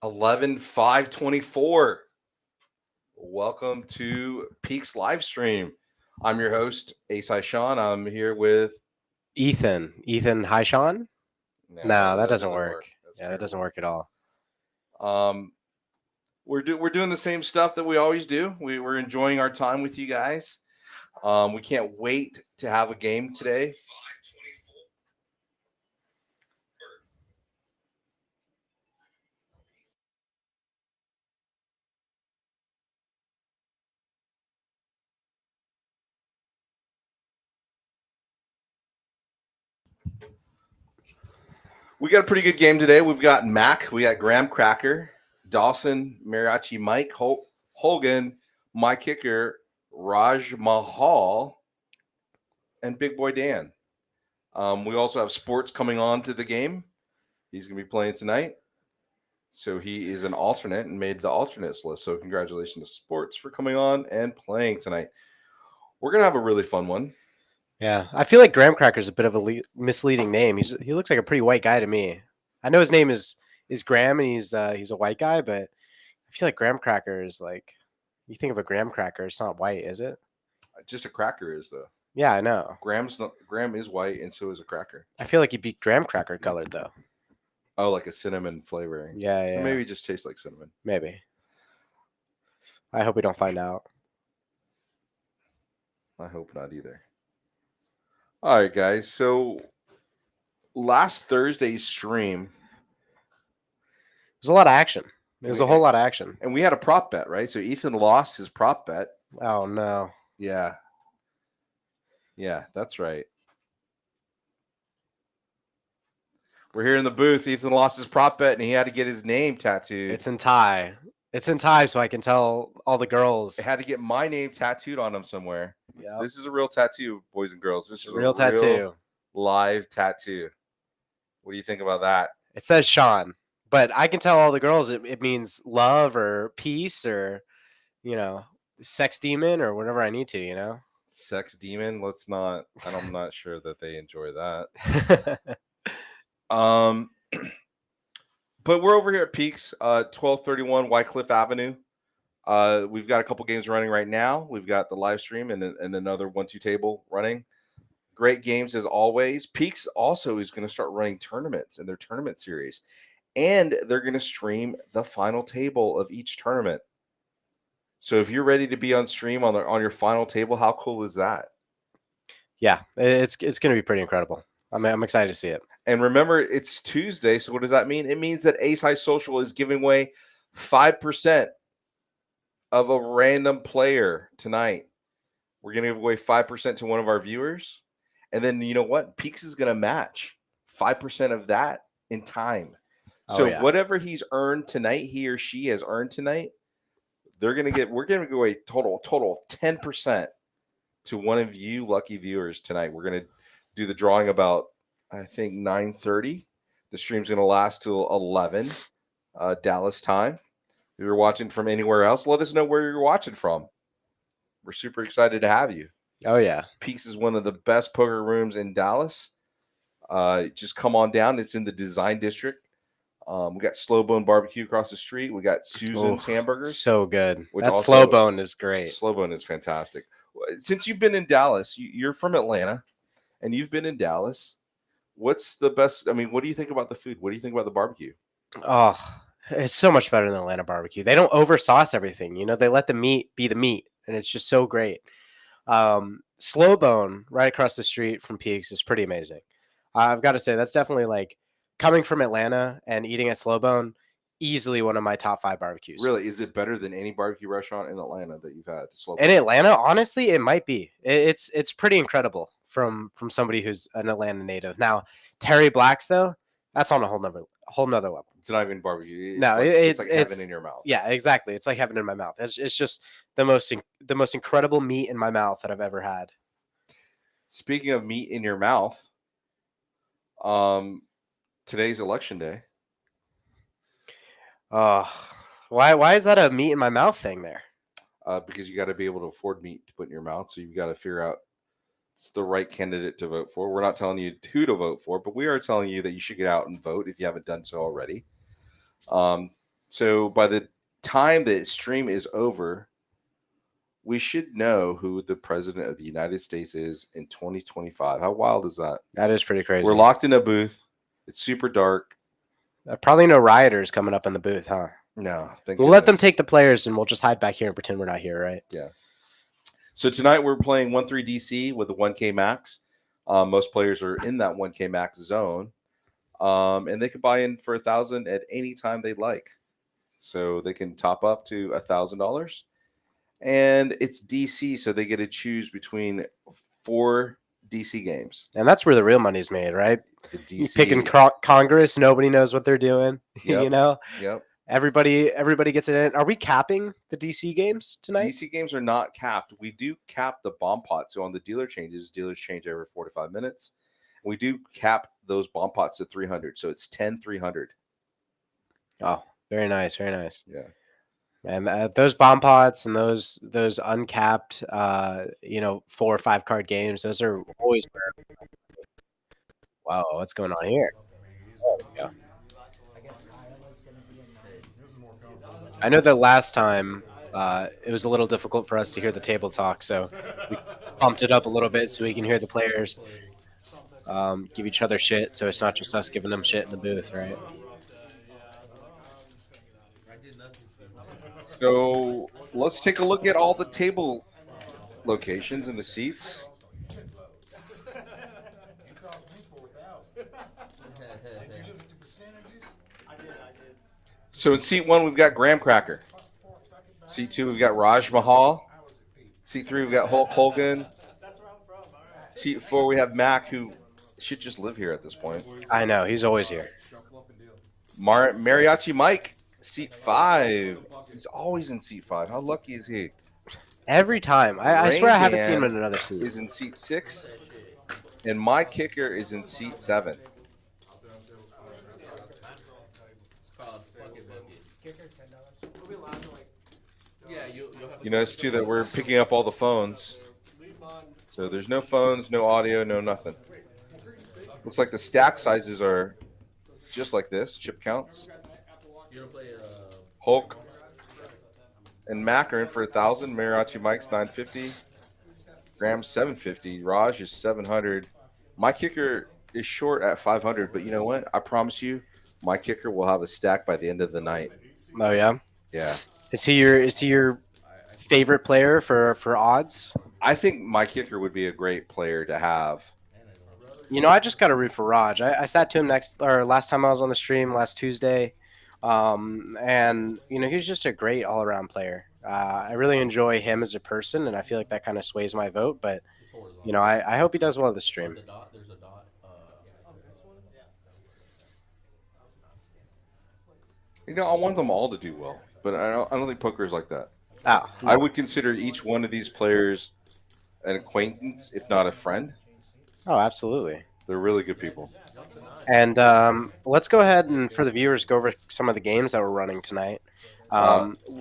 11/5/24. Welcome to Peaks live stream. I'm your host, Asai Shaun. I'm here with Ethan, hi Shaun. no, No, that that doesn't doesn't work. work. That's Yeah, that doesn't terrible. work at all. Um, we're doing the same stuff that we always do. We're enjoying our time with you guys. We can't wait to have a game today. We got a pretty good game today. We've got Mac, we got Graham Cracker, Dawson, Mariachi Mike, Hogan, my kicker, Raj Mahal, and Big Boy Dan. We also have Sports coming on to the game. He's going to be playing tonight. So he is an alternate and made the alternates list. So congratulations to Sports for coming on and playing tonight. We're going to have a really fun one. Yeah, I feel like Graham Cracker's a bit of a misleading name. He looks like a pretty white guy to me. I know his name is Graham and he's a white guy, but I feel like Graham Cracker is like you think of a Graham Cracker, it's not white, is it? Just a cracker is though. Yeah, I know. Graham is white and so is a cracker. I feel like he'd be Graham Cracker colored though. Oh, like a cinnamon flavoring. Yeah, Or yeah. maybe it just tastes like cinnamon. Maybe. I hope we don't find out. I hope not either. All right, guys. So last Thursday's stream, There's a lot of action. There's a whole lot of action. and we had a prop bet, right? So Ethan lost his prop bet. Oh no. Yeah. Yeah, that's right. We're here in the booth. Ethan lost his prop bet and he had to get his name tattooed. It's in Thai. It's in Thai, so I can tell all the girls. It had to get my name tattooed on him somewhere. Yep. This is a real tattoo, boys and girls. This is a real tattoo. Live tattoo. What do you think about that? It says Shaun, but I can tell all the girls it means love or peace or, sex demon or whatever I need to, Sex demon? Let's not. I'm not sure that they enjoy that. But we're over here at Peaks, 1231 Wycliffe Avenue. We've got a couple games running right now. We've got the live stream and another 1-2 table running. Great games as always. Peaks also is going to start running tournaments in their tournament series, and they're going to stream the final table of each tournament. So if you're ready to be on stream on your final table, how cool is that? Yeah, it's going to be pretty incredible. I'm excited to see it. And remember, it's Tuesday, so what does that mean? It means that Ace High Social is giving away 5% of a random player tonight. We're going to give away 5% to one of our viewers. And then you know what? Peaks is going to match 5% of that in time. So whatever he's earned tonight, he or she has earned tonight, we're going to give away total of 10% to one of you lucky viewers tonight. We're going to do the drawing about, I think, 9:30. The stream's going to last till 11 Dallas time. If you're watching from anywhere else, let us know where you're watching from. We're super excited to have you. Oh, yeah. Peaks is one of the best poker rooms in Dallas. Just come on down. It's in the Design District. We got Slow Bone Barbecue across the street. We got Susan's Hamburgers. So good. That Slow Bone is great. Slow Bone is fantastic. Since you've been in Dallas, you're from Atlanta, and you've been in Dallas. What's the best? I mean, what do you think about the food? What do you think about the barbecue? Oh, it's so much better than Atlanta barbecue. They don't over sauce everything. They let the meat be the meat, and it's just so great. Slow Bone right across the street from Peaks is pretty amazing. I've got to say that's definitely like coming from Atlanta and eating at Slow Bone, easily one of my top 5 barbecues. Really, is it better than any barbecue restaurant in Atlanta that you've had? In Atlanta, honestly, it might be. It's pretty incredible from somebody who's an Atlanta native. Now, Terry Black's though, that's on a whole nother level. It's not even barbecue. It's like heaven in your mouth. Yeah, exactly. It's like heaven in my mouth. It's just the most incredible meat in my mouth that I've ever had. Speaking of meat in your mouth, today's election day. Why is that a meat in my mouth thing there? Because you got to be able to afford meat to put in your mouth, so you've got to figure out it's the right candidate to vote for. We're not telling you who to vote for, but we are telling you that you should get out and vote if you haven't done so already. So by the time the stream is over, we should know who the president of the United States is in 2025. How wild is that? That is pretty crazy. We're locked in a booth. It's super dark. Probably no rioters coming up in the booth, huh? No, thank We'll let them goodness. take the players, and we'll just hide back here and pretend we're not here, right? Yeah. So tonight we're playing 1-3 DC with a 1K max. Most players are in that 1K max zone, and they can buy in for $1,000 at any time they'd like. So they can top up to $1,000, and it's DC, so they get to choose between 4 DC games. And that's where the real money's made, right? The You DC, picking Congress, nobody knows what they're doing. Yep. You know, Yep. everybody gets it in. Are we capping the DC games tonight? DC games are not capped. We do cap the bomb pot. So on the dealer changes, dealers change every 4 to 5 minutes. We do cap those bomb pots to 300. So it's 10 300. Oh, very nice, very nice. Yeah. And those bomb pots and those uncapped, 4 or 5 card games, those are always. Wow, what's going on here? Oh, yeah. I know that last time it was a little difficult for us to hear the table talk, so we pumped it up a little bit so we can hear the players give each other shit, so it's not just us giving them shit in the booth, right? So let's take a look at all the table locations and the seats. So in seat 1, we've got Graham Cracker. Seat 2, we've got Raj Mahal. Seat 3, we've got Hulk Hogan. Seat 4, we have Mac, who should just live here at this point. I know, he's always here. Mariachi Mike, seat 5. He's always in seat 5. How lucky is he? Every time. I swear I haven't seen him Man in another seat. Is in seat 6. And my kicker is in seat 7. You notice too that we're picking up all the phones. So there's no phones, no audio, no nothing. Looks like the stack sizes are just like this, chip counts. Hulk and Mac are in for 1,000. Mariachi Mike's 950. Graham's 750. Raj is 700. My kicker is short at 500, but you know what? I promise you, my kicker will have a stack by the end of the night. Oh yeah? Yeah. Is he your favorite player for odds? I think my kicker would be a great player to have. You know, I just got to root for Raj. I sat to him last time I was on the stream last Tuesday, and he's just a great all around player. I really enjoy him as a person, and I feel like that kind of sways my vote. But I hope he does well this stream. I want them all to do well, but I don't think poker is like that. Oh, no. I would consider each one of these players an acquaintance, if not a friend. Oh, absolutely. They're really good people. And let's go ahead and, for the viewers, go over some of the games that we're running tonight.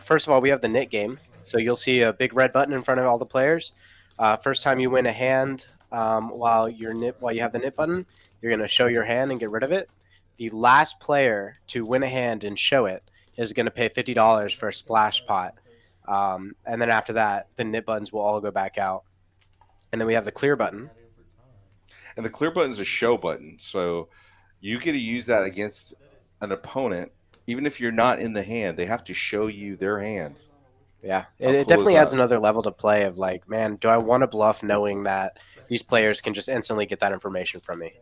First of all, we have the knit game. So you'll see a big red button in front of all the players. First time you win a hand while you have the knit button, you're going to show your hand and get rid of it. The last player to win a hand and show it is going to pay $50 for a splash pot. And then after that, the knit buttons will all go back out. And then we have the clear button. And the clear button is a show button. So you get to use that against an opponent. Even if you're not in the hand, they have to show you their hand. Yeah, How it cool definitely is adds that? another level to play of like, man, do I want to bluff knowing that these players can just instantly get that information from me?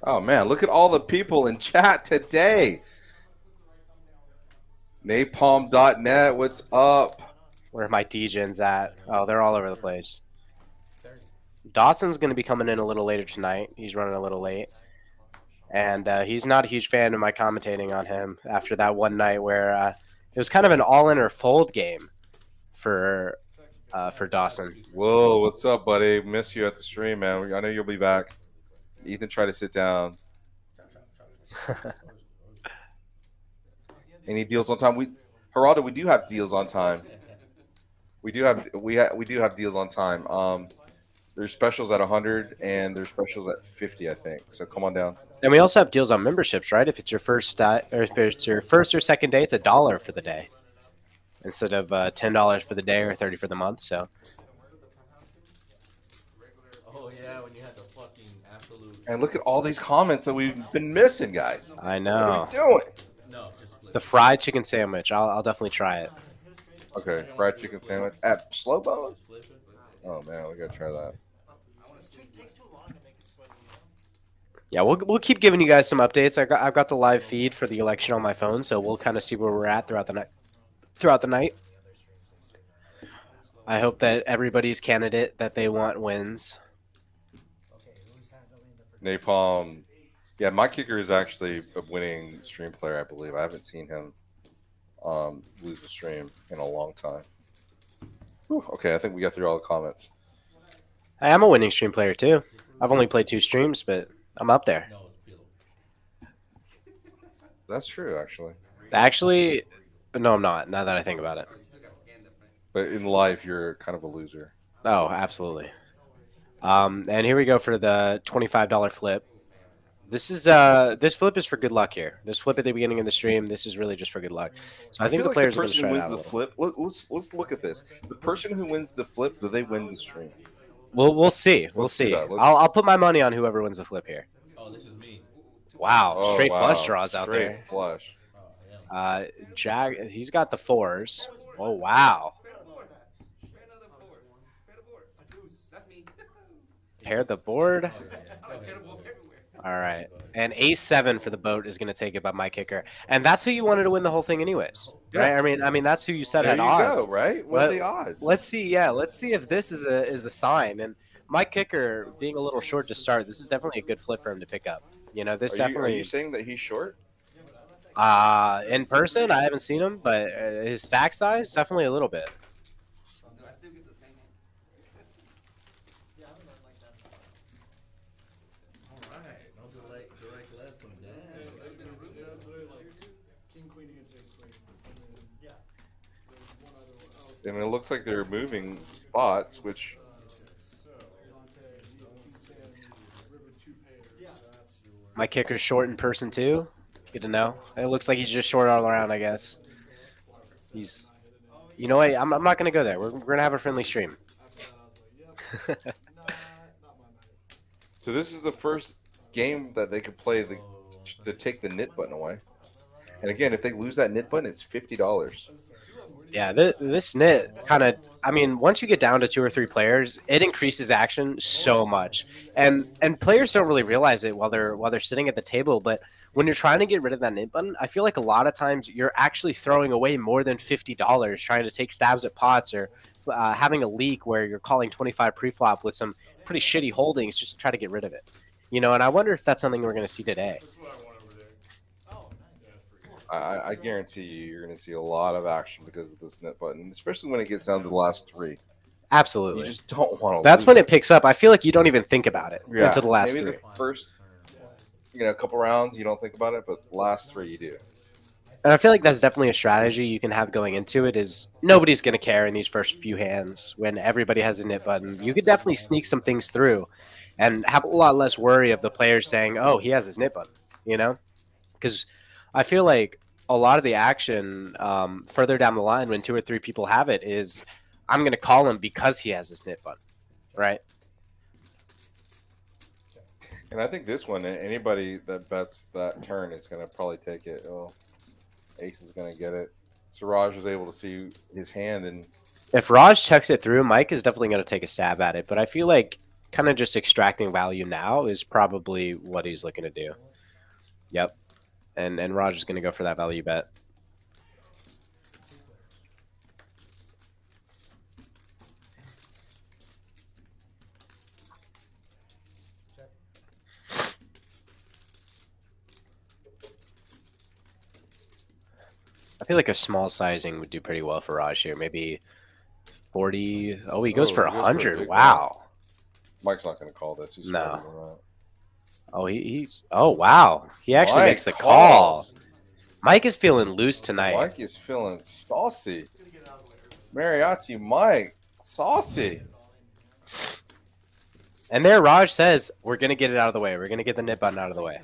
Oh, man, look at all the people in chat today. Napalm.net, what's up? Where are my DJs at? Oh, they're all over the place. Dawson's going to be coming in a little later tonight. He's running a little late. And he's not a huge fan of my commentating on him after that one night where it was kind of an all-in or fold game for Dawson. Whoa, what's up, buddy? Miss you at the stream, man. I know you'll be back. Ethan, try to sit down. Any deals on time? Geraldo, we do have deals on time. We do have deals on time. There's specials at 100 and there's specials at 50, I think. So come on down. And we also have deals on memberships, right? If it's your or if it's your first or second day, it's $1 for the day instead of $10 for the day or 30 for the month. So. Oh yeah, when you had the fucking absolute. And look at all these comments that we've been missing, guys. I What know. are we doing? No, just flip The fried chicken sandwich. I'll definitely try it. Okay, fried chicken sandwich at Slow Bone. flip it. Oh man, we gotta try that. Yeah, we'll keep giving you guys some updates. I've got the live feed for the election on my phone, so we'll kind of see where we're at throughout the night. I hope that everybody's candidate that they want wins. Napalm. Yeah, my kicker is actually a winning stream player, I believe. I haven't seen him lose the stream in a long time. Whew, okay, I think we got through all the comments. I am a winning stream player too. I've only played 2 streams, but I'm up there. No, it's Philo. That's true, actually. Actually, no, I'm not. Now that I think about it. But in life, you're kind of a loser. Oh, absolutely. And here we go for the $25 flip. This flip is for good luck here. This flip at the beginning of the stream, this is really just for good luck. So I think feel the like players the are going to person try who it out wins a the little. flip. Let's look at this. The person who wins the flip, do they win the stream? We'll see. We'll Let's do see. that. Let's- I'll put my money on whoever wins the flip here. Oh, this is me. Wow, Oh, straight wow. flush draws out Straight there. flush. Oh, yeah. Jag, he's got the 4s. Oh wow. Pair the board. All right. And A7 for the boat is going to take it by my kicker. And that's who you wanted to win the whole thing anyways. Right? I mean that's who you said There had you odds. go, right? What are the odds? Let's see. Yeah, let's see if this is a sign. And my kicker being a little short to start, this is definitely a good flip for him to pick up. You know, this Are definitely you saying that he's short? in person, I haven't seen him, but his stack size definitely a little bit. Alright, no direct left from Dan. King, queen against ace queen. Yeah. There's one other one. Oh, And it looks like they're moving spots, which so Dante, he's saying river 2 pairs. Yeah. That's your. My kicker's short in person too. Good to know. It looks like he's just short all around, I guess. He's, you know what? I'm not gonna go there. We're gonna have a friendly stream. After that, I was like, yep, not my night. so this is the first game that they could play to take the knit button away. And again, if they lose that knit button, it's $50. Yeah, this knit kind of. I mean, once you get down to 2 or 3 players, it increases action so much, and players don't really realize it while they're sitting at the table. But when you're trying to get rid of that knit button, I feel like a lot of times you're actually throwing away more than $50 trying to take stabs at pots or having a leak where you're calling 25 preflop with some pretty shitty holdings just to try to get rid of it. You know, and I wonder if that's something we're going to see today. That's what I want over there. Oh, nice. I guarantee you're going to see a lot of action because of this knit button, especially when it gets down to the last 3. Absolutely. You just don't want to. That's when it picks up. I feel like you don't even think about it Yeah, until the last maybe 3. the first, couple rounds you don't think about it, but last 3 you do. And I feel like that's definitely a strategy you can have going into it is nobody's going to care in these first few hands when everybody has a knit button. You could definitely sneak some things through and have a lot less worry of the players saying, oh, he has his knit button, you know? Because I feel like a lot of the action further down the line when 2 or 3 people have it is I'm going to call him because he has his knit button, right? And I think this one, anybody that bets that turn is going to probably take it. Oh, Ace is going to get it. Siraj was able to see his hand, and If Raj checks it through, Mike is definitely going to take a stab at it. But I feel like kind of just extracting value now is probably what he's looking to do. Yep. And Raj is going to go for that value bet. I feel like a small sizing would do pretty well for Raj here. Maybe 40. Oh, he goes Oh, for he goes for a 100. big Wow. Mike's not going to call this. He's No. smarter than that. Oh, he's. Oh, wow. He actually Mike makes the call. calls. Mike is feeling loose tonight. Mike is feeling saucy. Mariachi Mike, saucy. And there, Raj says, we're going to get it out of the way. We're going to get the nip button out of the way.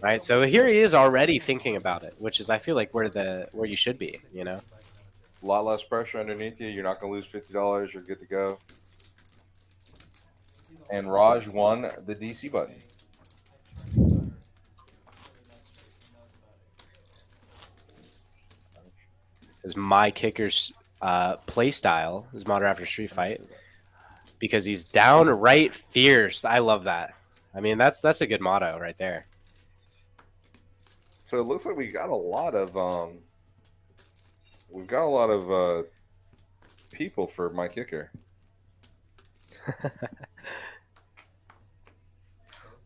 Right? So here he is already thinking about it, which is, I feel like, where you should be, you know? A lot less pressure underneath you. You're not going to lose $50. You're good to go. And Raj won the DC button. This is my kicker's play style, his modern after street fight, because he's downright fierce. I love that. I mean, that's a good motto right there. So it looks like we got a lot of people for my kicker.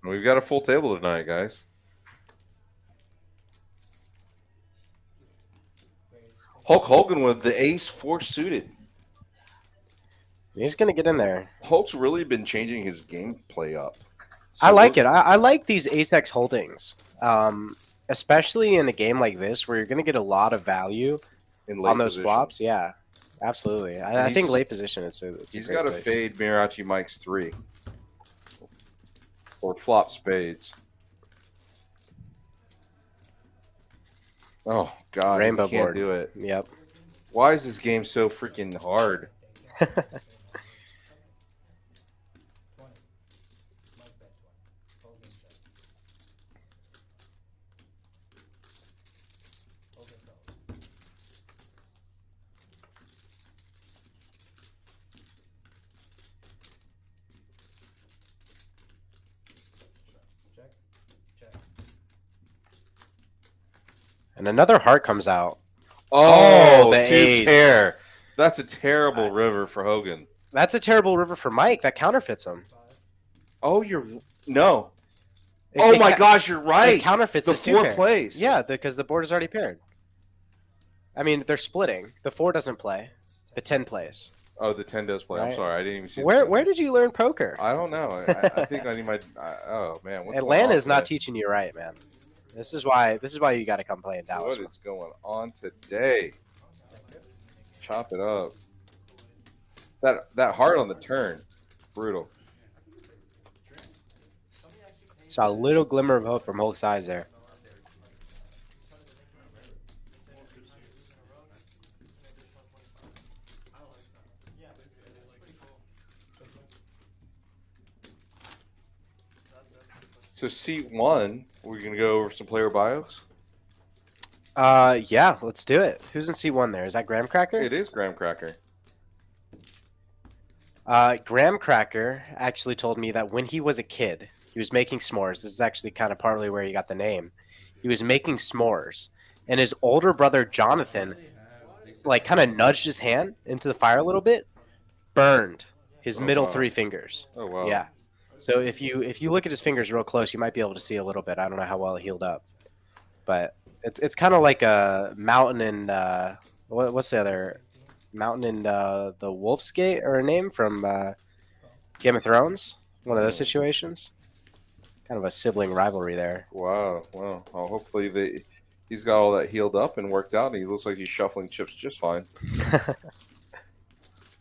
We've got a full table tonight, guys. Hulk Hogan with the ace 4 suited. He's going to get in there. Hulk's really been changing his gameplay up. I like it. I like these ace-x holdings, especially in a game like this where you're going to get a lot of value on those flops. Yeah, absolutely. I think late position, he's got to fade Mirachi Mike's 3 or flop spades. Oh, God. Rainbow can't board. do it. Yep. Why is this game so freaking hard? And another heart comes out. Oh, the two ace. pair. That's a terrible river for Hogan. That's a terrible river for Mike. That counterfeits him. Oh, no. Oh my gosh, you're right. It counterfeits the his 4 2 pair. plays. Yeah, because the board is already paired. I mean, they're splitting. The 4 doesn't play. The 10 plays. Oh, the 10 does play. Right. I'm sorry, I didn't even see. Where did you learn poker? I don't know. I think I need my. Oh man, what's Atlanta is not today? teaching you right, man. This is why you got to come play in Dallas. What is going on today? Chop it up. That heart on the turn, brutal. Saw a little glimmer of hope from both sides there. So seat 1, we're gonna go over some player bios. Yeah, let's do it. Who's in C1 there? Is that Graham Cracker? It is Graham Cracker. Graham Cracker actually told me that when he was a kid, he was making s'mores. This is actually kind of partly where he got the name. He was making s'mores, and his older brother Jonathan, like, kind of nudged his hand into the fire a little bit, burned his middle 3 fingers. Oh wow. Yeah. So if you look at his fingers real close, you might be able to see a little bit. I don't know how well it healed up, but it's kind of like a mountain in what's the other mountain in the Wolf's Gate, or a name from Game of Thrones? One of those situations. Kind of a sibling rivalry there. Wow. Well, hopefully he's got all that healed up and worked out, and he looks like he's shuffling chips just fine.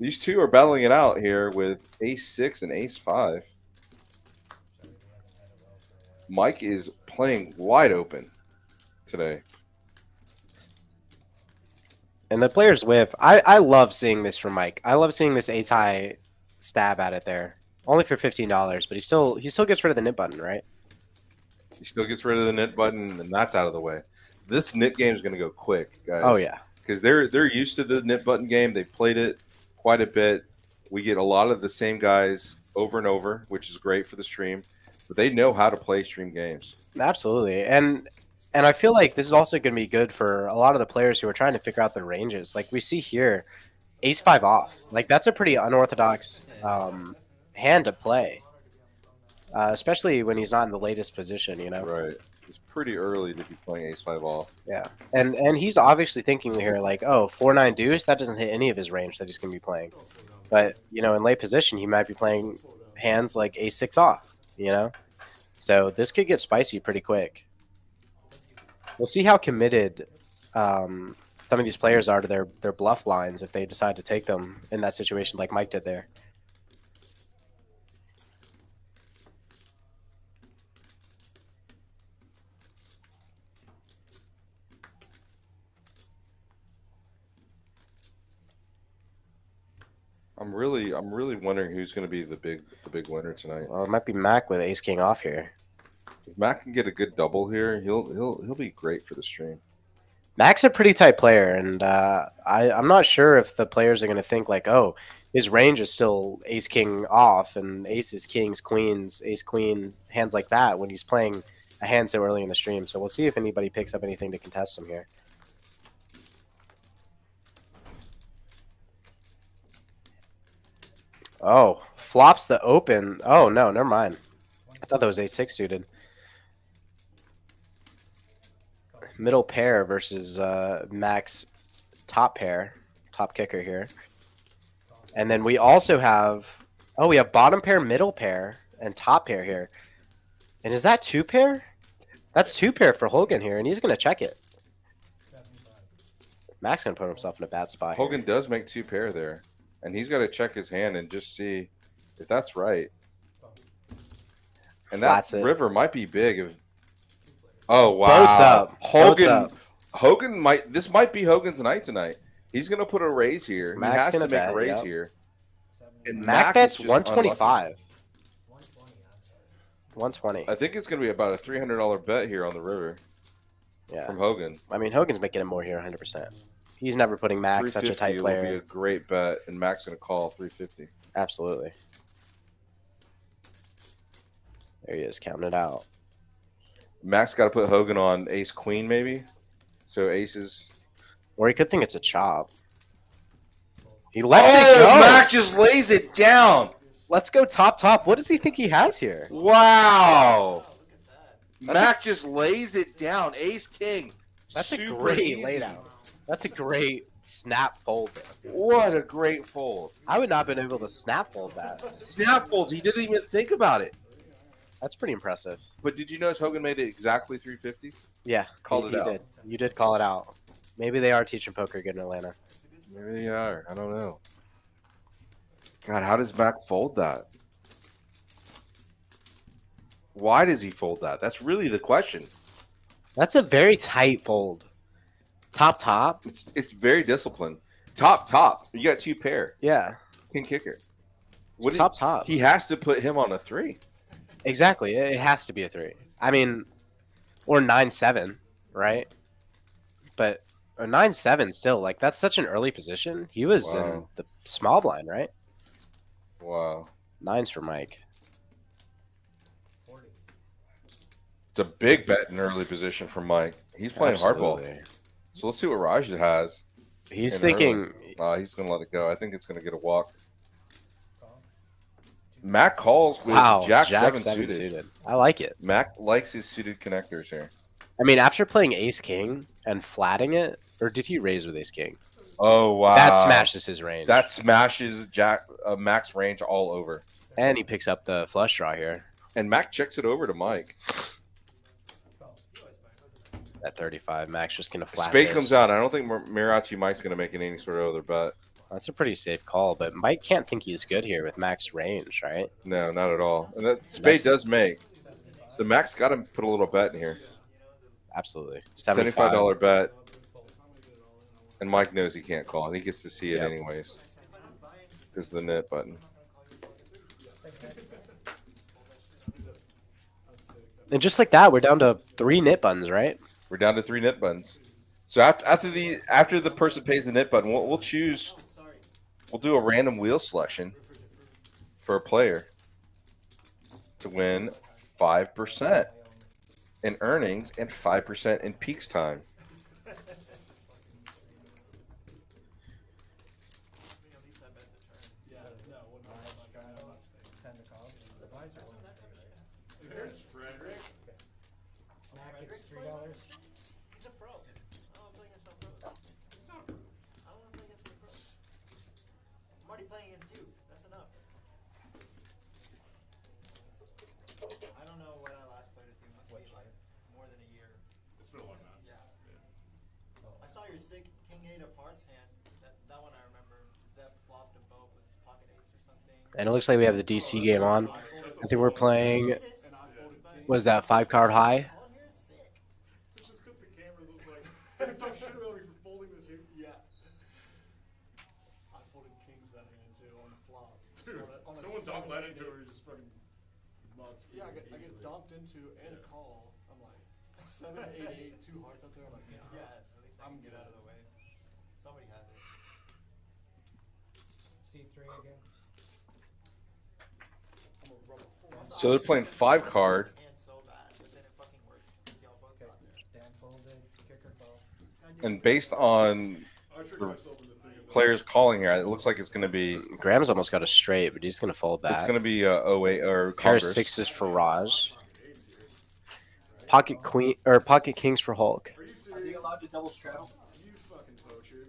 These two are battling it out here with ace 6 and ace 5. Mike is playing wide open today. And the player's whiff. I love seeing this from Mike. I love seeing this ace high stab at it there. Only for $15, but he still gets rid of the nip button, right? He still gets rid of the nit button, and that's out of the way. This nit game is going to go quick, guys. Oh yeah, because they're used to the nit button game. They played it quite a bit. We get a lot of the same guys over and over, which is great for the stream. But they know how to play stream games. absolutely. And I feel like this is also going to be good for a lot of the players who are trying to figure out their ranges. Like we see here, ace 5 off. Like that's a pretty unorthodox hand to play, especially when he's not in the latest position. You know, Right. It's pretty early to be playing ace 5 off. yeah. And he's obviously thinking here like, oh, 4-9 deuce. That doesn't hit any of his range that he's going to be playing. But you know, in late position, he might be playing hands like ace 6 off. You know, so this could get spicy pretty quick. We'll see how committed some of these players are to their bluff lines if they decide to take them in that situation like Mike did there. I'm really wondering who's going to be the big winner tonight. Well, it might be Mac with Ace King off here. If Mac can get a good double here, he'll be great for the stream. Mac's a pretty tight player, and I'm not sure if the players are going to think like, oh, his range is still Ace King off, and aces, kings, queens, Ace Queen, hands like that when he's playing a hand so early in the stream. So we'll see if anybody picks up anything to contest him here. Oh, flops the open. Oh no, never mind. I thought that was Ace 6 suited. Middle pair versus Mac's top pair, top kicker here. And then we also have, oh, we have bottom pair, middle pair, and top pair here. And is that 2 pair? That's 2 pair for Hogan here, and he's going to check it. Mac's going to put himself in a bad spot Hogan here. does make 2 pair there, and he's got to check his hand and just see if that's right. And Flats that it. river might be big. Oh wow! Boats up. Boats Hogan. up. Hogan might. This might be Hogan's night tonight. He's going to put a raise here. Mac's he has to gonna make bet, a raise yep. here. And Mac bets is just 125. unlucky. 120. I think it's going to be about a $300 bet here on the river Yeah. from Hogan. I mean, Hogan's making it more here 100%. He's never putting Mac, such a tight Will be a player. great bet, and Mac's going to call 350. Absolutely. There he is, counting it out. Mac's got to put Hogan on ace queen maybe. So aces. Or he could think it's a chop. He lets it go. Mac just lays it down. Let's go top. What does he think he has here? Wow. That's Mac just lays it down. Ace king. That's a Super great easy. laid out. That's a great snap fold there. What a great fold. I would not have been able to snap fold that. Snap folds. He didn't even think about it. That's pretty impressive. But did you notice Hogan made it exactly 350? Yeah, Called it out. Did. You did call it out. Maybe they are teaching poker good in Atlanta. Maybe they are. I don't know. God, how does Mac fold that? Why does he fold that? That's really the question. That's a very tight fold. Top. It's very disciplined. Top. You got 2 pair. Yeah. King kicker. Top. He has to put him on a 3. Exactly. It has to be a 3. I mean, or 9-7, right? But a 9-7 still, like, that's such an early position. He was in Wow. the small blind, right? Wow. 9's for Mike. It's a big bet in early position for Mike. He's playing hardball. Absolutely. So let's see what Raj has. He's in thinking, He's going to let it go. I think it's going to get a walk. Mac calls with wow, Jack 7 7 suited. I like it. Mac likes his suited connectors here. I mean, after playing Ace King and flatting it, or did he raise with Ace King? Oh, wow. That smashes his range. That smashes Mac's range all over. And he picks up the flush draw here And Mac checks it over to Mike. at 35. Mac's just going to flat Spade this. comes out. I don't think Mirachi Mike's going to make any sort of other bet. That's a pretty safe call, but Mike can't think he's good here with Mac's range, right? No, not at all. And that Spade does make. So Mac's got to put a little bet in here. Absolutely. $75 bet. And Mike knows he can't call. He gets to see it anyways. Because of the net button. And just like that, we're down to 3 nit buttons, right? We're down to 3 nit buttons. So after the person pays the nit button, we'll choose. We'll do a random wheel selection for a player to win 5% in earnings and 5% in peaks time. And it looks like we have the DC game on. I think we're playing, what is that, 5-card high? It's just because the camera looks like. Talk shit about me for folding this here. Yeah. I folded kings that hand too. on the flop. Dude, On a someone dunk that 7-8. into her, just fucking mugs. Yeah, I get dunked into and call. I'm like 7-8-8, 2 hearts up there. I'm like, Yeah, at least I I'm can get good. out of the way. Somebody has it. C3 again. I'm gonna rub a whole So they're playing 5 card. And so bad, but then it fucking worked because y'all both Okay. got there. Dan folded. Kicker call. And based on I tricked the myself into thinking that. players calling here, it looks like it's going to be Graham's almost got a straight, but he's going to fold back. it's going to be 08 or Pair of Congress. sixes for Raj. Pocket eights here. Pocket queen or pocket kings for Hulk. Are you Are you serious? allowed to double straddle? You fucking poacher.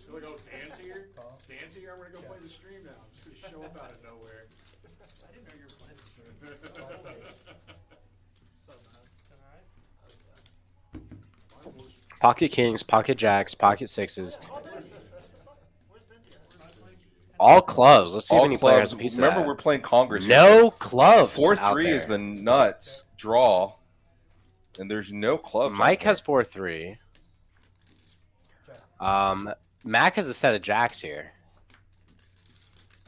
You're like, oh, dance here? Call. Dance here? I'm gonna go play the stream now. I'm just gonna show up out of nowhere. I didn't know you were playing this game. What's up, man? Pocket kings, pocket jacks, pocket sixes. Where's Benji at? All clubs. Let's see if All any player has clubs. a piece Remember, of we're that. playing Congress. No clubs. 4-3 is the nuts draw, and there's no clubs. Mike out has 4-3. Mac has a set of jacks here.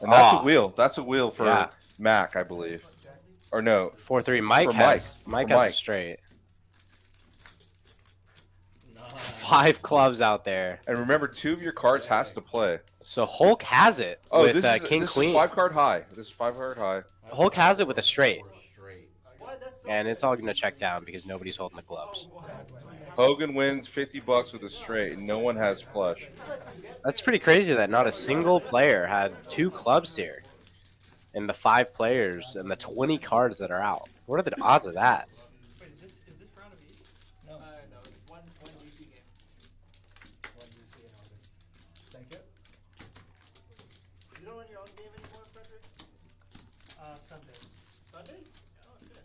there. And that's Oh. a wheel. That's a wheel for Yeah. Mac, I believe. Or no, 4-3. Mike For has Mike. Mike For has a Mike. straight. 5 clubs out there. and remember, 2 of your cards has to play. So Hulk has it Oh, with this is king this queen. is 5 card high. This is 5 card high. Hulk has it with a straight, What? That's so and it's all going to check down because nobody's holding the clubs. Hogan wins $50 with a straight, and no one has flush. That's pretty crazy that not a single player had 2 clubs here. And the 5 players and the 20 cards that are out. What are the odds of that? Wait, is this round of E? No. No, it's one DC game. One DC and all good. Thank you. You don't run your own game anymore, Frederick? Sundays. Sunday? Oh shit.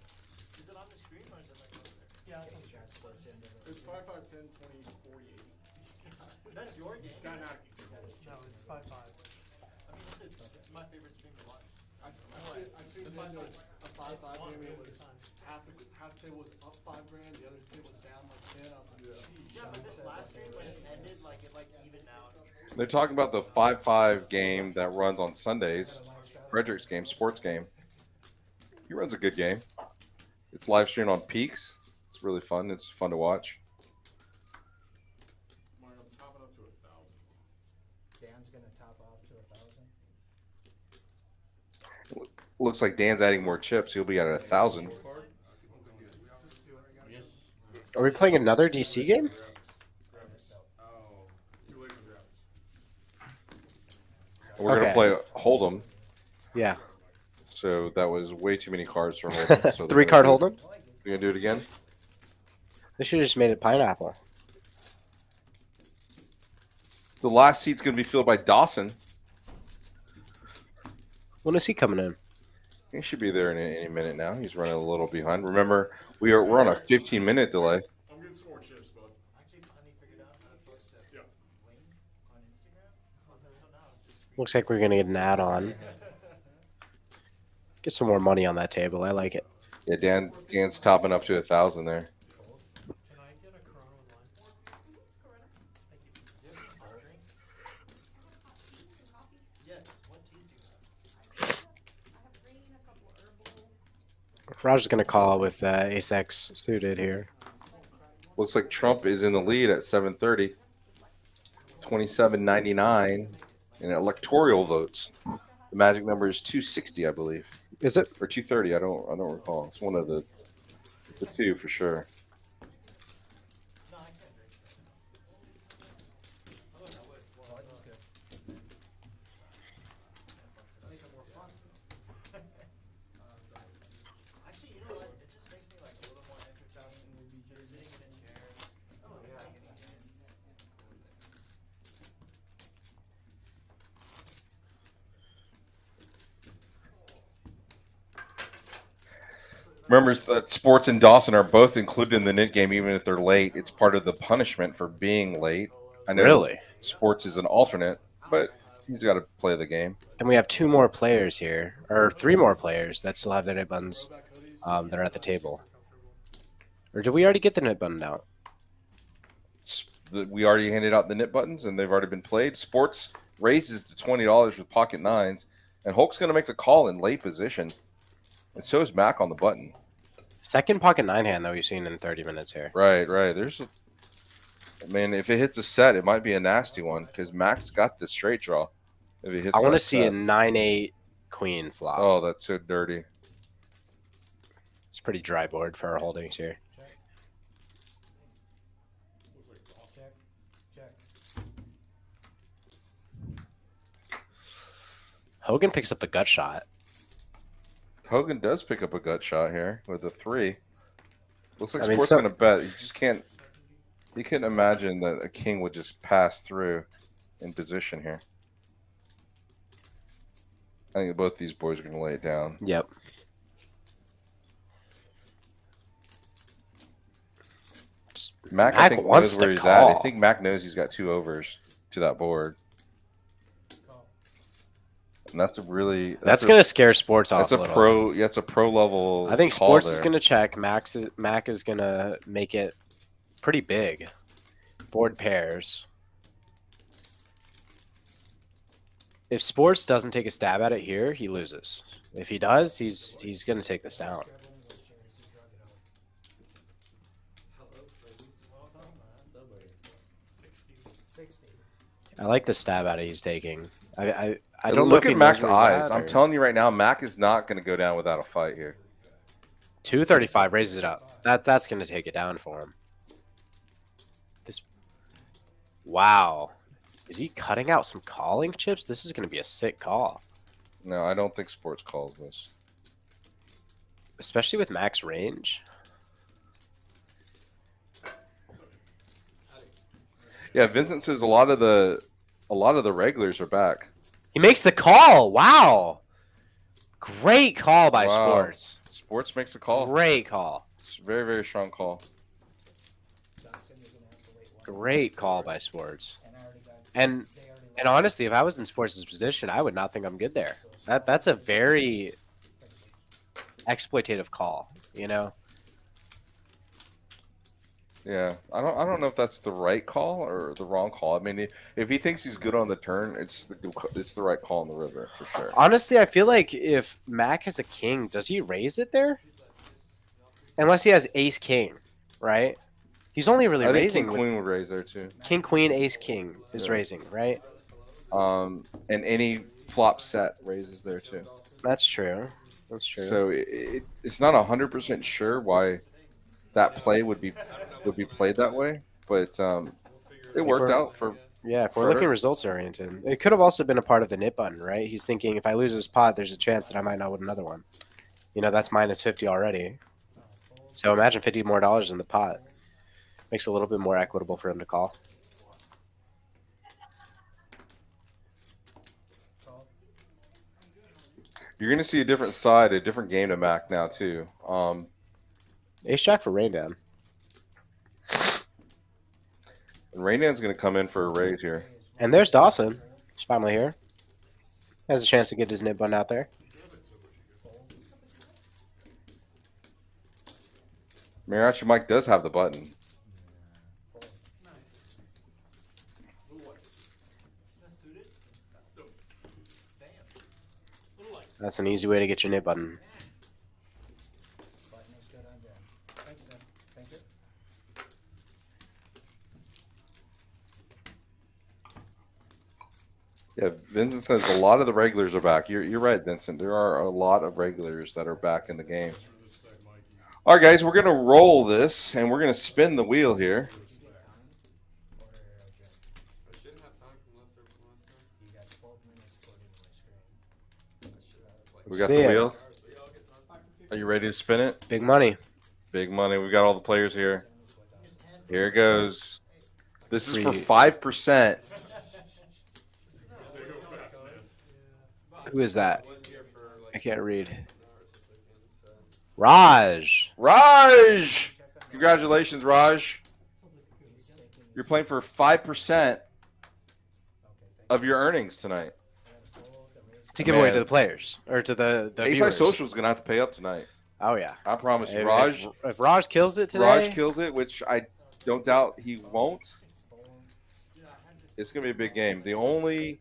Is it on the stream or is it like over there? Yeah, Okay, that's chat sports into the- It's 5, 5, 10, 20, 40, 80. That's your game. Kinda not- no, it's 5-5. I mean, it's my favorite stream to watch. I tuned into a 5-5 game. It was half the table was up $5,000, the other table was down like 10. I was like, geez. Yeah, but this last stream when it ended, like it like evened out. They're talking about the 5-5 game that runs on Sundays. Frederick's game, sports game. He runs a good game. It's live streamed on Peaks. It's really fun. It's fun to watch. Mark, I'm topping up to 1,000. Dan's gonna top off to 1,000. Looks like Dan's adding more chips. He'll be at 1,000. Are we playing another DC game? Too late for graphics. We're gonna Okay. play Hold'em. Yeah. So that was way too many cards for Hold'em. So 3 card Hold'em? You gonna do it again? They should have just made it pineapple. The last seat's gonna be filled by Dawson. When is he coming in? He should be there in any minute now. He's running a little behind. Remember, we're on a 15-minute delay. I'm getting some more chips, bud. I actually finally figured out how to post a Yeah. link on Instagram. Until now, it's just Looks like we're going to get an add-on. Get some more money on that table. I like it. Yeah, Dan's topping up to 1,000 there. Can I get a Corona with lime? Thank you. yes. What teas do you have? Raj is going to call with ace-x suited here. Looks like Trump is in the lead at 7:30. 27.99 in electoral votes. The magic number is 260, I believe, Is it? or 230. I don't recall. It's one of the 2 for sure. No, I can't drink. I wish I would. Well, That's good. at least I'm more fun. Actually, you know what? It just makes me like a little more entertaining. Just sitting in a chair. Oh yeah. Remember that Sports and Dawson are both included in the knit game, even if they're late. It's part of the punishment for being late. I know Really? Sports is an alternate, but he's got to play the game. Then we have 2 more players here, or 3 more players that still have their knit buttons that are at the table. Or did we already get the knit button out? We already handed out the knit buttons, and they've already been played. Sports raises to $20 with pocket nines, and Hulk's going to make the call in late position, and so is Mac on the button. Second pocket 9 hand that we've seen in 30 minutes here. Right. There's a, I mean, if it hits a set, it might be a nasty one because Mac's got the straight draw. If it hits, I want to that see a set. 9-8 queen flop. Oh, that's so dirty. It's pretty dry board for our holdings here. Check. Check. Hogan picks up the gut shot. Hogan does pick up a gut shot here with a 3. Looks like I mean, Sport's so- going to bet. You just can't. You couldn't imagine that a king would just pass through in position here. I think both these boys are going to lay it down. Yep. Mac, I Mac think, wants knows where to he's at. I call. think Mac knows he's got 2 overs to that board. And that's a really That's a, going to scare Sports off that's a little. pro. Yeah, it's a pro level. I think call Sports is there. going to check. Mac is going to make it pretty big. Board pairs. If Sports doesn't take a stab at it here, he loses. If he does, he's going to take this down. I like the stab at it he's taking. I don't look know if at he Mac's knows where he's eyes. at, I'm or- telling you right now, Mac is not going to go down without a fight here. 235 raises it up. That's going to take it down for him. This. Wow. Is he cutting out some calling chips? This is going to be a sick call. No, I don't think Sports calls this. Especially with max range. Yeah, Vincent says a lot of the regulars are back. He makes the call. Wow. Great call by Wow. Sports. Sports makes a call. Great call. It's a very, very strong call. Great call by Sports. And I already got. And They already and honestly, if I was in Sports' position, I would not think I'm good there. That's a very exploitative call, you know? Yeah, I don't know if that's the right call or the wrong call. I mean, if he thinks he's good on the turn, it's the right call on the river for sure. Honestly, I feel like if Mac has a king, does he raise it there? Unless he has ace king, right? He's only really I think raising King with Queen would raise there too. king, queen, ace, king is Yeah. raising, right? And any flop set raises there too. That's true. That's true. So it's not 100% sure why that play would be played that way, but it worked out for. yeah, if we're Further? looking results oriented, it could have also been a part of the nip button, right? He's thinking if I lose this pot, there's a chance that I might not win another one. You know, that's minus 50 already. So imagine $50 more in the pot. Makes it a little bit more equitable for him to call. You're gonna see a different side, a different game to Mac now too. Ace jack for rain down. And Rainan's gonna come in for a raise here. And there's Dawson. He's finally here. Has a chance to get his nip button out there. Mariachi Mike does have the button. That's an easy way to get your nip button. Button is good on Jen. Thanks, Jen. Thank you. Yeah, Vincent says a lot of the regulars are back. You're right, Vincent. There are a lot of regulars that are back in the game. All right, guys, we're gonna roll this and we're gonna spin the wheel here. I shouldn't have time from leftover from last time. You got 12 minutes according to my screen. We got See the ya. wheel. Are you ready to spin it? Big money. Big money. We got all the players here. Here it goes. This is for Three. 5%. Who is that? I was here for like I can't read. an hour since I came, so. Raj. Raj! Congratulations, Raj. You're playing for 5% of your earnings tonight. To give away to Man. the players or to the Ace High viewers. Social is gonna have to pay up tonight. Oh yeah. I promise you, If- Raj. If Raj kills it today, Raj kills it, which I don't doubt he won't. It's gonna be a big game. The only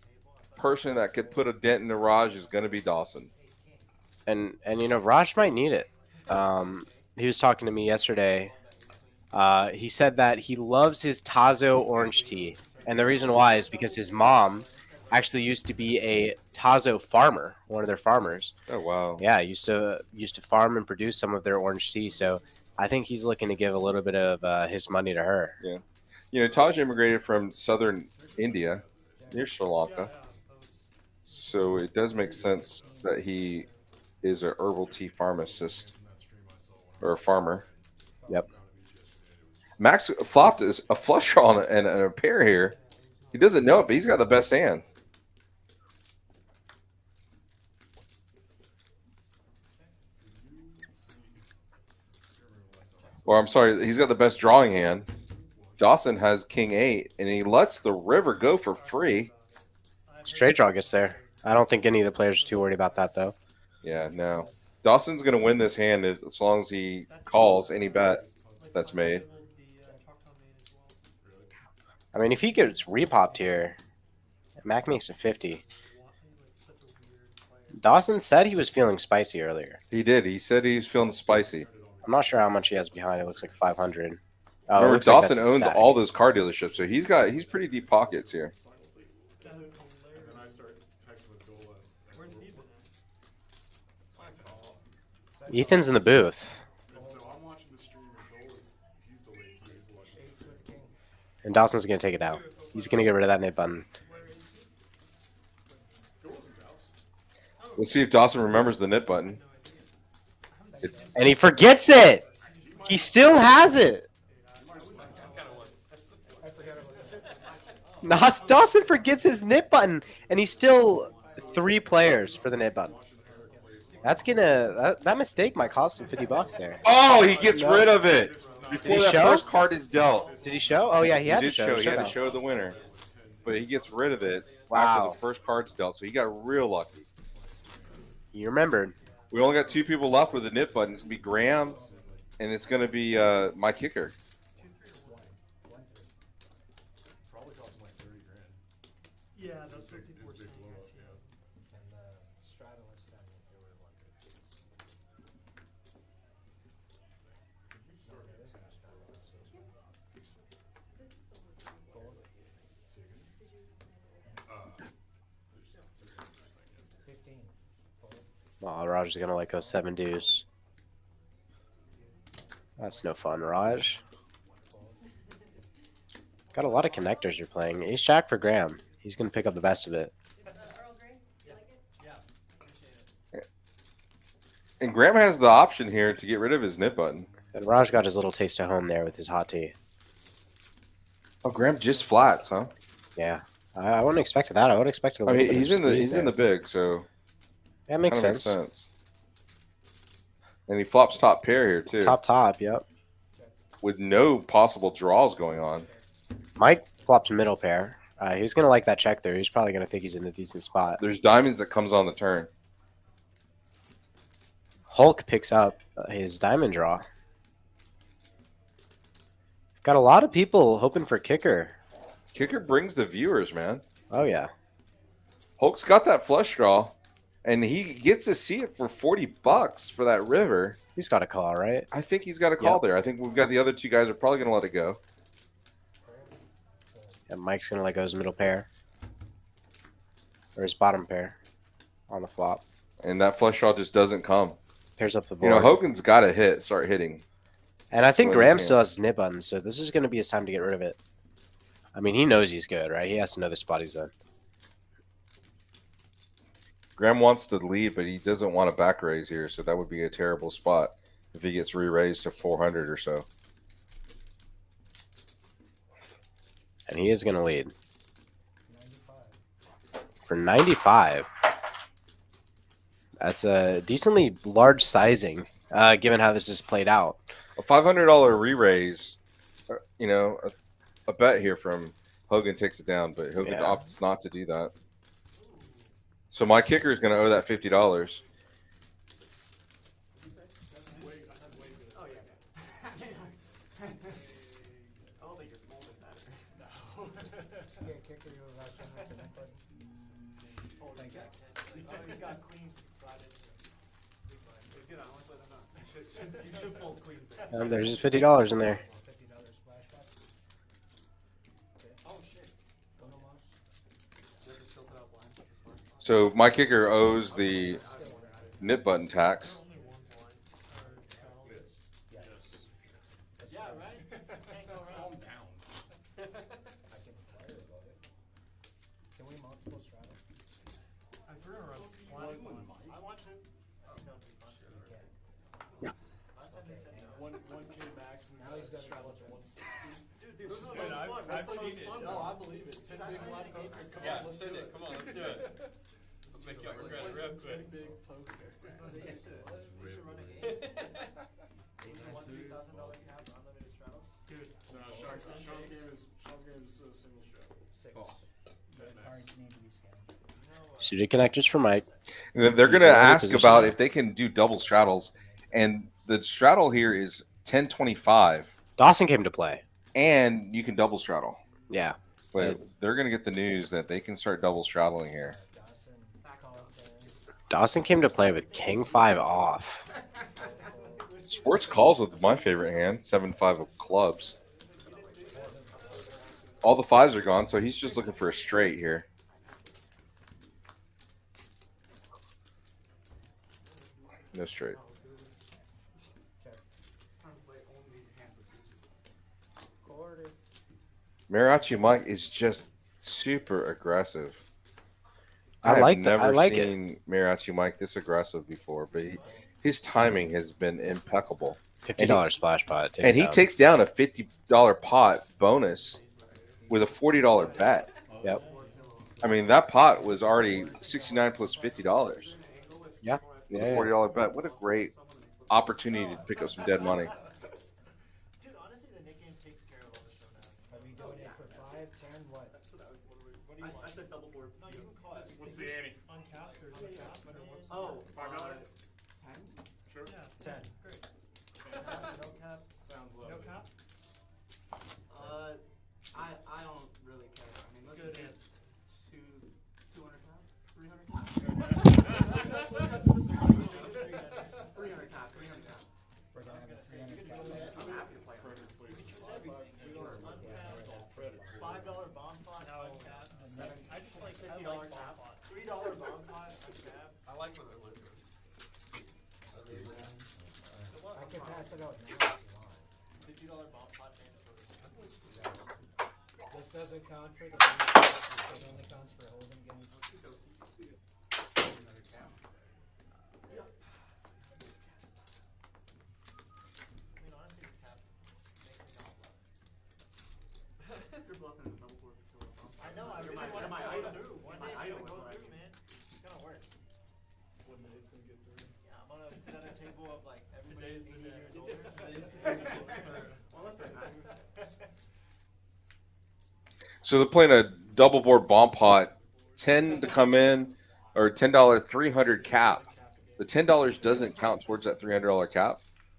person that could put a dent in the Raj is going to be Dawson. And you know, Raj might need it. He was talking to me yesterday. He said that he loves his Tazo orange tea, and the reason why is because his mom actually used to be a Tazo farmer, one of their farmers. Oh wow. Yeah, used to farm and produce some of their orange tea. So I think he's looking to give a little bit of his money to her. Yeah. You know, Taj immigrated from southern India, near Sri Lanka. So it does make sense that he is a herbal tea pharmacist or a farmer. Yep. Max flopped is a flush draw and a pair here. He doesn't know it, but he's got the best hand. Or I'm sorry, he's got the best drawing hand. Dawson has king 8, and he lets the river go for free. Straight draw gets there. I don't think any of the players are too worried about that, though. Yeah, no. Dawson's going to win this hand as long as he calls any bet that's made. I mean, if he gets repopped here, Mac makes it 50. Dawson said he was feeling spicy earlier. He did. He said he was feeling spicy. I'm not sure how much he has behind. It looks like 500. Oh, it Remember, looks like Dawson that's a owns stack. all those car dealerships, so he's pretty deep pockets here. And then I start texting with Dola. Where's Ethan at? Ethan's in the booth, And so I'm watching the stream, and Dola's, he's delayed too. He's watching. Eights with the king. and Dawson's going to take it out. He's going to get rid of that nit button. Dola's in Dallas. We'll see if Dawson remembers the nit button. It's And he forgets it! He still has it! I forgot it was. Dawson forgets his nit button, and he's still 3 players for the nit button. That's that mistake might cost him $50 there. oh, he gets rid of it before he that show? first card is dealt. Did he show? Oh yeah, he had He to did show. show. He had to Showdown. show the winner, but he gets rid of it after Wow. the first card's dealt. So he got real lucky. You remembered. We only got 2 people left with the nit button. It's gonna be Graham, and it's gonna be my kicker. Probably cost him like 30 grand. Yeah, that's what people were His big saying. blow I up, see. yeah. And Strata was telling me they were 100. No, there isn't a Strata, so it's one box. Fold. 15. Fold. Oh, Raj is going to let go 7 deuce. That's no fun, Raj. Got a lot of connectors you're playing. Ace Jack for Graham. He's going to pick up the best of it. And Graham has the option here to get rid of his nit button. And Raj got his little taste of home there with his hot tea. Oh, Graham just flats, huh? Yeah. I wouldn't expect that. I would expect a I little mean, bit of he's in the squeeze there. big, so That makes kinda sense. And he flops top pair here too, Top, yep. with no possible draws going on. Mike flops middle pair. He's going to like that check there. He's probably going to think he's in a decent spot. There's diamonds that comes on the turn. Hulk picks up his diamond draw. Got a lot of people hoping for kicker. Kicker brings the viewers, man. Oh, yeah. Hulk's got that flush draw, and he gets to see it for $40 for that river. He's got a call, right? I think he's got a call Yep. there. I think we've got the other 2 guys are probably going to let it go. And Mike's going to let go his middle pair. Or his bottom pair on the flop. And that flush draw just doesn't come. Pairs up the You board. know, Hogan's got to start hitting. And I think Swing his Graham still hands. has his nib button, so this is going to be his time to get rid of it. I mean, he knows he's good, right? He has to know the spot he's in. Graham wants to lead, but he doesn't want a back raise here, so that would be a terrible spot if he gets re-raised to 400 or so. And he is going to lead 95. for 95. That's a decently large sizing, given how this is played out. A $500 re-raise, you know, a bet here from Hogan takes it down, but Hogan Yeah. opts not to do that. So my kicker is going to owe that $50. Yeah, kicker, you were last one with the net button. he's got queen brought into him. Let's get on. Let's let him know. You should fold queens there. There's just $50 in there. $50 splash pot. Oh shit. Go no mas. You have to tilt it out blind so it's smart. So my kicker owes the nip button tax. Only one blind or straddle. Yeah, right? Can't go wrong. Calm down. I can inquire about it. Can we multiple straddle? I threw a run splash once. I want to. Yeah. One K max. Now he's got straddle a to 160. Dude, this is Dude, most I've- fun. I've That's the seen most it. fun. No, I believe it. 10 big blind poker. Come Yeah, on, let's send do it. Come on, let's do it. Let's make you Let's regret play it real some 10 quick. big poker. You should run a game. $1 $3,000 cap, unlimited straddles. Dude, No, Sean's game is a single straddle. 6. Oh. The cards need to be scanned. Suited connectors for Mike. And then they're He's going to in a good ask position about now. if they can do double straddles, and the straddle here is 1025, Dawson came to play. and you can double straddle. Yeah. But they're going to get the news that they can start double straddling here. Dawson, call turn. Dawson came to play with King 5 off. Sports calls with my favorite hand, 7-5 of clubs. All the fives are gone, so he's just looking for a straight here. No straight. Time to play only hands with pieces. Quarter. Mariachi Mike is just super aggressive. I have like that. never I like it. seen Mariachi Mike this aggressive before, but his timing has been impeccable. $50 splash pot. Take And it he down. takes down a $50 pot bonus with a $40 bet. Yep. I mean, that pot was already 69 plus $50. Yeah. With Yeah, a yeah. $40 bet. What a great opportunity to pick up some dead money. Dude, honestly, the nickname takes care of all the showdowns. Are we doing it for 5, 10, what? What do you want? I said double board. No, you can call it. What's the ante? uncapped or uncapped or what's Oh, $5? 10? Sure. Yeah, 10. great. No cap. Sounds low. No cap? I don't really care. I mean, let's Good just hand. get 200 cap, 300 cap. 300 cap, 300 cap. We're gonna have a 300 cap. I'm happy to play. Frederick, please. $5 bomb pot, No, cap. I just like $50 bomb cap. pot. $3 bomb pot, cap. I like when they're losing. I can pass it out now if you want. $50 bomb pot, mandatory. This doesn't count for the it only counts for holding games. I mean, honestly, the cap makes me not bluff. You're bluffing the double board killer. I know, I You're really one of my want it to go items. through. One My day it's items gonna go that I through, can- man. It's gonna work. One day it's gonna get through. Yeah, I'm gonna sit at a table of like Today's everybody's the 80 day. years older. Well, less than that. So they're playing a double board bomb pot, 10 to come in, or $10 300 cap. The $10 doesn't count towards that $300 cap.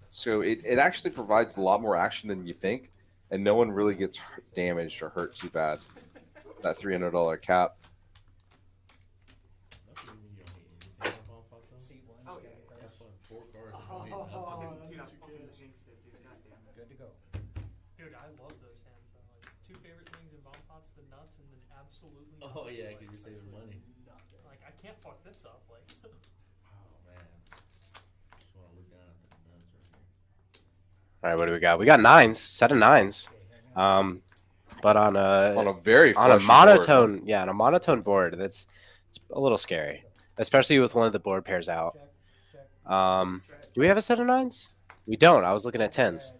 So it actually provides a lot more action than you think, and no one really gets damaged or hurt too bad. That $300 cap. Seat one, Oh, scan yeah, cards. Four cards. Oh, Dude, I that's what you fucking get. jinxed it, dude. God damn it. Good to go. Dude, I love those hands. So, like, two favorite things in bomb pots: the nuts and then absolutely. Oh nothing. yeah, Like, because you're saving money. Like I can't fuck this up. Like Oh man. Just want to look down at the nuts right here. All right, what do we got? We got nines, set of nines. But on On a very on a fleshy board. monotone, yeah, on a monotone board, it's a little scary, especially with one of the board pairs out. Check, check. Do we have a set of nines? We don't. I was looking at tens.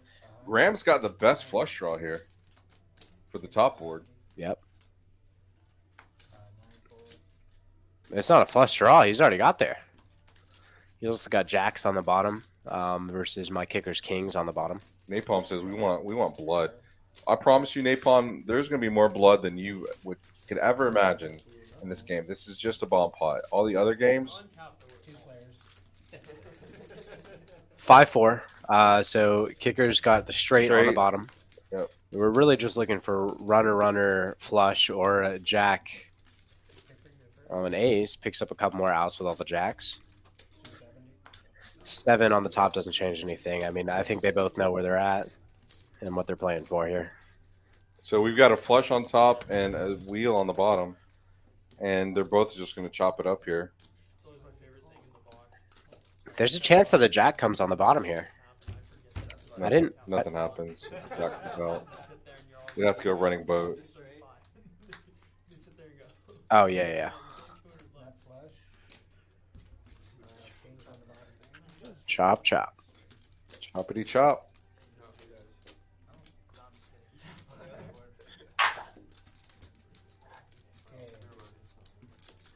Graham's got the best flush draw here for the top board. Yep, 9-4. it's not a flush draw. He's already got there. He also got jacks on the bottom versus my kicker's kings on the bottom. Napalm says we want blood. I promise you, Napalm, there's going to be more blood than you could ever imagine in this game. This is just a bomb pot. All the other games, uncapped. Though, 2 players. 5-4. So kicker's got the straight on the Straight. bottom. Yep. We're really just looking for runner flush or a jack An ace picks up a couple more outs with all the jacks. 270. 7 on the top doesn't change anything. I mean, I think they both know where they're at and what they're playing for here. So we've got a flush on top and a wheel on the bottom, and they're both just going to chop it up here. It's always my favorite thing in the box. There's a chance that the jack comes on the bottom here. I didn't. Nothing happens. Jack to the belt. Sit there and you're all We'd have to go running boat. you sit there and go. Oh, yeah. Not flush. Kings on the bottom. Chop, chop. Choppity chop. Okay.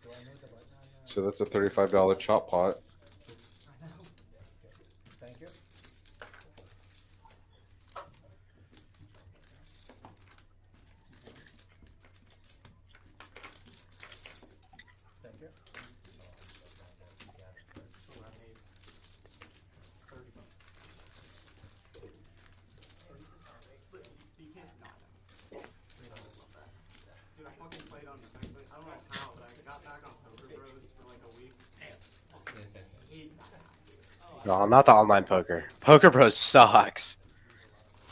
Do I need the button on that? So that's a $35 chop pot. Thank you. Thank you. Dude, I fucking played on. I don't know how, but I got back on Poker Bros for like a week. Hate that app, dude. No, not the online poker. Poker Bros sucks.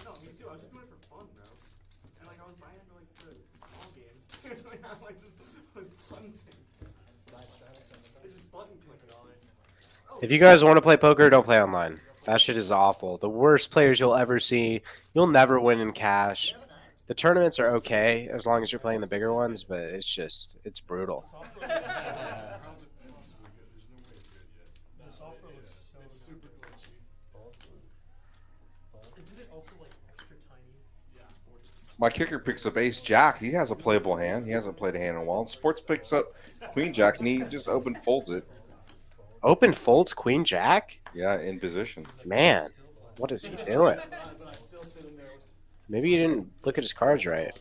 No, me too. I was just doing it for fun, bro. And like I was buying into like the small games. Like I like just was punting. It's just button clicking. If you guys want to play poker, don't play online. That shit is awful. The worst players you'll ever see. You'll never win in cash. The tournaments are okay as long as you're playing the bigger ones, but it's brutal. The software looks so It's super glitchy. Isn't it also like extra tiny? Yeah, 40. My kicker picks up ace jack. He has a playable hand. He hasn't played a hand in a while. Sports picks up queen jack, and he just open folds it. Open folds queen jack? Yeah, in position. Man, what is he doing? But I still sit in there with Maybe he didn't look at his cards right.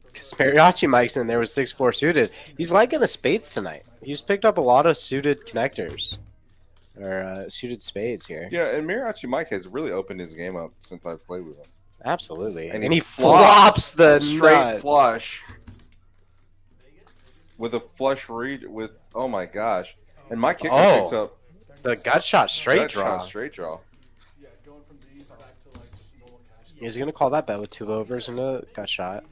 Because Mariachi Mike's in there with 6-4 suited. He's liking the spades tonight. He's picked up a lot of suited connectors. Or suited spades here. Yeah, and Mariachi Mike has really opened his game up since I've played with him. Absolutely. And And he he flops the Straight nuts. flush with a flush read with, oh my gosh. And my kicker Oh. picks up The gut shot straight gut draw. shot, straight draw. yeah, going from these back to like just normal cash. He's going to call that bet with 2 overs and a gut shot.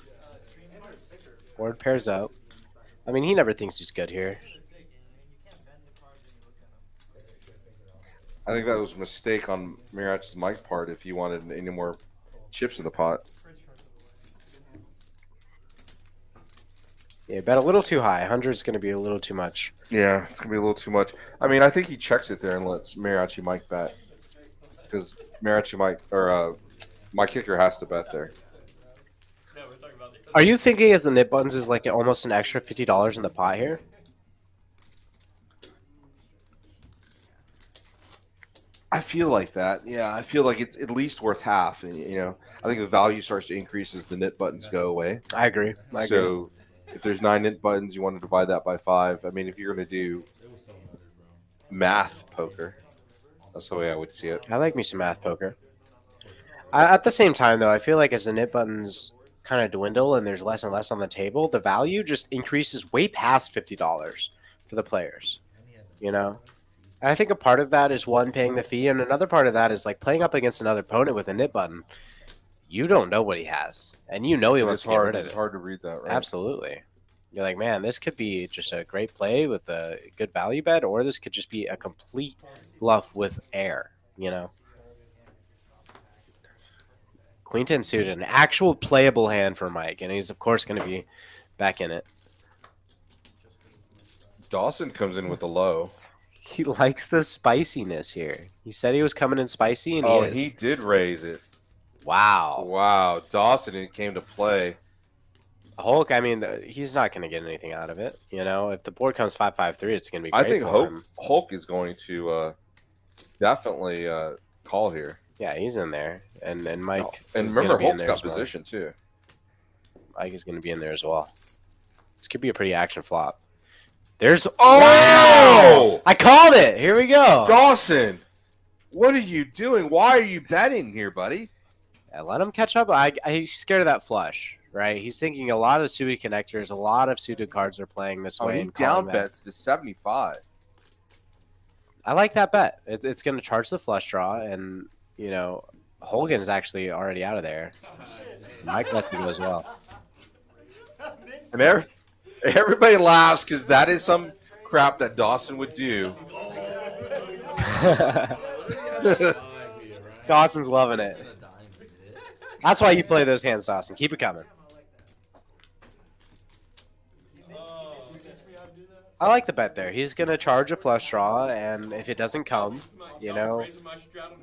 Board pairs up. I mean, he never thinks he's good here. I think that was a mistake on Mariachi's Mike part if he wanted any more chips in the pot. Yeah, bet a little too high. 100 is going to be a little too much. Yeah, it's gonna be a little too much. I mean, I think he checks it there and lets Mariachi Mike bet because Mariachi Mike or my kicker has to bet there. No, we're talking about Are you thinking as the nip buttons is like almost an extra $50 in the pot here? I feel like that. Yeah, I feel like it's at least worth half. And you know, I think the value starts to increase as the nit buttons go away. I agree. I agree. So if there's 9 nit buttons, you want to divide that by 5. I mean, if you're gonna do math poker, that's the way I would see it. I like me some math poker. At the same time, though, I feel like as the nit buttons kind of dwindle and there's less and less on the table, the value just increases way past $50 for the players. You know? And I think a part of that is one, paying the fee, and another part of that is like playing up against another opponent with a nit button. You don't know what he has, and you know he wants It's to get hard. rid of It's it. hard to read that, right? Absolutely. You're like, man, this could be just a great play with a good value bet, or this could just be a complete bluff with air, you know? Queen 10 suited, an actual playable hand for Mike, and he's, of course, going to be back in it. Dawson comes in with a low. He likes the spiciness here. He said he was coming in spicy, and Oh, he is. he did raise it. Wow. Wow, Dawson, it came to play. Hulk, I mean, he's not going to get anything out of it. You know, if the board comes 5-5-3, it's going to be I great think for him. Hulk is going to definitely call here. Yeah, he's in there. And Mike. And is remember, gonna be in Hulk's there got as well. position too. Mike is going to be in there as well. This could be a pretty action flop. There's. Wow! I called it! Here we go. Dawson, what are you doing? Why are you betting here, buddy? Yeah, let him catch up. He's scared of that flush. right? He's thinking a lot of suited connectors, a lot of suited cards are playing this Oh, way. he and calling down that. bets to 75. I like that bet. It's going to charge the flush draw, and you know, Holgan is actually already out of there. Mike lets it go as well. And everybody laughs because that is some crap that Dawson would do. Dawson's loving it. That's why you play those hands, Dawson. Keep it coming. I like the bet there. He's gonna charge a flush draw, and if it doesn't come, you know,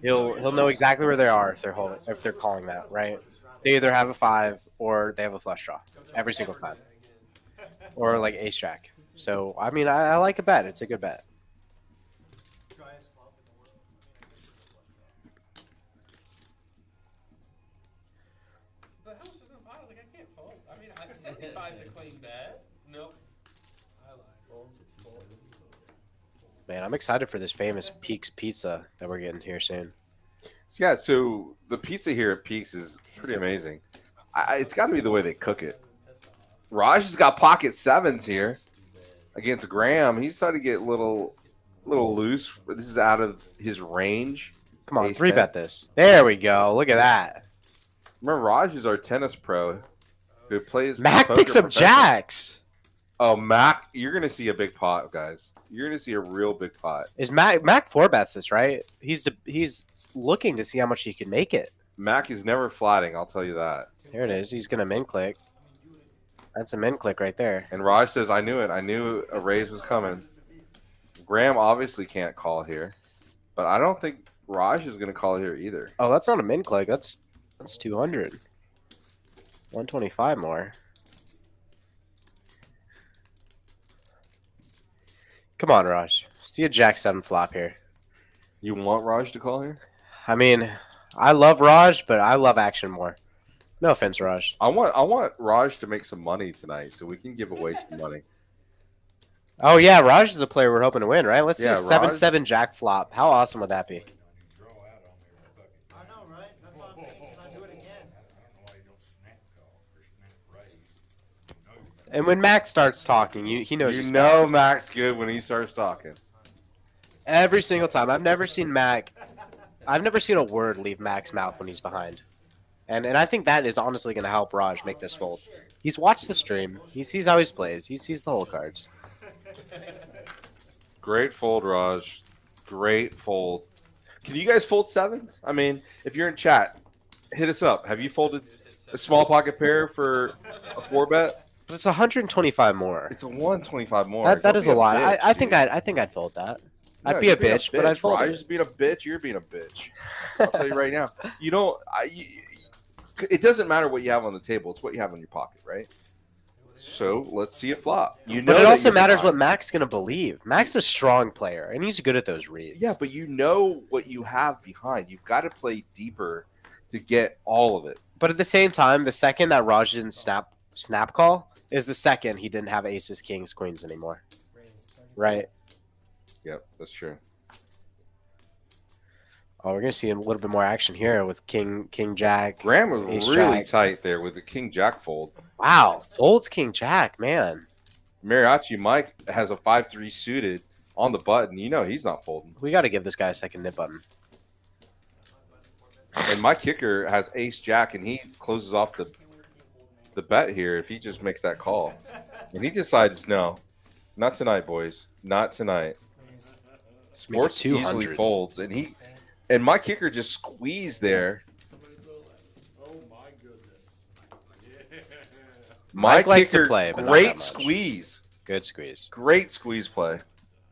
he'll know exactly where they are if they're calling that, right? They either have a 5 or they have a flush draw every single time, or like ace jack. So I mean, I like a bet. It's a good bet. The house was in pot. I was like, I can't fold. I mean, 75's a clean bet. Nope. I lied. Man, I'm excited for this famous Peaks Pizza that we're getting here soon. Yeah, so the pizza here at Peaks is pretty amazing. It's got to be the way they cook it. Raj has got pocket 7s here against Graham. He's starting to get a little loose. This is out of his range. Come on, Ace 3 10. bet this. There we go. Look at that. Remember, Raj is our tennis pro who plays. Mac poker picks up professionally. jacks. Oh, Mac, you're going to see a big pot, guys. You're going to see a real big pot. Is Mac 4 bets this, right? He's looking to see how much he can make it. Mac is never flatting, I'll tell you that. There it is. He's gonna min click. That's a min click right there. And Raj says, I knew it. I knew a raise was coming. Graham obviously can't call here. But I don't think Raj is going to call here either. Oh, that's not a min click. That's 200. 125 more. Come on, Raj. See a jack 7 flop here. You want Raj to call here? I mean, I love Raj, but I love action more. No offense, Raj. I want Raj to make some money tonight so we can give away some money. Oh yeah, Raj is the player we're hoping to win, right? Let's see Yeah, a 7-7 jack flop. How awesome would that be? I know, right? That's why I'm thinking, can I do it again? And when Max starts talking, he knows. You his know best. Mac's good when he starts talking. Every single time. I've never seen a word leave Mac's mouth when he's behind. And I think that is honestly going to help Raj make this fold. He's watched the stream. He sees how he plays. He sees the whole cards. Great fold, Raj. Great fold. Can you guys fold 7s? I mean, if you're in chat, hit us up. Have you folded a small pocket pair for a 4 bet? But it's 125 more. It's a 125 more. That Don't is be a lot. bitch, I think dude. I'd fold that. No, I'd be you're a being bitch, but I'd fold Raj it. is being a bitch. You're being a bitch. I'll tell you right now. You don't. It doesn't matter what you have on the table. It's what you have in your pocket, right? So let's see it flop. You know. But it that also you're matters behind. what Mac's going to believe. Mac's a strong player, and he's good at those reads. Yeah, but you know what you have behind. You've got to play deeper to get all of it. But at the same time, the second that Raj didn't snap call is the second he didn't have aces, kings, queens anymore. Right. Yep, that's true. Oh, we're gonna see a little bit more action here with king, jack. Graham was ace really jack. tight there with the king jack fold. Wow, folds king jack, man. Mariachi Mike has a 5-3 suited on the button. You know he's not folding. We got to give this guy a second nip button. And my kicker has ace jack, and he closes off the bet here if he just makes that call. And he decides, no, not tonight, boys. Not tonight. Sports easily 200. folds, and my kicker just squeezed there. Oh my goodness. Yeah. My Mike likes to kicker, play, but not that great much. squeeze. Good squeeze. Great squeeze play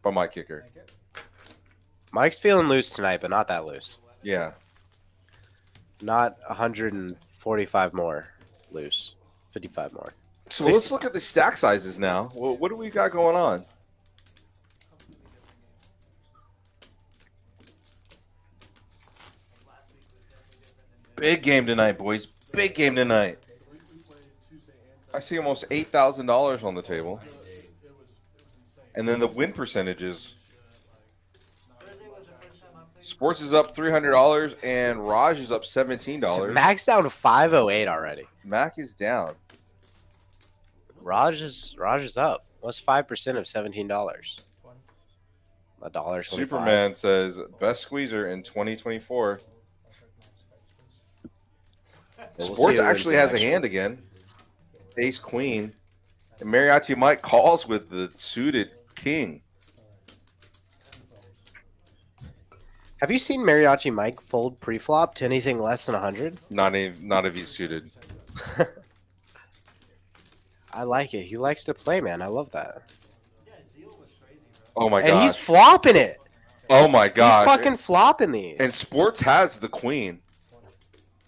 by my kicker. Mike's feeling loose tonight, but not that loose. Yeah. Not 145 more loose. 55 more. So let's look at the stack sizes now. Well, what do we got going on? Big game tonight, boys. Big game tonight. We played Tuesday and I see almost $8,000 on the table. it was insane. And then the win percentages. Thursday was the first time I played. Sports is up $300 and Raj is up $17. Max down 508 already. Mac is down. Raj is up. What's 5% of $17? Twenty. $1.25. Superman says best squeezer in 2024. I'll take my Skypes, please. Yeah, we'll see Sports who wins actually the has a election. hand again. Ace Queen. And Mariachi Mike calls with the suited king. Have you seen Mariachi Mike fold pre-flop to anything less than 100? Not if he's suited. I like it. He likes to play, man. I love that. Yeah, Zeal was crazy, bro. Oh my And gosh. he's flopping it. Oh my He's gosh. fucking flopping these. And Sports has the queen.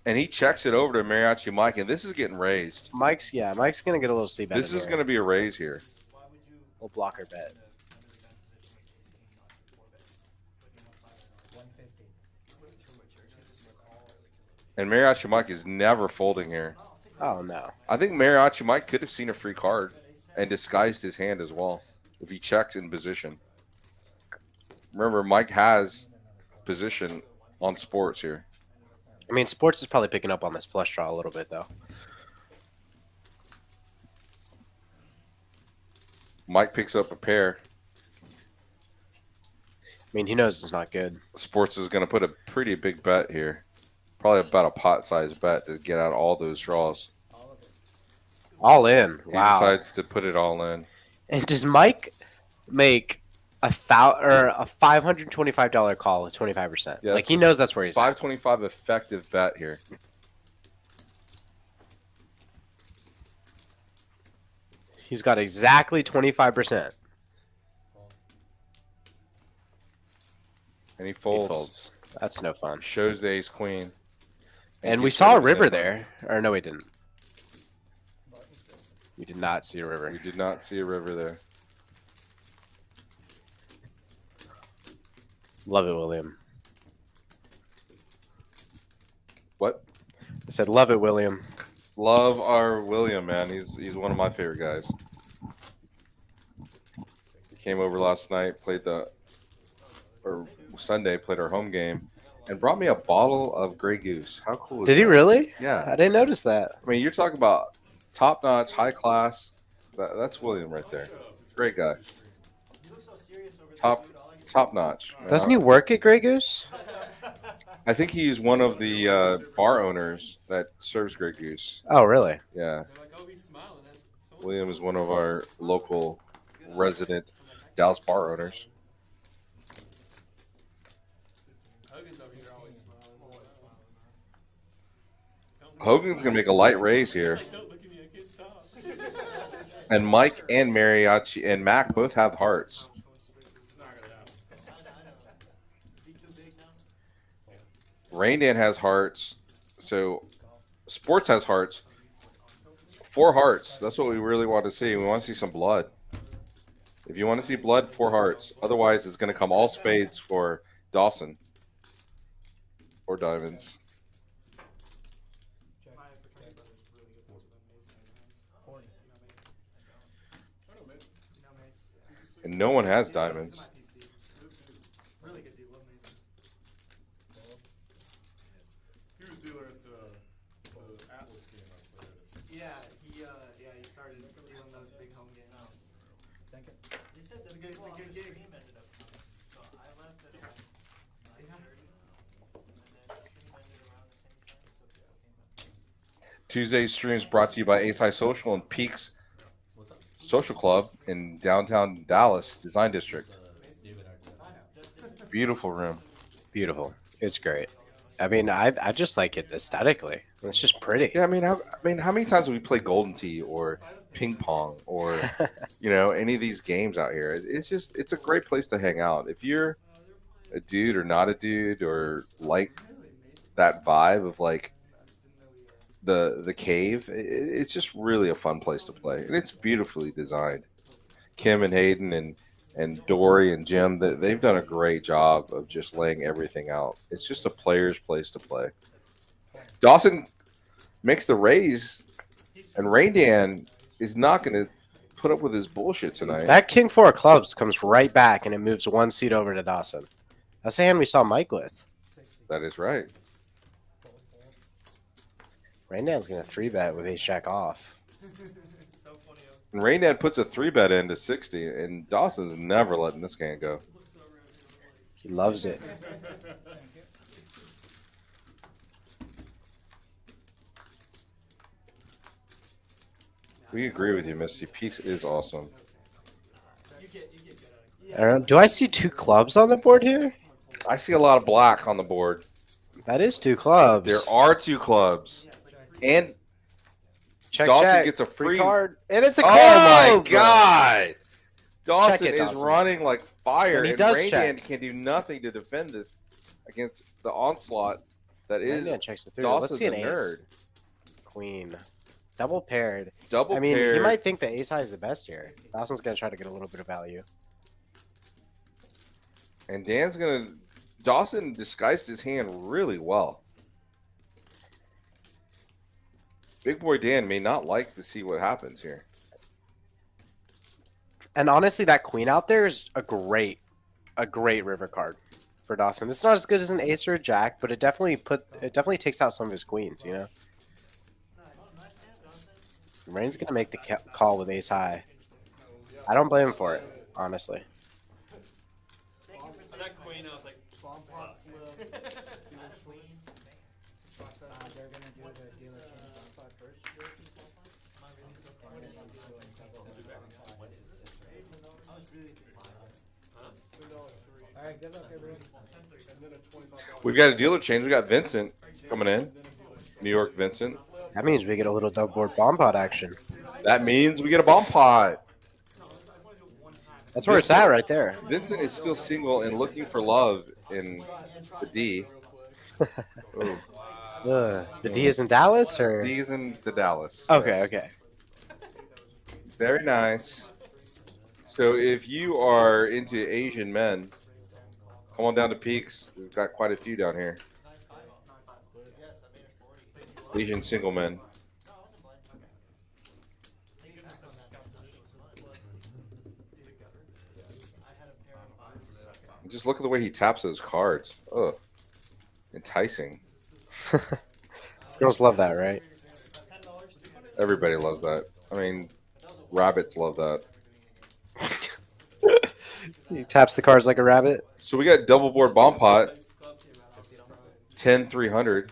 And he checks it over to Mariachi Mike, and this is getting raised. Mike's gonna get a little C-bet. This is going to be a raise here. Why would you We'll blocker bet. under the gun position with ace king on 4 bet? And Mariachi Mike is never folding here. Oh no. I think Mariachi Mike could have seen a free card and disguised his hand as well if he checks in position. Remember, Mike has position on Sports here. I mean, Sports is probably picking up on this flush draw a little bit though. Mike picks up a pair. I mean, he knows it's not good. Sports is going to put a pretty big bet here. Probably about a pot-sized bet to get out all those draws. All in. He Wow. decides to put it all in. And does Mike make a $525 call with 25%? Yeah, Like that's he knows that's where he's at. 525 effective bet here. He's got exactly 25%. And he He folds. folds. That's no fun. Shows the ace queen. And we gets saw a rid of the river net. there. Or no, we didn't. We did not see a river. We did not see a river there. Love it, William. What? I said, love it, William. Love our William, man. He's one of my favorite guys. He came over last night, Sunday, played our home game, and brought me a bottle of Grey Goose. How cool is Did he that? really? Yeah. I didn't notice that. I mean, you're talking about top-notch, high-class. That's William right there. Great guy. You look so serious over there, Top, dude. I like it. top-notch. Doesn't he work at Grey Goose? I think he's one of the bar owners that serves Grey Goose. Oh, really? Yeah. They're like, oh, he's smiling. That's so William is one of our local resident Dallas bar owners. Hogan's over here always smiling. Always smiling. Don't look- Hogan's going to make a light raise here. Like, don't look at me. I can't stop. And Mike and Mariachi and Mac both have hearts. It's not gonna happen. Is he too big now? Rain Dan has hearts. So Sports has hearts. 4 hearts. That's what we really want to see. We want to see some blood. If you want to see blood, 4 hearts. Otherwise, it's going to come all spades for Dawson. Or diamonds. My fraternity brother's really good with Mason hands. 40. I know, man. You know, Mace. And no one has He's diamonds. my PC. Really good dude. Love Mason. He was dealer at the Atlas game I played at. Yeah, he started doing those big home games. Thank you. They said It's the a good- it's a people on good the gig. stream ended up coming. So I left at like 9:30, and then the stream ended around the same time. So people came up. Tuesday's stream is brought to you by Ace High Social and Peaks Social Club in downtown Dallas Design District. Beautiful room. Beautiful. It's great. I mean, I just like it aesthetically. It's just pretty. Yeah, I mean, how many times have we played Golden Tee or ping pong or any of these games out here? It's a great place to hang out. If you're a dude or not a dude or like that vibe of like the cave, it's just really a fun place to play, and it's beautifully designed. Kim and Hayden and Dory and Jim, they've done a great job of just laying everything out. It's just a player's place to play. Dawson makes the raise, and Rain Dan is not going to put up with his bullshit tonight. That King 4 of clubs comes right back and it moves 1 seat over to Dawson. That's the hand we saw Mike with. That is right. Rain Dan's going to 3-bet with ace jack off. It's so funny. And Rain Dad puts a 3-bet into 60, and Dawson's never letting this game go. He loves it. Thank you. We agree with you, Misty. Peaks is awesome. You get good at it. I don't know. Do I see 2 clubs on the board here? I see a lot of black on the board. That is 2 clubs. There are 2 clubs. And check, Dawson check. gets a free card, and it's a Oh club. my god! Dawson it, is Dawson. running like fire, And he and does Rain check. Dan can do nothing to defend this against the onslaught that is Rain Dan checks the 3. Dawson's Let's see an a ace. nerd. Queen. Double paired. Double I mean, paired. he might think the ace high is the best here. Dawson's gonna try to get a little bit of value. And Dan's gonna. Dawson disguised his hand really well. Big boy Dan may not like to see what happens here. And honestly, that queen out there is a great river card for Dawson. It's not as good as an ace or a jack, but it definitely takes out some of his queens. You know, Rain's gonna make the call with ace high. I don't blame him for it, honestly. And that queen, I was like, Bomb pot flip. Dealer choice. They're gonna do the dealer change on 5 first. All right, good luck, everyone. And then a $25. We've got a dealer change. We got Vincent coming in. New York Vincent. That means we get a little double board bomb pot action. That means we get a bomb pot. That's where it's at right there. Vincent is still single and looking for love in the D. Ooh. The D is in Dallas, or D is in the Dallas. okay, Yes. okay. Very nice. So if you are into Asian men, come on down to Peaks. We've got quite a few down here. Asian single men. Just look at the way he taps those cards. Ugh. Enticing. Girls love that, right? Everybody loves that. I mean, rabbits love that. He taps the cards like a rabbit. So we got double board bomb pot. 10-300.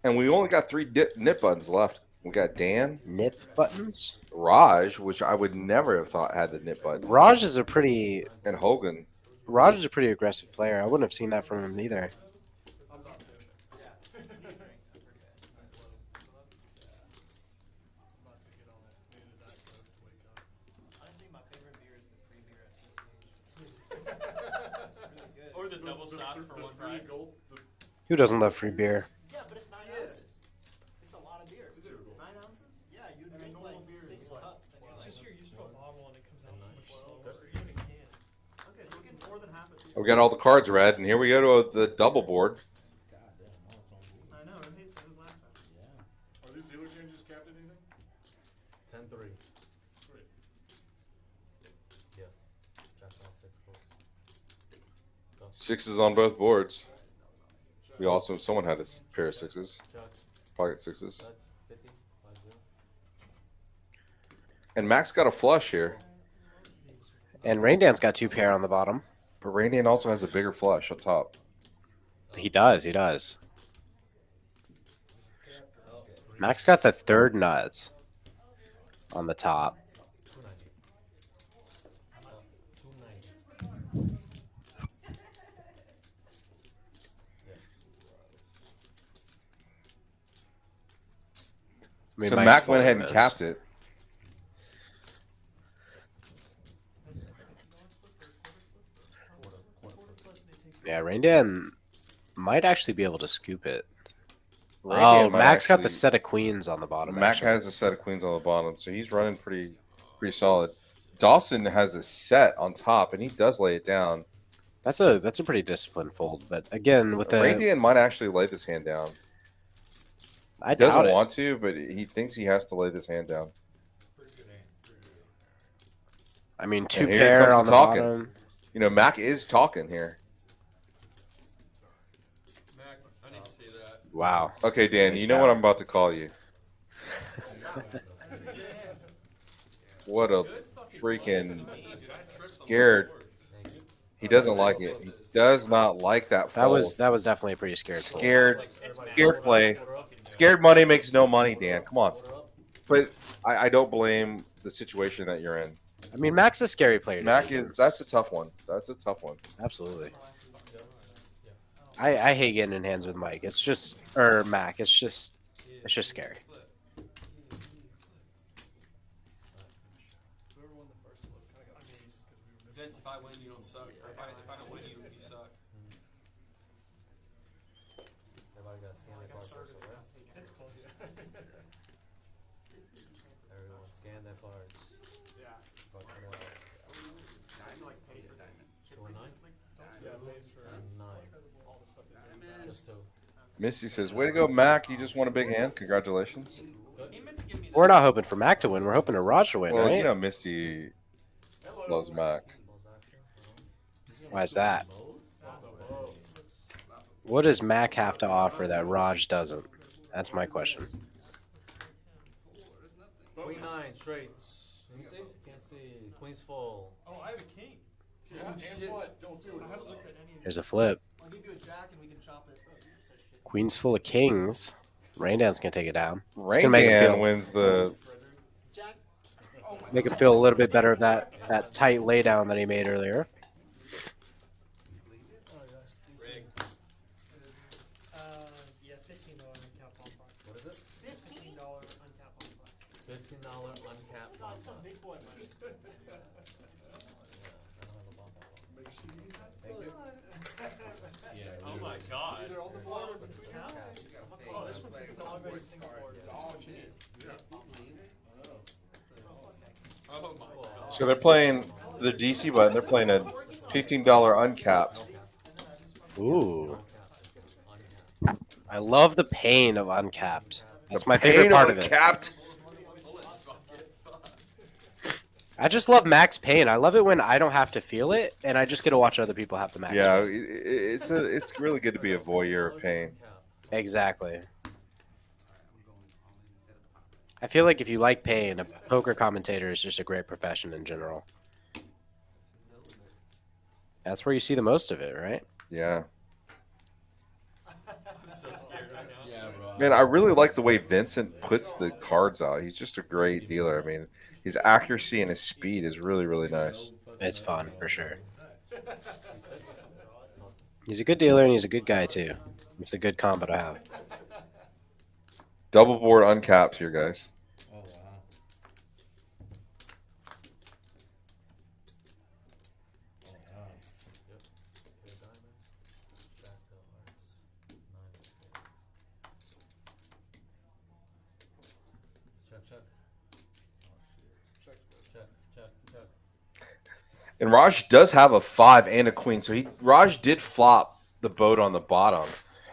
And we only got 3 nip buttons left. We got Dan, Nip buttons. Raj, which I would never have thought had the nip button, Raj is a pretty and Hogan. aggressive player. I wouldn't have seen that from him either. or the double shots for one price. Who doesn't love free beer? Yeah, but it's 9 ounces. It's a lot of beer. 9 ounces? Yeah, you drink like 6 cups. It's just you're used to a bottle and it comes out so much slower. Even a can. Okay, so we get more than half of We got all the cards read, and here we go to the double board. I know, right? Same as last time. Are these dealer changes capped at anything? 10-3. Sweet. Yeah. Jack off 6 books. Sixes on both boards. We also, someone had a pair of sixes. Jack. Pocket sixes. That's 50. 5-0. And Max got a flush here. And Rain Dan's got 2 pair on the bottom. But Randian also has a bigger flush on top. He does. He does. Max got the 3rd nuts on the top. 290. I mean, So Mike's Mac went full ahead of and this. capped it. Yeah, Rain Dan might actually be able to scoop it. Randian might Max got the actually- set of queens on the bottom. Mac actually. has a set of queens on the bottom, so he's running pretty solid. Dawson has a set on top, and he does lay it down. That's a pretty disciplined fold, but again with the Randian might actually lay this hand down. I He doubt doesn't it. want to, but he thinks he has to lay this hand down. I mean, 2 And here pair comes on the the talking. bottom. You know, Mac is talking here. Mac, I need to see that. Wow. Okay, Dan, Nice you know what job. I'm about to call you. What a freaking scared. He doesn't like it. He does not like that That fold. was definitely a pretty scared fold. Scared play. Scared money makes no money, Dan. Come on. But I don't blame the situation that you're in. I mean, Mac's a scary player. to Mac me. is that's a tough one. That's a tough one. Absolutely. I hate getting in hands with Mike. It's just Mac. It's just scary. Whoever won the first flip kind of got amazed because we were missing. Vince, if I win, you don't suck. Or if I don't win, you suck. Everybody got to scan their cards first, okay? It's close. Everyone scan their cards. Yeah. Fuck it up. I'm like paid for diamond. 2 and 9? Yeah, pays for And 9. all the stuff that you did. Just 2. Missy says, "Way to go, Mac! You just won a big hand. Congratulations." He meant to give me We're not hoping for Mac to win. We're hoping to Raj to win, Well, right? you know, Misty loves Mac. Why is that? What does Mac have to offer that Raj doesn't? That's my question. Queen 9, straights. Let me see. Can't see. Queen's full. Oh, I have a king. Yeah, and what? Don't do it. I haven't looked at any of Here's a flip. I'll give you a jack and we can chop it. Queen's full of kings. Raindown's gonna take it down. Rain gonna make it Dan feel- wins the. Jack. Make him feel a little bit better of that tight laydown that he made earlier. Rig. Yeah, $15 uncap on pot. What is it? $15 uncap on pot. $15 uncapped. God, some big boy money. Make sure you use that. Thank you. Oh my god. Either on the floor or between. Oh, this one's just an already single board. Oh my god. So they're playing the DC button. They're playing a $15 uncapped. Ooh. I love the pain of uncapped. That's The my favorite pain part of it. uncapped. I just love Mac's pain. I love it when I don't have to feel it, and I just get to watch other people have the Max. Yeah, pain. it's really good to be a voyeur of pain. Exactly. I feel like if you like pain, a poker commentator is just a great profession in general. That's where you see the most of it, right? Yeah. I'm so scared right now. Yeah, bro. Man, I really like the way Vincent puts the cards out. He's just a great dealer. I mean, his accuracy and his speed is really, really nice. It's fun, for sure. He's a good dealer, and he's a good guy, too. It's a good combo to have. Double board uncapped here, guys. Oh, wow. And Raj does have a 5 and a queen, so Raj did flop the boat on the bottom.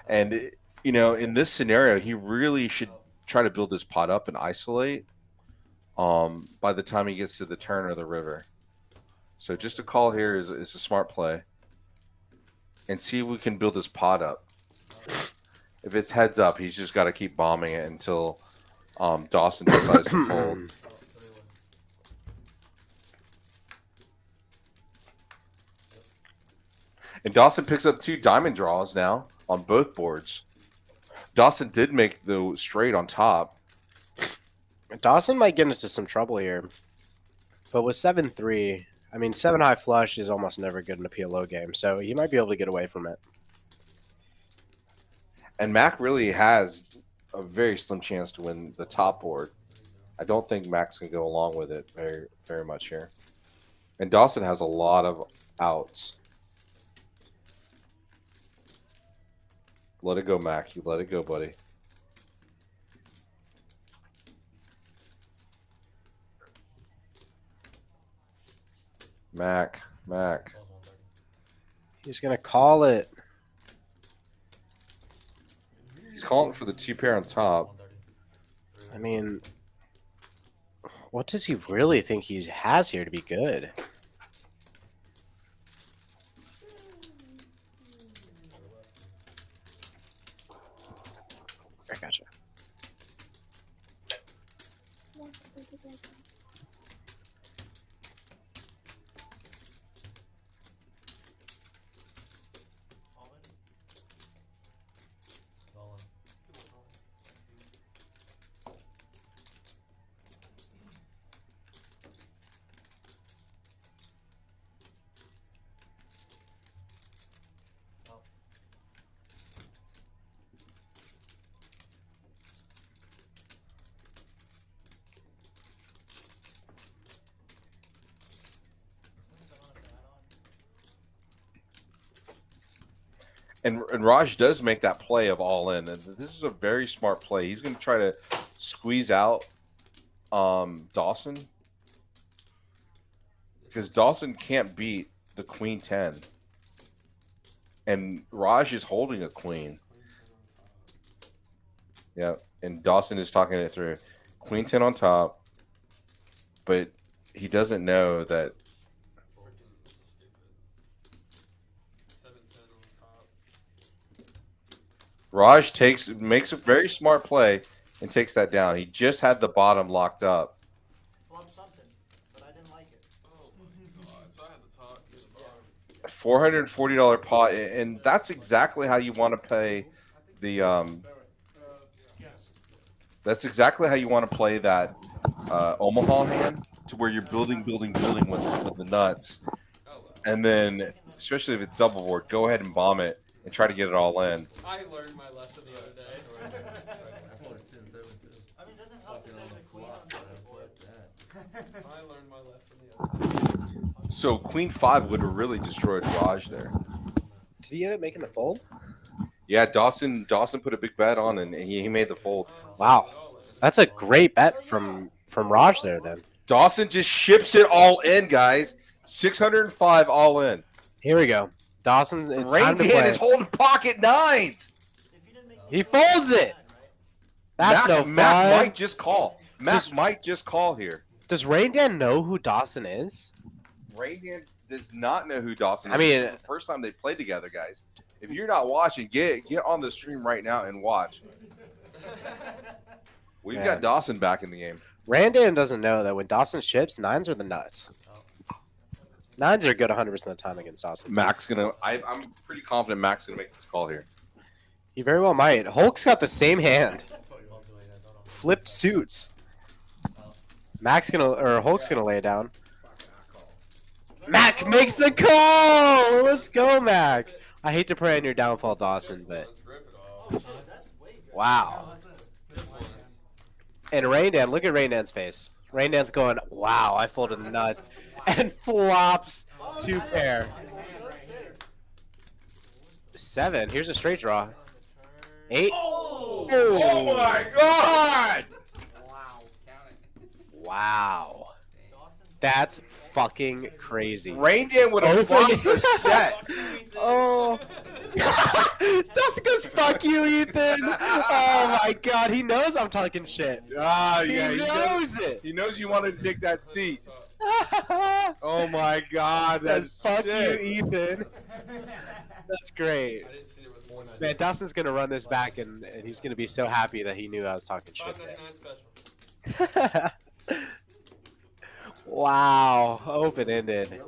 And you know, in this scenario, he really should try to build this pot up and isolate by the time he gets to the turn or the river. So just a call here is a smart play. And see if we can build this pot up. If it's heads up, he's just got to keep bombing it until Dawson decides to fold. And Dawson picks up 2 diamond draws now on both boards. Dawson did make the straight on top. Dawson might get into some trouble here. But with 7-3, I mean, 7 high flush is almost never good in a PLO game, so he might be able to get away from it. And Mac really has a very slim chance to win the top board. I don't think Mac's going to go along with it very, very much here. And Dawson has a lot of outs. Let it go, Mac. You let it go, buddy. Mac. He's going to call it. He's calling for the 2 pair on top. I mean, what does he really think he has here to be good? And Raj does make that play of all in, and this is a very smart play. He's going to try to squeeze out Dawson because Dawson can't beat the queen 10, and Raj is holding a queen. Yeah, and Dawson is talking it through. Queen 10 on top, but he doesn't know that. 7-10 on top. Raj makes a very smart play and takes that down. He just had the bottom locked up. Flop something, but I didn't like it. Oh my god! So I had the top, you had the bottom. $440 pot, and that's exactly how you want to play the. That's exactly how you want to play that Omaha hand, to where you're building with the nuts, and then especially if it's double board, go ahead and bomb it and try to get it all in. I learned my lesson the other day. I mean, it doesn't help that there's a queen on the other board. I learned my lesson the other day. So Queen 5 would have really destroyed Raj there. Did he end up making the fold? Yeah, Dawson put a big bet on, and he made the fold. Wow, that's a great bet from Raj there. Then Dawson just ships it all in, guys. 605 all in. here we go. Dawson, it's Rain time to Dan play. is holding pocket nines. He folds it. That's no fun. Mac might just call. Mac might just call here. Does Rain Dan know who Dawson is? Rain Dan does not know who Dawson is. I mean- This is the first time they played together, guys. If you're not watching, get on the stream right now and watch. We've Man. got Dawson back in the game. Randan doesn't know that when Dawson ships, nines are the nuts. Nines are good 100% of the time against Dawson. Mac's gonna. I'm pretty confident Mac's gonna make this call here. He very well might. Hulk's got the same hand. Flipped suits. Hulk's gonna lay it down. Mac makes the call. Let's go, Mac. I hate to pray on your downfall, Dawson, but wow. And Raindan, look at Raindan's face. Raindan's going, wow, I folded a nut, and flops 2 pair. 7. Here's a straight draw. 8. Oh my God! Wow. That's fucking crazy. Rain Dan would have flopped the set. Oh. Dustin goes, fuck you, Ethan. Oh my god, he knows I'm talking shit. Ah, He yeah, knows it. He knows you wanted to take that seat. Oh my God, Says, that's fuck sick. you, Ethan. That's great. I didn't see there was more than Man, Dustin's gonna run this back, and he's gonna be so happy that he knew I was talking shit. $5.99 special. Wow, open-ended.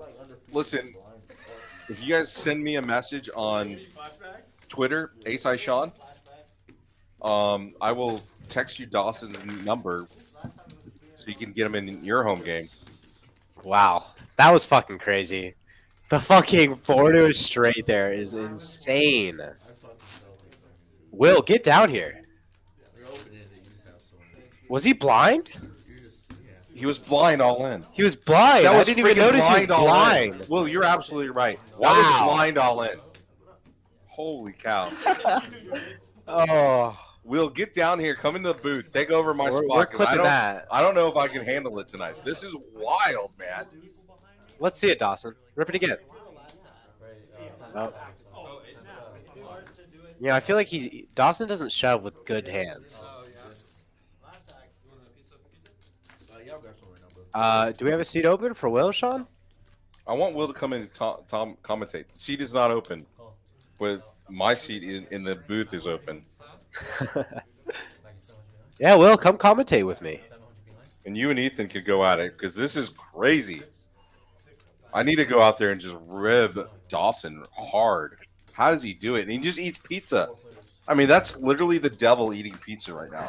Listen, if you guys send me a message on Twitter, ASI Shaun, I will text you Dawson's number so you can get him in your home game. Wow, that was fucking crazy. The fucking 4 to a straight there is insane. Will, get down here. Was he blind? He was blind all in. He was blind. I didn't even freaking notice he was all in. blind. Well, you're absolutely right. That Wow. was blind all in. Holy cow. Oh, Will, get down here. Come into the booth. Take over my spot. we're 'cause clipping that. I don't know if I can handle it tonight. This is wild, man. Let's see it, Dawson. Rip it again. Oh. Yeah, I feel like Dawson doesn't shove with good hands. Oh, yeah. You want a pizza? Yeah, I'll grab some right now, bro. Do we have a seat open for Will, Shaun? I want Will to come in and Tom commentate. The seat is not open, but my seat in the booth is open. Yeah, Will, come commentate with me. And you and Ethan could go at it because this is crazy. I need to go out there and just rib Dawson hard. How does he do it? And he just eats pizza. I mean, that's literally the devil eating pizza right now.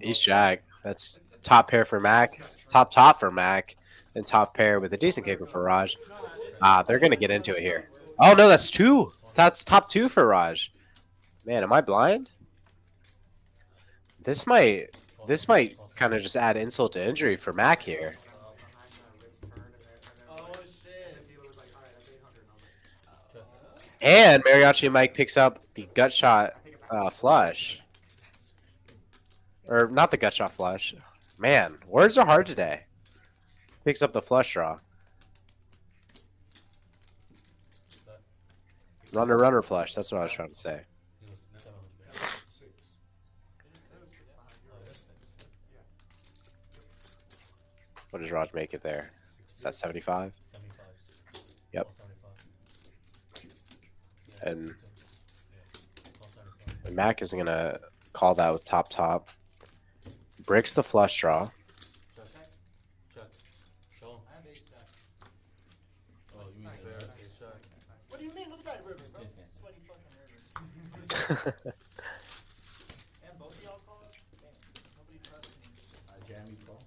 Ace Jack. That's top pair for Mac. Top for Mac. And top pair with a decent kicker for Raj. They're going to get into it here. Oh, no, that's 2. That's top 2 for Raj. Man, am I blind? This might kind of just add insult to injury for Mac here. Oh shit. And Mariachi Mike picks up the gut shot flush. Or not the gut shot flush. Man, words are hard today. Picks up the flush draw. Runner flush. That's what I was trying to say. He was 700. What does Raj make it there? Is that 75? 75. Yep. 175. And 175. Mac is going to call that with top. Bricks the flush draw. Check. Shaun. I have ace jack. Oh, you mean fair? Check. What do you mean? Look at that river, bro. Sweaty fucking river. And both of y'all called? Damn. Nobody trusts me. Jam you call.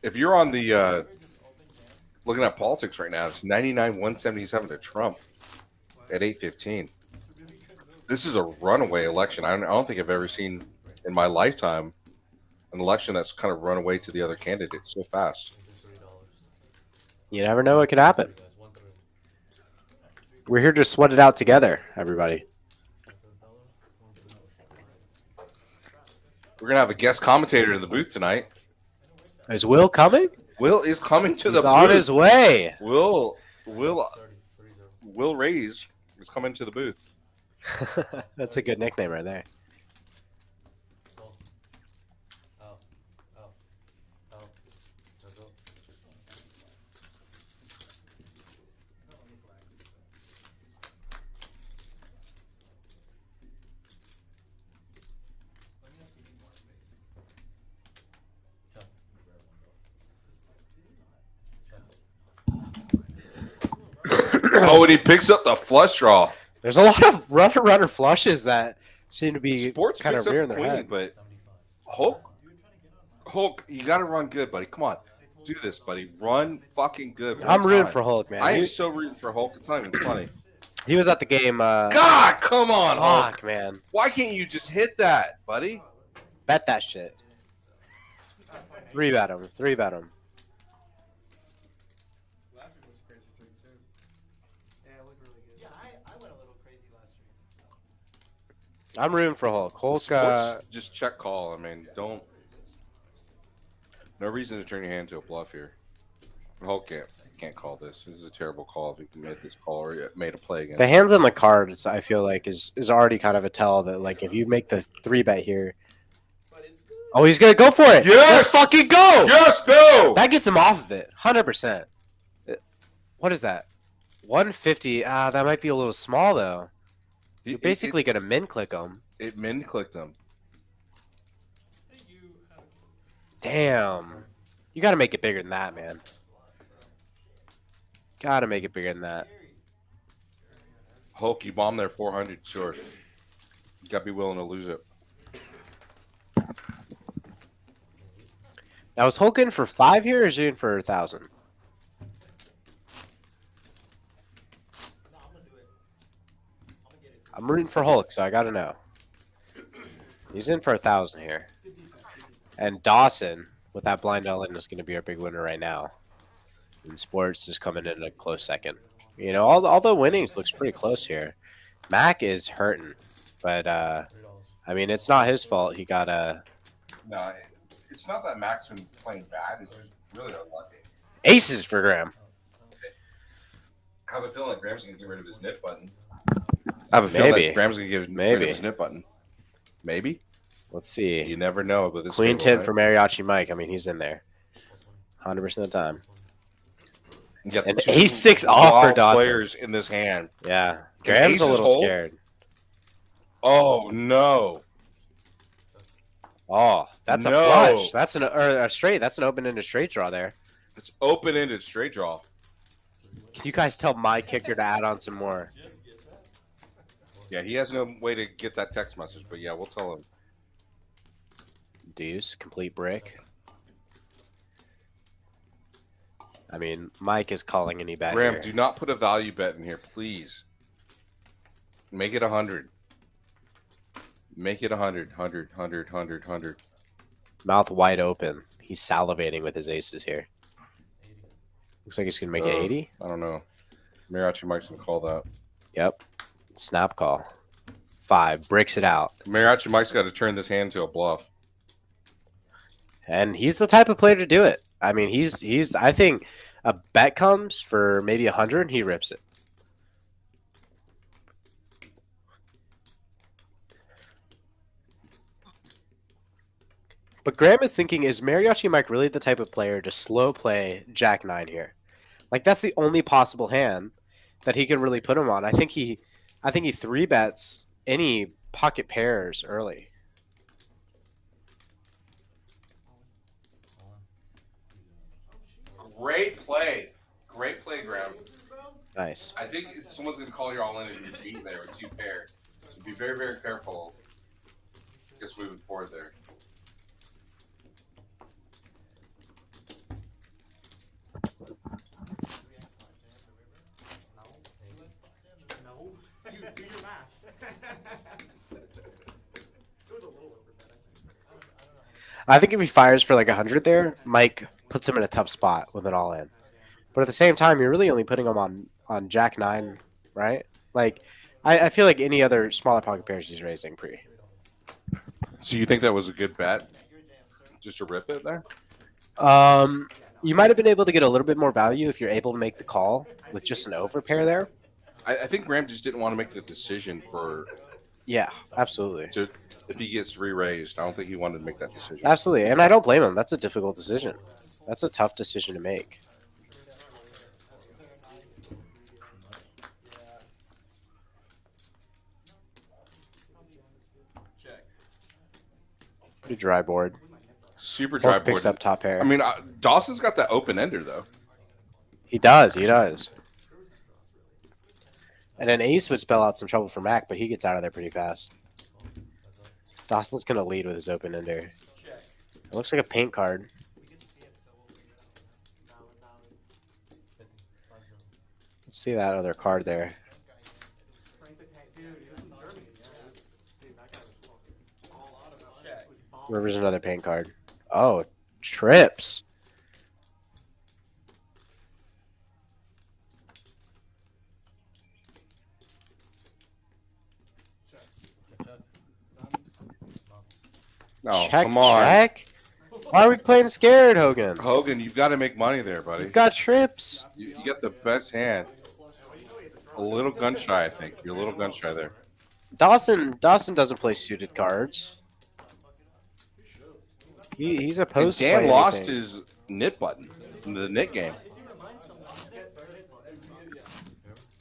If you're on the River just open jam. looking at politics right now, it's 99-177 to Trump at 8:15. This is a runaway election. I don't think I've ever seen in my lifetime an election that's kind of run away to the other candidate so fast. $3. You never know what could happen. Guys, 130. We're here to sweat it out together, everybody. We're gonna have a guest commentator in the booth tonight. Is Will coming? Will is coming to He's the on booth. his way. Will 30. Rays is coming to the booth. That's a good nickname right there. Go. Out. Let's go. Oh, and he picks up the flush draw. There's a lot of runner flushes that seem to be Sports kind of picks up rearing their queen, head. but 75. Hulk, you got to run good, buddy. Come on, do this, buddy. Run fucking good. I'm one rooting time. for Hulk, man. I am He, so rooting for Hulk. It's not even funny. he was at the game. God, come on, Hulk. Fuck, man. Why can't you just hit that, buddy? Bet that shit. 3-bet him. 3-bet him. Last week was crazy streak too. Yeah, it looked really good. Yeah, I went a little crazy last week. I'm rooting for Hulk. Hulk, Sports, just check call. I mean, don't. No reason to turn your hand to a bluff here. Hulk can't call this. This is a terrible call if he can make this call or made a play again. the hands on the cards, I feel like, is already kind of a tell that, like, if you make the 3-bet here. But it's good. Oh, he's going to go for it. Yes! Let's fucking go. Yes, go. That gets him off of it. 100%. What is that? 150. That might be a little small, though. You're basically going to min click him. it min clicked him. Hey, you have a Damn. You got to make it bigger than that, man. Got to make it bigger than that. Hulk, you bombed there 400. Sure. You got to be willing to lose it. Now, is Hulk in for 5 here, or is he in for 1,000? No, I'm gonna do it. I'm gonna get it. I'm rooting for Hulk, so I got to know. He's in for 1,000 here. And Dawson, with that blind all-in, is going to be our big winner right now. And Sports is coming in a close second. You know, all the winnings looks pretty close here. Mac is hurting, but I mean, it's not his fault. He got No, it's not that Max been playing bad. It's just really unlucky. aces for Graham. I have a feeling like Graham's going to get rid of his nip button. I have a feeling Maybe. that Graham's going to get rid Maybe. of his nip button. Maybe. Let's see. You never know. But this Queen table, 10 for Mariachi Mike. I mean, he's in there 100% of the time. You got And the two ace 6 off for wild Dawson. players in this hand. Yeah. Can Graham's a aces little hold? scared. Oh, no. Oh, that's a No. flush. That's a straight. That's an open-ended straight draw there. It's open-ended straight draw. Can you guys tell my kicker to add on some more? Yeah, he has no way to get that text message, but yeah, we'll tell him. Deuce, complete brick. I mean, Mike is calling any bet Graham, here. do not put a value bet in here, please. Make it 100. Make it 100. 100, 100, 100, 100. Mouth wide open. He's salivating with his aces here. Looks like he's going to make it 80. I don't know. Mariachi Mike's gonna call that. Yep. Snap call. 5 breaks it out. Mariachi Mike's got to turn this hand to a bluff. And he's the type of player to do it. I mean, he's. I think a bet comes for maybe 100, and he rips it. But Graham is thinking: is Mariachi Mike really the type of player to slow play Jack 9 here? Like that's the only possible hand that he can really put him on. I think he 3-bets any pocket pairs early. Great play, Graham. Nice. I think someone's gonna call you all in if you're beating there with 2 pair. So be very, very careful. Just moving forward there. No. Do your math. It was a little over that, I think. I think if he fires for like 100 there, Mike puts him in a tough spot with it all in. But at the same time, you're really only putting him on Jack 9, right? Like, I feel like any other smaller pocket pairs he's raising pre. So you think that was a good bet? Just to rip it there? You might have been able to get a little bit more value if you're able to make the call with just an overpair there. I think Graham just didn't want to make the decision for Yeah, absolutely. if he gets re-raised. I don't think he wanted to make that decision. Absolutely. And I don't blame him. That's a difficult decision. That's a tough decision to make. Check. Pretty dry board. Super dry Both picks board. up top pair. I mean, Dawson's got that open ender though. He does. And an ace would spell out some trouble for Mac, but he gets out of there pretty fast. Dawson's going to lead with his open ender. It looks like a paint card. Let's see that other card there. Frank the Tank, dude, he was from Germany. Yeah. Dude, that guy was all out of it. Check. River's another paint card. Oh, trips. No, Check, come on, check. Why are we playing scared, Hogan? Hogan. You've got to make money there, buddy. You've got trips. You got the best hand. A little gun shy, I think. You're a little gun shy there. Dawson doesn't play suited cards. He's And opposed to Dan play lost anything. his knit button in the knit game. If you remind someone, you get very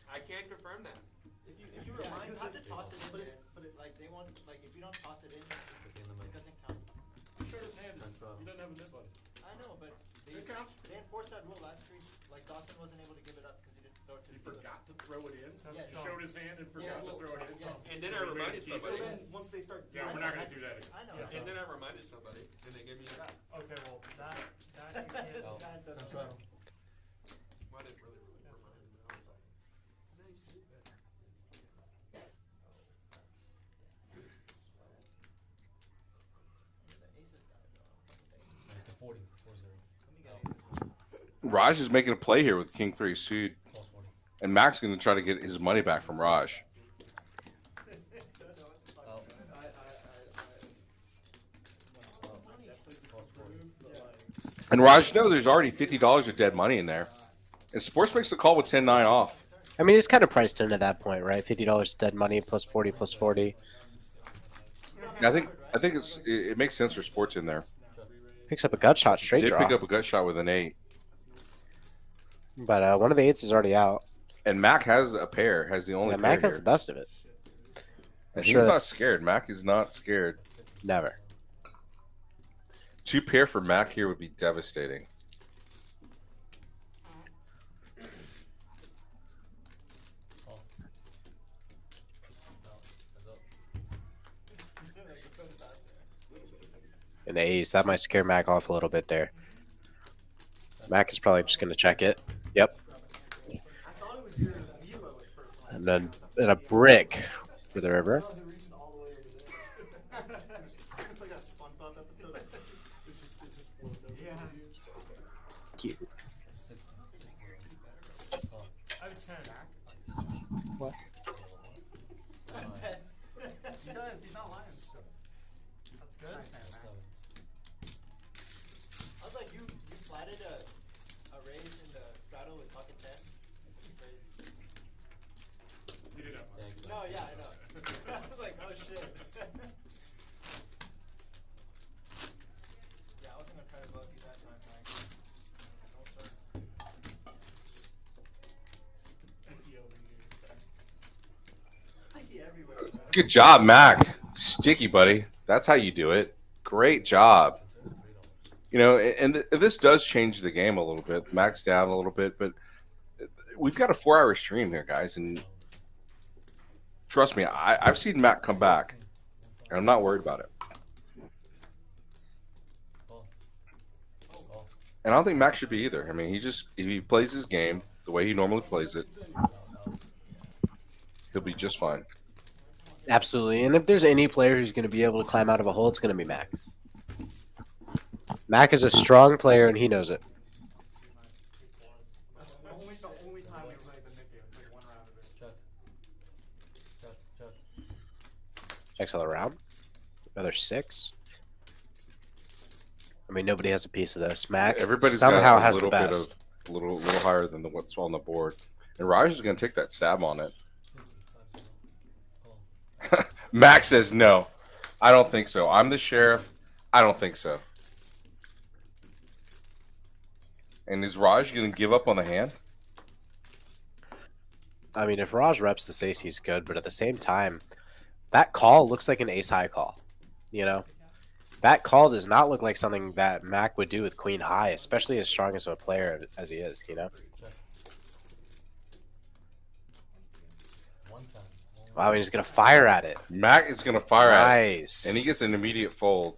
I can't confirm that. if you remind You have to toss it in, but it like they want like if you don't toss it in, it doesn't count. He showed his hand. He doesn't have a nip button. I know, but they enforced that rule last week. Like Dawson wasn't able to give it up because he didn't throw it to He the dealer. forgot to throw it in. Yeah. He showed his hand and forgot to throw it in. And then I reminded so somebody. then once they start Yeah, we're not gonna do that. I know. And then I reminded somebody, and they gave me a back. Okay, well, that you can't. Why did really remind me? I was like, It's the 40. 40. Raj is making a play here with King 3 suit, Plus 40. and Mac's going to try to get his money back from Raj. And Raj knows there's already $50 of dead money in there. And Sports makes the call with 10-9 off. I mean, it's kind of priced in at that point, right? $50 dead money plus 40 plus 40. I think it makes sense for Sports in there. Picks up a gut shot straight Did draw. pick up a gut shot with an 8. But one of the 8s is already out. And Mac has a pair, has the only Yeah, pair Mac has here. the best of it. And sure he's not that's- scared. Mac is not scared. Never. 2 pair for Mac here would be devastating. An ace. That might scare Mac off a little bit there. Mac is probably just going to check it. Yep. I thought it was your Milo at first. And then and a brick for the river. It's like a SpongeBob episode. Yeah. Cute. I would What? He does. He's not lying. That's good. I was like, you flatted a raise in the straddle with pocket 10. He did have mine. No, yeah, I know. I was like, oh shit. Yeah, I wasn't gonna try to bluff you that time, Mike. No, sir. Sticky over here. Sticky everywhere. Man. Good job, Mac. Sticky, buddy. That's how you do it. Great job. You know, and this does change the game a little bit. Mac's down a little bit, but we've got a 4-hour stream here, guys, and trust me, I've seen Mac come back, and I'm not worried about it. And I don't think Mac should be either. I mean, if he plays his game the way he normally plays it, he'll be just fine. Absolutely. And if there's any player who's going to be able to climb out of a hole, it's going to be Mac. Mac is a strong player, and he knows it. The only time we played the Nick game, like one round of it. Checks all around. Another 6. I mean, nobody has a piece of this. Mac Everybody's somehow got a has the little bit best. of a little higher than what's on the board, and Raj is going to take that stab on it. Max says no. I don't think so. I'm the sheriff. I don't think so. And is Raj going to give up on the hand? I mean, if Raj reps this ace, he's good. But at the same time, that call looks like an ace-high call. You know? That call does not look like something that Mac would do with queen high, especially as strong as a player as he is, you know? Wow, he's going to fire at it. Mac is going to fire at it. Nice. And he gets an immediate fold.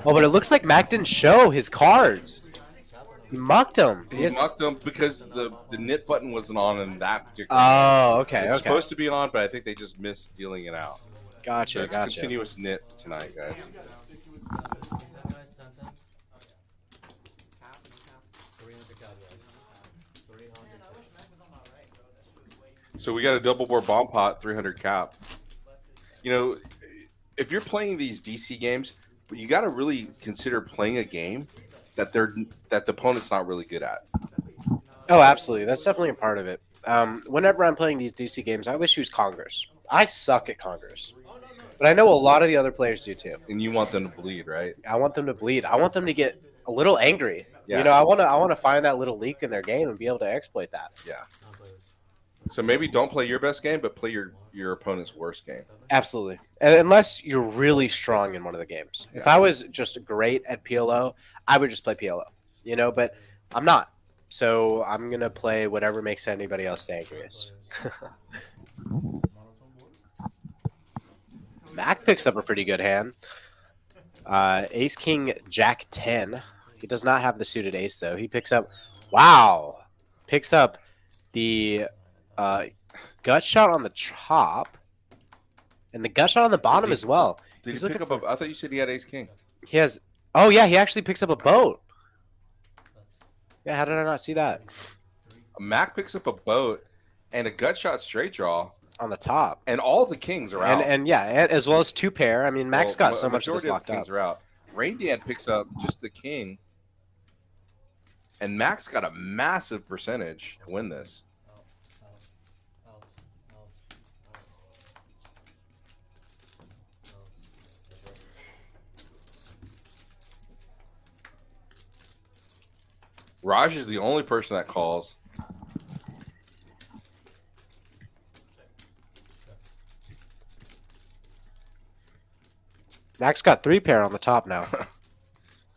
Oh, but it looks like Mac didn't show his cards. He mucked him. He mucked him because the knit button wasn't on in that particular Oh, okay, It's okay. supposed to be on, but I think they just missed dealing it out. Gotcha, So it's gotcha. continuous knit tonight, guys. So we got a double board bomb pot, 300 cap. You know, if you're playing these DC games, you got to really consider playing a game that the opponent's not really good at. Oh, absolutely. That's definitely a part of it. Whenever I'm playing these DC games, I always choose Congress. I suck at Congress. But I know a lot of the other players do too. And you want them to bleed, right? I want them to bleed. I want them to get a little angry. Yeah. You know, I want to find that little leak in their game and be able to exploit that. Yeah. So maybe don't play your best game, but play your opponent's worst game. Absolutely. Unless you're really strong in one of the games. If I was just great at PLO, I would just play PLO. You know, but I'm not. So I'm going to play whatever makes anybody else the angriest. Mac picks up a pretty good hand. Ace, King, Jack 10. He does not have the suited ace, though. He picks up, wow, picks up the gut shot on the top and the gut shot on the bottom as well. Did He's he pick looking up I thought you said he had ace king. He has, oh, yeah, he actually picks up a boat. Yeah, how did I not see that? Mac picks up a boat and a gut shot straight draw On the top. and all the kings are out. And yeah, as well as 2 pair. I mean, Mac's got so much of this majority locked the kings up. are out. Rain Dan picks up just the king, and Mac's got a massive percentage to win this. Raj is the only person that calls. Mac's got 3 pair on the top now.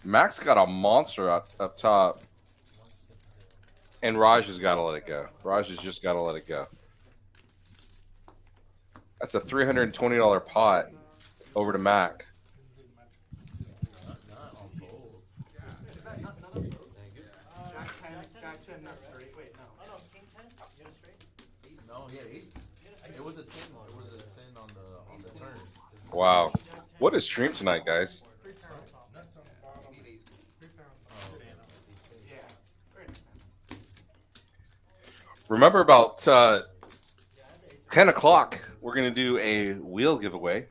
Mac's got a monster up top. And Raj has got to let it go. Raj has just got to let it go. That's a $320 pot over to Mac. Jack 10, not straight. Wait, no. Oh no, king 10? You get a straight? No, he had ace. It was a 10. It was a 10 on the turn. Wow. What a stream tonight, guys. Remember about 10 o'clock, we're going to do a wheel giveaway.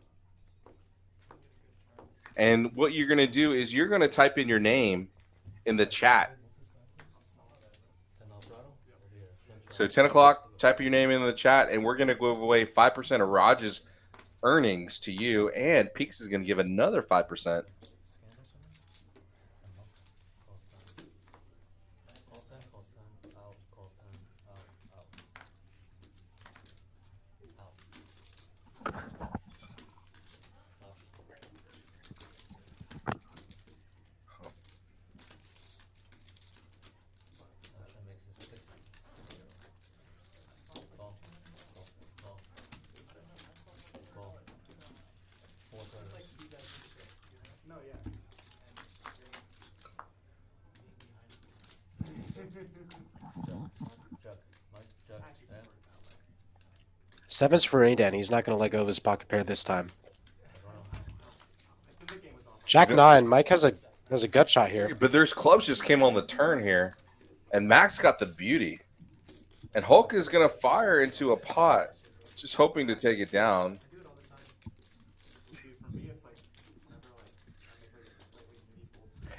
And what you're going to do is you're going to type in your name in the chat. So 10 o'clock, type your name in the chat, and we're going to give away 5% of Raj's earnings to you, and Peaks is going to give another 5%. No, yeah. Sevens for any Dan. He's not going to let go of his pocket pair this time. Jack 9. Mike has a gut shot here. But there's clubs just came on the turn here, and Max got the beauty. And Hulk is going to fire into a pot, just hoping to take it down.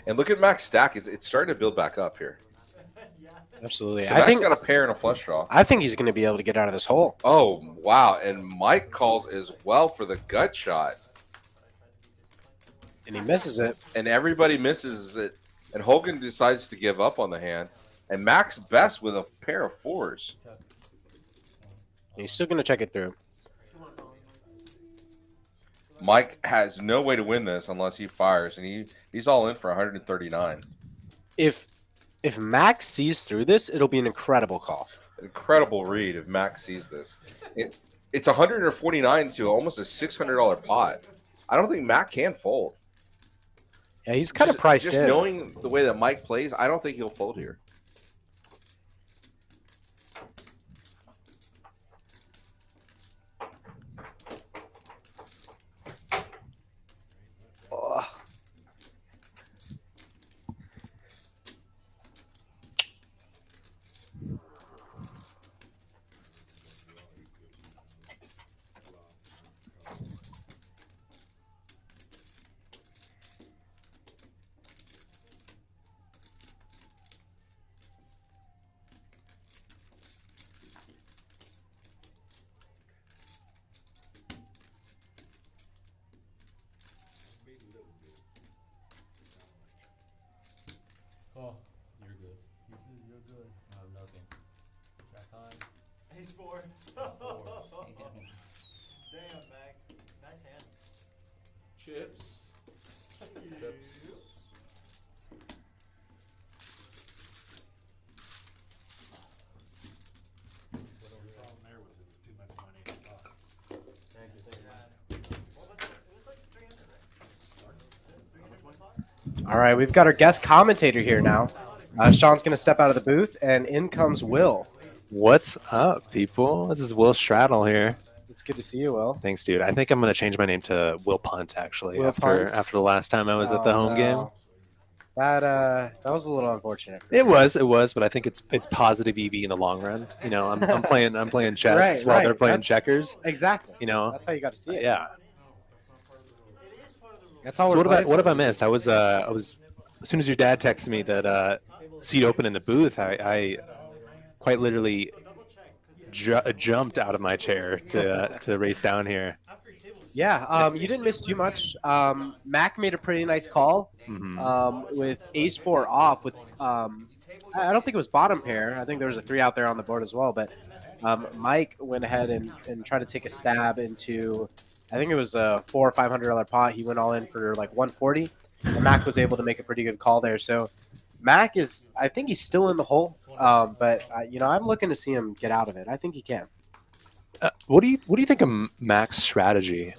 And look at Max stack. It's starting to build back up here. Absolutely. So I Max think got a pair and a flush draw. I think he's going to be able to get out of this hole. Oh, wow. And Mike calls as well for the gut shot. And he misses it. And everybody misses it. And Hogan decides to give up on the hand. And Max best with a pair of fours. He's still going to check it through. Mike has no way to win this unless he fires. And he's all in for 139. If Max sees through this, it'll be an incredible call. Incredible read if Max sees this. It's 149 to almost a $600 pot. I don't think Mac can fold. Yeah, he's kind of priced just in. Knowing the way that Mike plays, I don't think he'll fold here. Oh, you're good. You're good. I have nothing. Jack high. Ace 4. Fours. Damn, Mac. Nice hand. Chips. Chips. Thank you, What was it? It was like 300, right? All right, we've got our guest commentator here now. Shaun's going to step out of the booth, and in comes Will. What's up, people? This is Will Straddle here. It's good to see you, Will. Thanks, dude. I think I'm gonna change my name to Will Punt actually. Will after Punt? the last time I was at the home game. That was a little unfortunate. It was, but I think it's positive EV in the long run. You know, I'm playing chess while they're playing checkers. Exactly. You know, that's how you got to see it. yeah. That's all. So we're what have I missed? I was as soon as your dad texted me that seat open in the booth, I quite literally jumped out of my chair to race down here. Yeah, you didn't miss too much. Mac made a pretty nice call with ace 4 off. With I don't think it was bottom pair. I think there was a 3 out there on the board as well. But Mike went ahead and tried to take a stab into, I think it was a $400 or $500 pot. He went all in for like 140, and Mac was able to make a pretty good call there. So Mac is, I think he's still in the hole. But I'm looking to see him get out of it. I think he can. What do you think of Mac's strategy?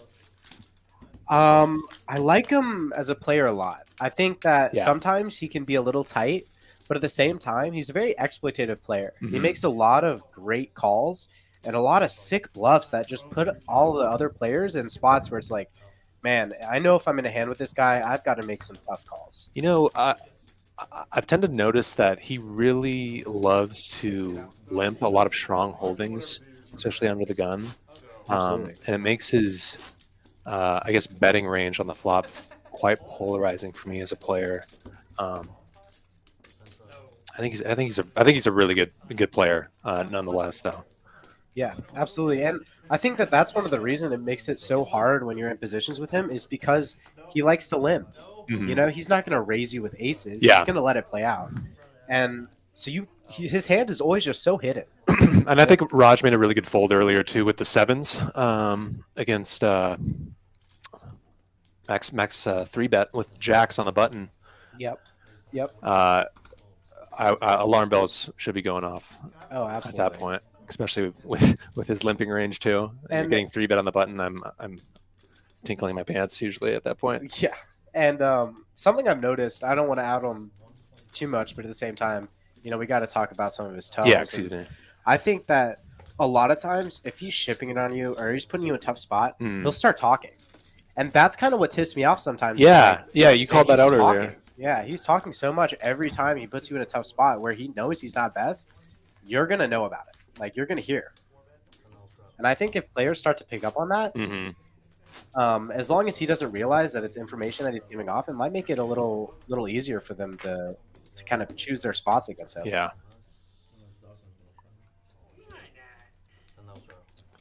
I like him as a player a lot. I think that Yeah. sometimes he can be a little tight, but at the same time, he's a very exploitative player. He Mhm. makes a lot of great calls and a lot of sick bluffs that just put all the other players in spots where it's like, man, I know if I'm in a hand with this guy, I've got to make some tough calls. You know, I've tended to notice that he really loves to limp a lot of strong holdings, especially under the gun. Absolutely. And it makes his, I guess, betting range on the flop quite polarizing for me as a player. I think he's a really good player, nonetheless, though. Yeah, absolutely. And I think that that's one of the reasons it makes it so hard when you're in positions with him is because he likes to limp. Mhm. You know, he's not going to raise you with aces. Yeah. He's going to let it play out. And so his hand is always just so hidden. And I think Raj made a really good fold earlier too with the sevens against Max 3-bet with jacks on the button. Yep. Yep. Alarm bells should be going off Oh, at absolutely. that point, especially with his limping range too. And And- getting 3-bet on the button, I'm tinkling my pants usually at that point. Yeah. And something I've noticed, I don't want to out him too much, but at the same time, you know, we got to talk about some of his toes. Yeah, excuse me. I think that a lot of times, if he's shipping it on you or he's putting you in a tough spot, Mm. he'll start talking. And that's kind of what tips me off sometimes. It's Yeah, like, yeah, you called that he's out talking. earlier. Yeah, he's talking so much every time he puts you in a tough spot where he knows he's not best. You're going to know about it. Like, you're going to hear. And I think if players start to pick up on that, as long as he doesn't realize that it's information that he's giving off, it might make it a little easier for them to kind of choose their spots against him. Yeah.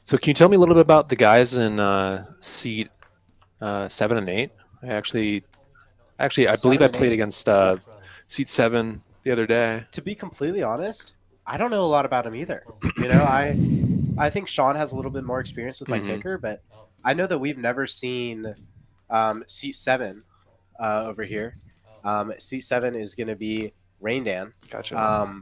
So can you tell me a little bit about the guys in seat 7 and 8? I believe I played against seat 7 the other day. To be completely honest, I don't know a lot about him either. You know, I think Shaun has a little bit more experience with my kicker, but I know that we've never seen seat 7 over here. Seat 7 is going to be Rain Dan. Gotcha.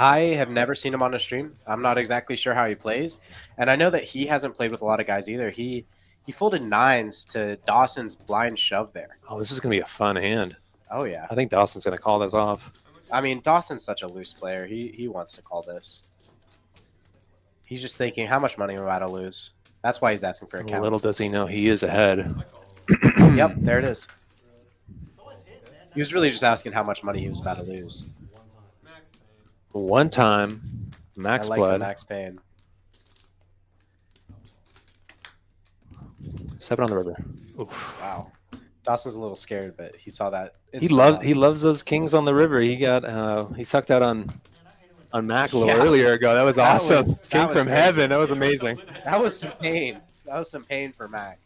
I have never seen him on a stream. I'm not exactly sure how he plays, and I know that he hasn't played with a lot of guys either. He folded 9s to Dawson's blind shove there. Oh, this is going to be a fun hand. Oh yeah. I think Dawson's going to call this off. I mean, Dawson's such a loose player. He wants to call this. He's just thinking, how much money am I about to lose? That's why he's asking for a count. Little does he know he is ahead. Yep, there it is. He was really just asking how much money he was about to lose. One time, max I like blood. the max pain. 7 on the river. Oof. Wow. Dawson's a little scared, but he saw that. He loves those kings on the river. He sucked out on Mac a little earlier ago. That was awesome. King from heaven. That was amazing. That was some pain. That was some pain for Mac.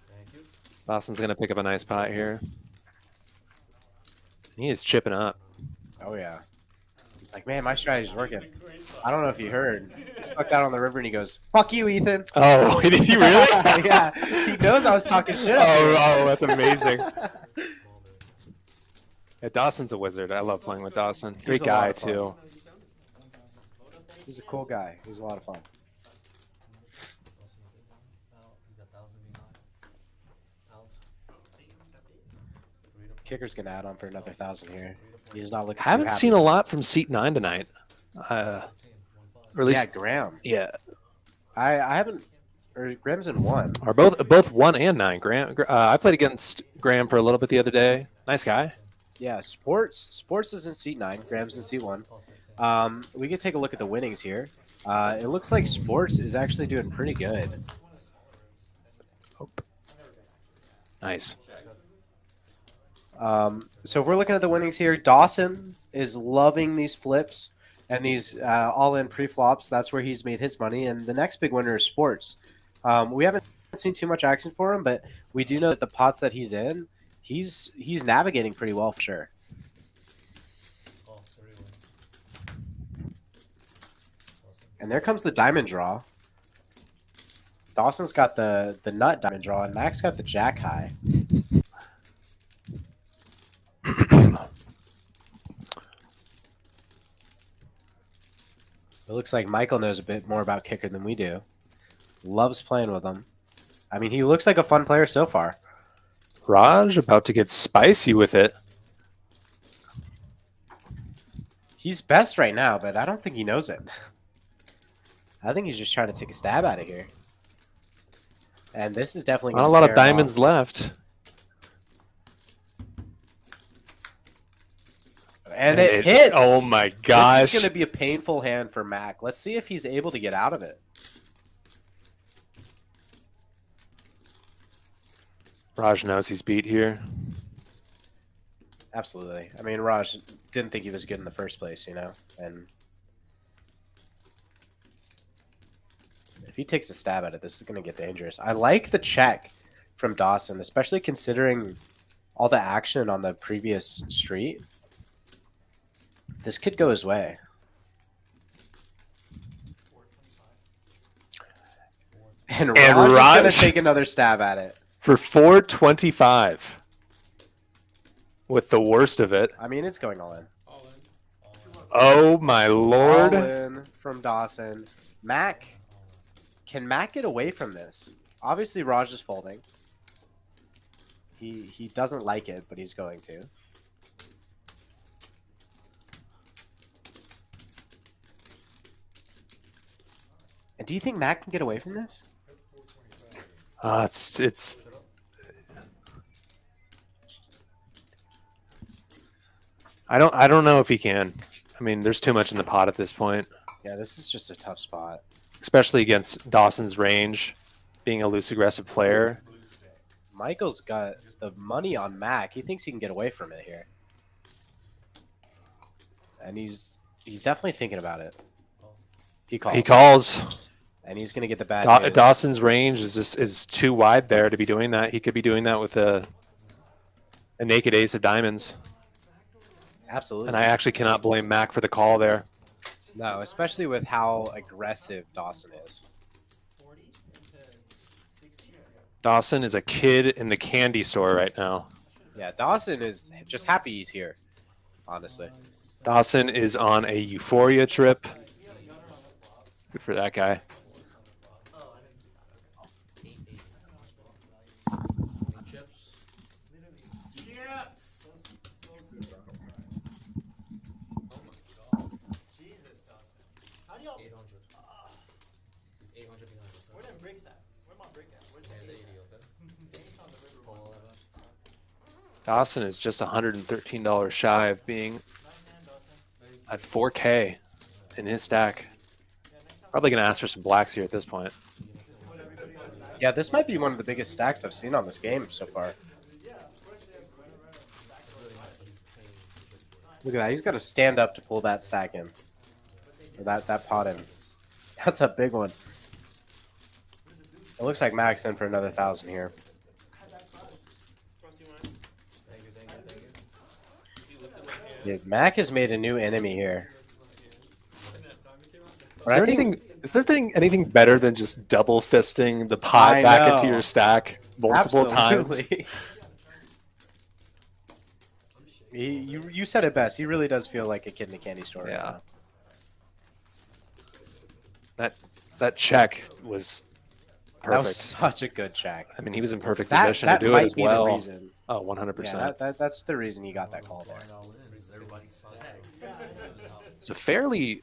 Dawson's gonna pick up a nice pot here. He is chipping up. Oh yeah. He's like, man, my strategy's working. I don't know if you heard. He stuck out on the river and he goes, "Fuck you, Ethan." Oh, did he really? Yeah. He knows I was talking shit. Oh, that's amazing. Yeah, Dawson's a wizard. I love playing with Dawson. Great a lot guy of fun. too. He's a cool guy. He's a lot of fun. Kicker's gonna add on for another 1,000 here. He's not looking. I haven't seen a lot from seat 9 tonight. Or at least, Yeah, Graham. yeah. I haven't. Or Graham's in 1. Are both 1 and 9. Graham. I played against Graham for a little bit the other day. Nice guy. Yeah, Sports is in seat 9. Graham's in seat 1. We can take a look at the winnings here. It looks like Sports is actually doing pretty good. Nice. So if we're looking at the winnings here, Dawson is loving these flips and these all-in pre-flops. That's where he's made his money. And the next big winner is Sports. We haven't seen too much action for him, but we do know that the pots that he's in, he's navigating pretty well for sure. And there comes the diamond draw. Dawson's got the nut diamond draw, and Max got the jack high. It looks like Michael knows a bit more about kicker than we do. Loves playing with him. I mean, he looks like a fun player so far. Raj about to get spicy with it. He's best right now, but I don't think he knows it. I think he's just trying to take a stab out of here. And this is definitely Not a gonna lot of scare him diamonds off. left. And it hits. Oh my gosh. This is going to be a painful hand for Mac. Let's see if he's able to get out of it. Raj knows he's beat here. Absolutely. I mean, Raj didn't think he was good in the first place, you know? And if he takes a stab at it, this is going to get dangerous. I like the check from Dawson, especially considering all the action on the previous street. This could go his way. And Raj is going to take another stab at it. For 425. With the worst of it. I mean, it's going all in. All in. Oh my lord. All in from Dawson. Mac. Can Mac get away from this? Obviously, Raj is folding. He doesn't like it, but he's going to. And do you think Mac can get away from this? It's I don't know if he can. I mean, there's too much in the pot at this point. Yeah, this is just a tough spot. Especially against Dawson's range, being a loose aggressive player. Michael's got the money on Mac. He thinks he can get away from it here. And he's definitely thinking about it. He calls. He calls. And he's going to get the bad news. Dawson's range is too wide there to be doing that. He could be doing that with a naked ace of diamonds. Absolutely. And I actually cannot blame Mac for the call there. No, especially with how aggressive Dawson is. Dawson is a kid in the candy store right now. Yeah, Dawson is just happy he's here, honestly. Dawson is on a euphoria trip. Good for that guy. Dawson is just $113 shy of being at 4K in his stack. Probably going to ask for some blacks here at this point. Yeah, this might be one of the biggest stacks I've seen on this game so far. Look at that. He's got to stand up to pull that stack in. Or that pot in. That's a big one. It looks like Mac's in for another 1,000 here. Yeah, Mac has made a new enemy here. Is there anything better than just double fisting the pot back into your stack multiple times? You said it best. He really does feel like a kid in a candy store. Yeah. Right, that check was perfect. That was such a good check. I mean, he was in perfect position to do it as well. Oh, 100%. Yeah, that's the reason he got that call there. It's a fairly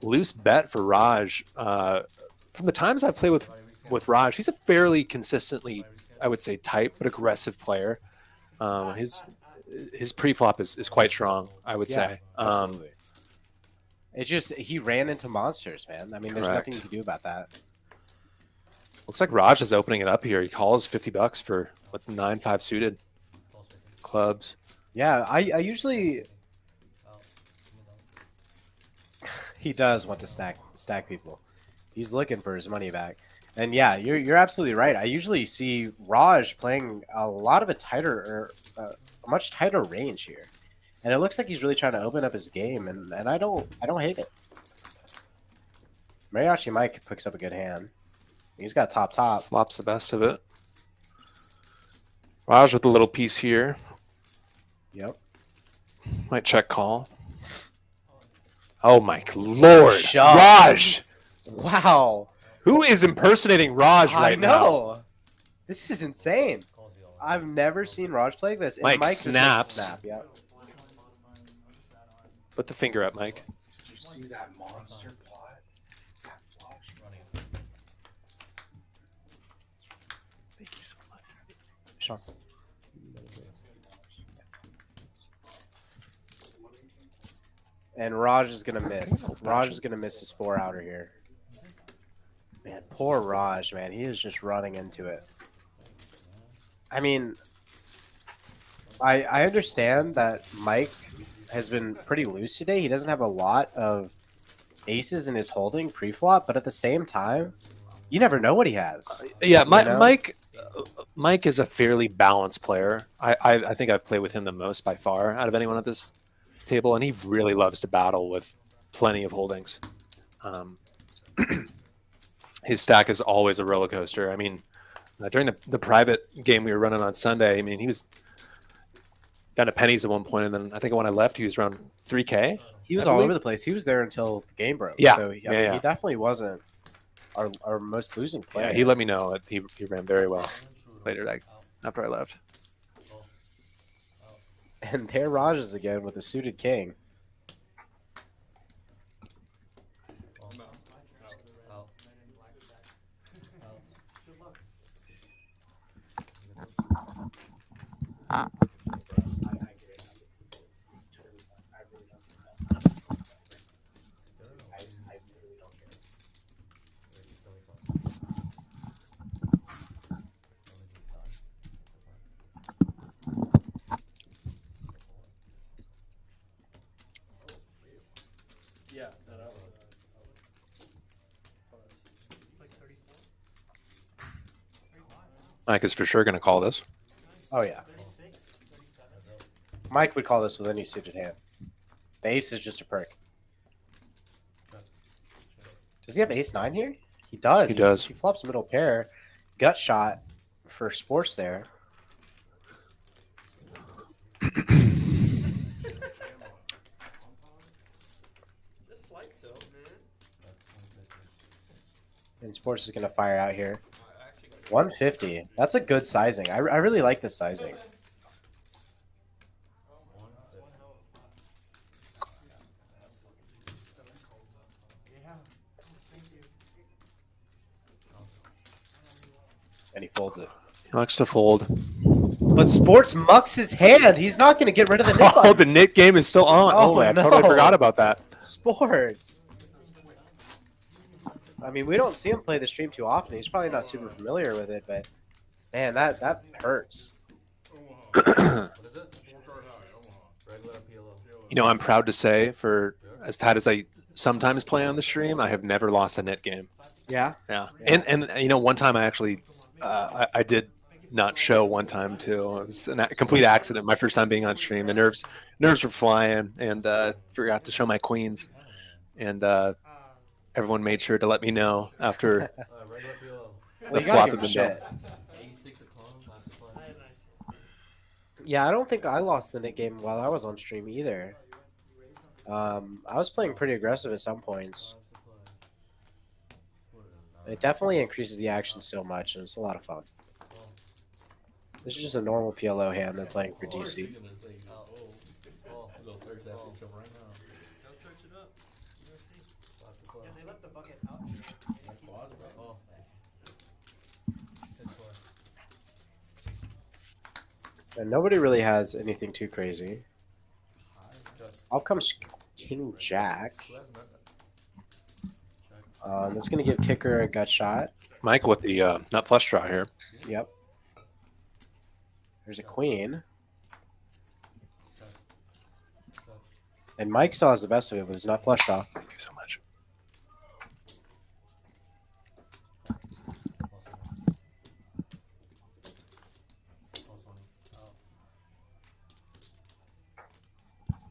loose bet for Raj. From the times I've played with Raj, he's a fairly consistently, I would say, tight but aggressive player. His pre-flop is quite strong, I would say. Absolutely. It's just he ran into monsters, man. I mean, there's nothing you can do about that. Looks like Raj is opening it up here. He calls $50 for what, 9-5 suited clubs. Yeah, I usually. He does want to stack people. He's looking for his money back. And yeah, you're absolutely right. I usually see Raj playing a lot of a much tighter range here, and it looks like he's really trying to open up his game. And I don't hate it. Mariachi Mike picks up a good hand. He's got top. Flops the best of it. Raj with a little piece here. Yep. Might check call. Oh my lord, Shove. Raj! Wow. Who is impersonating Raj right now? I know. This is insane. I've never seen Raj play this. And Mike just makes a snaps. snap. Yeah. Put the finger up, Mike. Did you see that monster plot? That flush. Thank you so much. Shaun. And Raj is gonna miss. Raj is gonna miss his 4-outer here. Man, poor Raj, man. He is just running into it. I mean, I understand that Mike has been pretty loose today. He doesn't have a lot of aces in his holding pre-flop, but at the same time, you never know what he has. Yeah, know? Mike is a fairly balanced player. I think I've played with him the most by far out of anyone at this table, and he really loves to battle with plenty of holdings. His stack is always a roller coaster. I mean, during the private game we were running on Sunday, I mean, he was down to pennies at one point, and then I think when I left, he was around 3K. He was all over the place. He was there until the game broke. Yeah, So he definitely wasn't our most losing player. Yeah, he let me know that he ran very well later that after I left. And there Raj is again with a suited king. Yeah, so that was. Like 34. Mike is for sure going to call this. Oh yeah. Mike would call this with any suited hand. The ace is just a perk. Does he have ace 9 here? He does. He does. He flops middle pair. Gut shot for sports there. Just slight tilt, man. And sports is going to fire out here. 150. That's a good sizing. I really like this sizing. And he folds it. He likes to fold. But sports mucks his hand. He's not going to get rid of the nit. Oh, the knit game is still on. Oh, man, no. I totally forgot about that. Sports. I mean, we don't see him play the stream too often. He's probably not super familiar with it, but man, that hurts. You know, I'm proud to say, for as tight as I sometimes play on the stream, I have never lost a net game. Yeah. Yeah. And you know, one time I actually I did not show one time too. It was a complete accident. My first time being on stream. The nerves were flying, and forgot to show my queens, and everyone made sure to let me know after the flop had been done. Yeah, I don't think I lost the nit game while I was on stream either. I was playing pretty aggressive at some points. It definitely increases the action so much, and it's a lot of fun. This is just a normal PLO hand they're playing for DC. They left the bucket out. And nobody really has anything too crazy. Out comes King Jack. That's going to give kicker a gut shot. Mike with the nut flush draw here. Yep. There's a queen. And Mike still has the best of it with his nut flush draw. Thank you so much.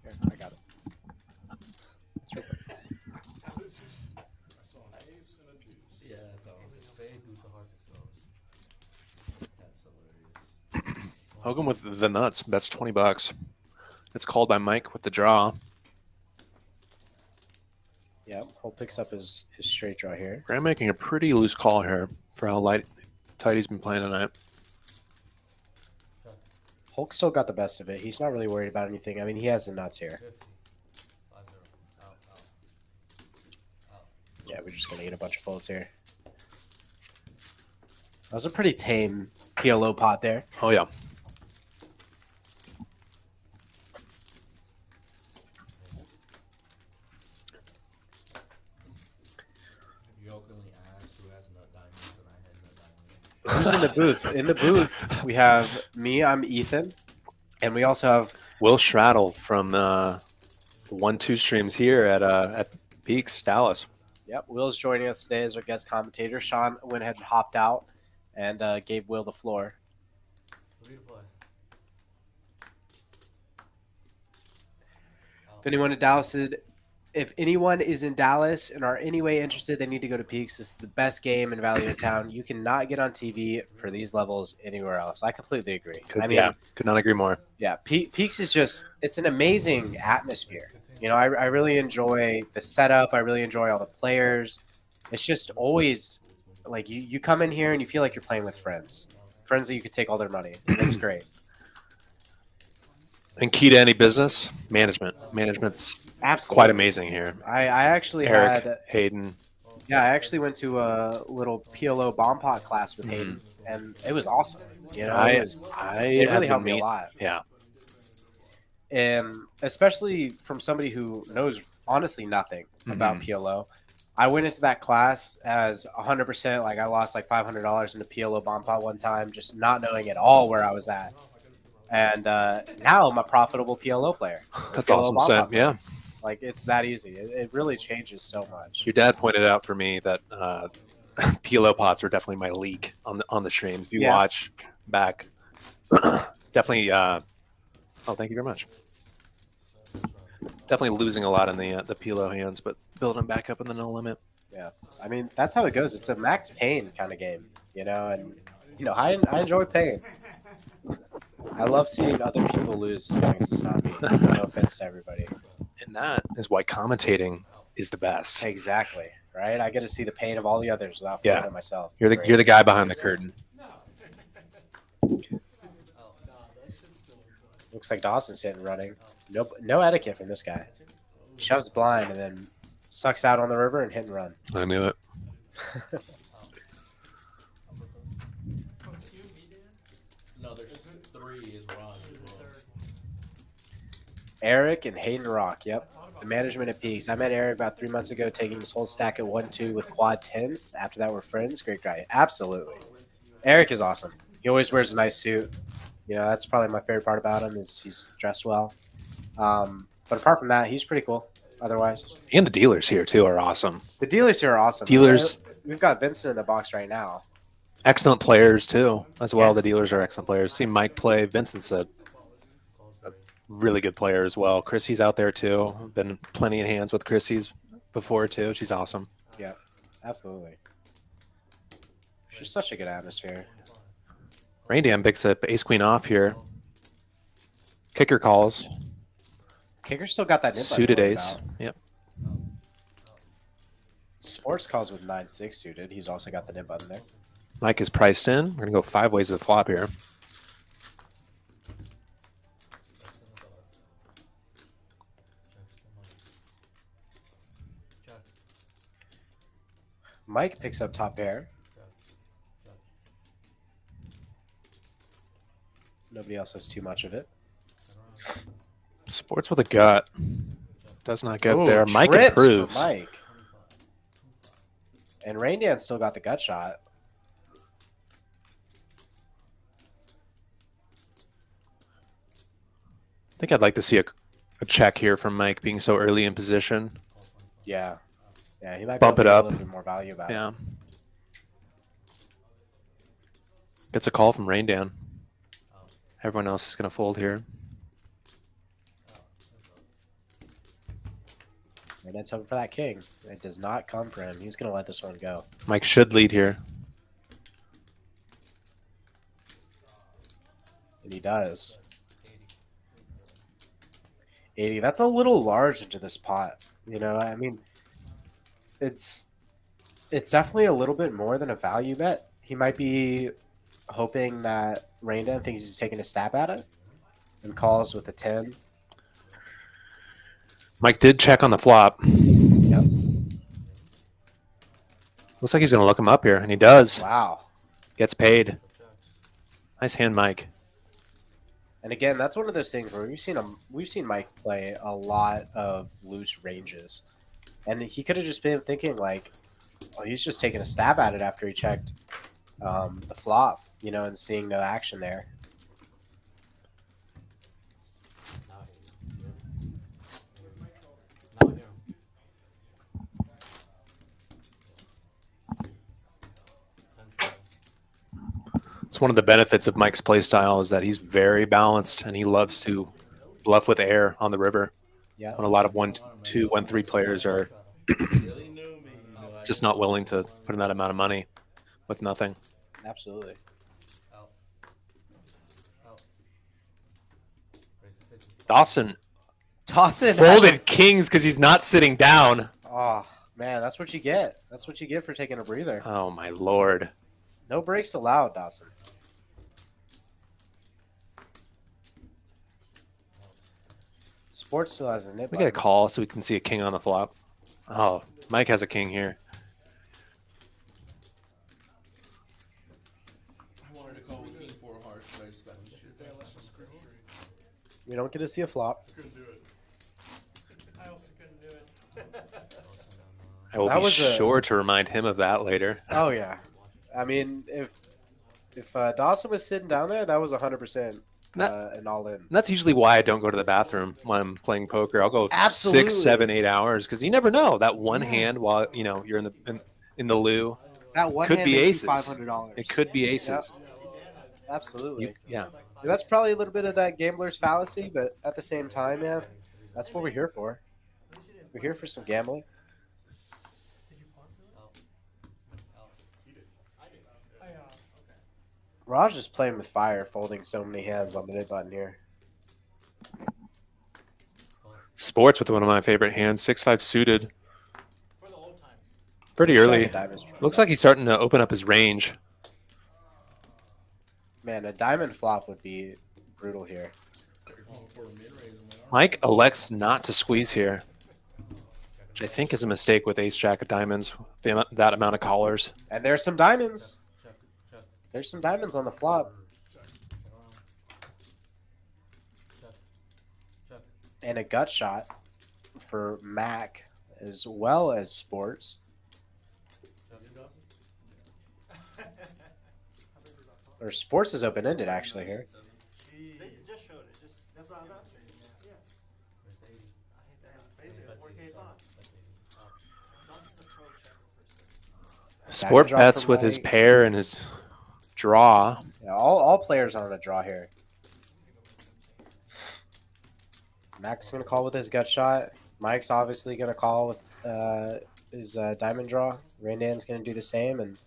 Here, I got it. That's right. I saw an ace and a deuce. Yeah, that's all. Spade, deuce of hearts exposed. That's hilarious. Hogan with the nuts bets $20. It's called by Mike with the draw. Yep. Hole picks up his straight draw here. Graham making a pretty loose call here for how tight he's been playing tonight. Hulk still got the best of it. He's not really worried about anything. I mean, he has the nuts here. 50. 5-0. Out. Yeah, we're just going to get a bunch of folds here. That was a pretty tame PLO pot there. Oh, yeah. Who's in the booth? In the booth, we have me. I'm Ethan, and we also have Will Shrattle from 1-2 streams here at Peaks, Dallas. Yep, Will's joining us today as our guest commentator. Shaun went ahead and hopped out and gave Will the floor. Who to play? If anyone is in Dallas and are any way interested, they need to go to Peaks. It's the best game and value in town. You cannot get on TV for these levels anywhere else. I completely agree. Could not agree more. Yeah, Peaks is it's an amazing atmosphere. You know, I really enjoy the setup. I really enjoy all the players. It's just always like you come in here and you feel like you're playing with friends that you could take all their money. It's great. And key to any business, management. Management's Absolutely. quite amazing here. I actually Eric, had Hayden. Yeah, I actually went to a little PLO bomb pot class with Hayden, and it was awesome. You know, it really helped me a lot. Yeah. And especially from somebody who knows honestly nothing about PLO. I went into that class as 100%, like I lost like $500 in a PLO bomb pot one time, just not knowing at all where I was at. And now I'm a profitable PLO player. That's PLO awesome, bomb Sam. pot Yeah. Like, it's that easy. It really changes so much. Your dad pointed out for me that PLO pots are definitely my leak on the streams. If you watch back, definitely. Oh, thank you very much. Definitely losing a lot in the PLO hands, but building back up in the no limit. Yeah, I mean that's how it goes. It's a max pain kind of game, you know, and you know I enjoy pain. I love seeing other people lose as long as it's not me. No offense to everybody. And that is why commentating is the best. Exactly. Right? I get to see the pain of all the others without feeling it myself. You're the guy behind the curtain. Looks like Dawson's hitting running. No etiquette from this guy. Shoves blind and then sucks out on the river and hit and run. I knew it. No, there's 3 is Ron as well. Eric and Hayden Rock. Yep. The management at Peaks. I met Eric about 3 months ago, taking his whole stack at 1-2 with quad 10s. After that, we're friends. Great guy. Absolutely. Eric is awesome. He always wears a nice suit. You know, that's probably my favorite part about him is he's dressed well. But apart from that, he's pretty cool. Otherwise, and the dealers here too are awesome. The dealers here are awesome. Dealers, we've got Vincent in the box right now. Excellent players too, as well. The dealers are excellent players. See Mike play. Vincent's a really good player as well. Chrissy's out there too. Been plenty of hands with Chrissy's before too. She's awesome. Yeah, absolutely. It's just such a good atmosphere. Raindam picks up ace queen off here. Kicker calls. Kicker still got that suited ace. Yep. Sports calls with 9-6 suited. He's also got the nib button there. Mike is priced in. We're gonna go 5 ways to the flop here. Mike picks up top pair. Nobody else has too much of it. Sports with a gut. Does not get there. Mike improves. Mike. And Raindan still got the gut shot. I think I'd like to see a check here from Mike being so early in position. Yeah. Yeah, he might bump it up. A little bit more value about it. Gets a call from Raindan. Everyone else is going to fold here. And that's hoping for that king. It does not come for him. He's going to let this one go. Mike should lead here. And he does. 80. That's a little large into this pot. You know, I mean, it's definitely a little bit more than a value bet. He might be hoping that Raindan thinks he's taking a stab at it and calls with a 10. Mike did check on the flop. Yep. Looks like he's going to look him up here, and he does. Wow. Gets paid. Nice hand, Mike. And again, that's one of those things where we've seen Mike play a lot of loose ranges. And he could have just been thinking like, oh, he's just taking a stab at it after he checked. the flop, you know, and seeing no action there. Not here. It's one of the benefits of Mike's play style is that he's very balanced and he loves to bluff with air on the river. Yeah. When a lot of 1-2, 1-3 players are just not willing to put in that amount of money with nothing. Absolutely. Out. Out. Raise the 50. Dawson Dawson folded kings because he's not sitting down. Oh man, that's what you get. That's what you get for taking a breather. Oh my lord. No breaks allowed, Dawson. Sports still has a nip. We get a call so we can see a king on the flop. Oh, Mike has a king here. I wanted to call with king 4 hearts, but I just got the shit. We don't get to see a flop. Couldn't do it. I also couldn't do it. I will That be was a- sure to remind him of that later. Oh yeah. I mean, if Dawson was sitting down there, that was 100% an all in. And that's usually why I don't go to the bathroom when I'm playing poker. I'll go Absolutely. 6, 7, 8 hours because you never know. That one hand while you're in the loo, That one could hand be makes you aces. $500. It could be aces. Absolutely. Yeah. That's probably a little bit of that gambler's fallacy, but at the same time, man, that's what we're here for. We're here for some gambling. Raj is playing with fire, folding so many hands on the mid button here. Sports with one of my favorite hands, 6-5 suited. For the old times. Pretty early. Diamonds. Looks like he's starting to open up his range. Man, a diamond flop would be brutal here. Mike elects not to squeeze here, which I think is a mistake with ace jack of diamonds, that amount of callers. And there's some diamonds. Check. Check. There's some diamonds on the flop. Check. Check. And a gut shot for Mac as well as Sports. Or Sports is open-ended actually here. They just showed it. Just That's what I was asking. Yeah. Raise 80. I hate that. Basically, That's 4K 80, pot. that's 80. Dawson's a pro checker for Sport draw bets from with his Mike. pair and his draw. Yeah, all players are on a draw here. Mac's going to call with his gut shot. Mike's obviously going to call with his diamond draw. Randan's going to do the same, and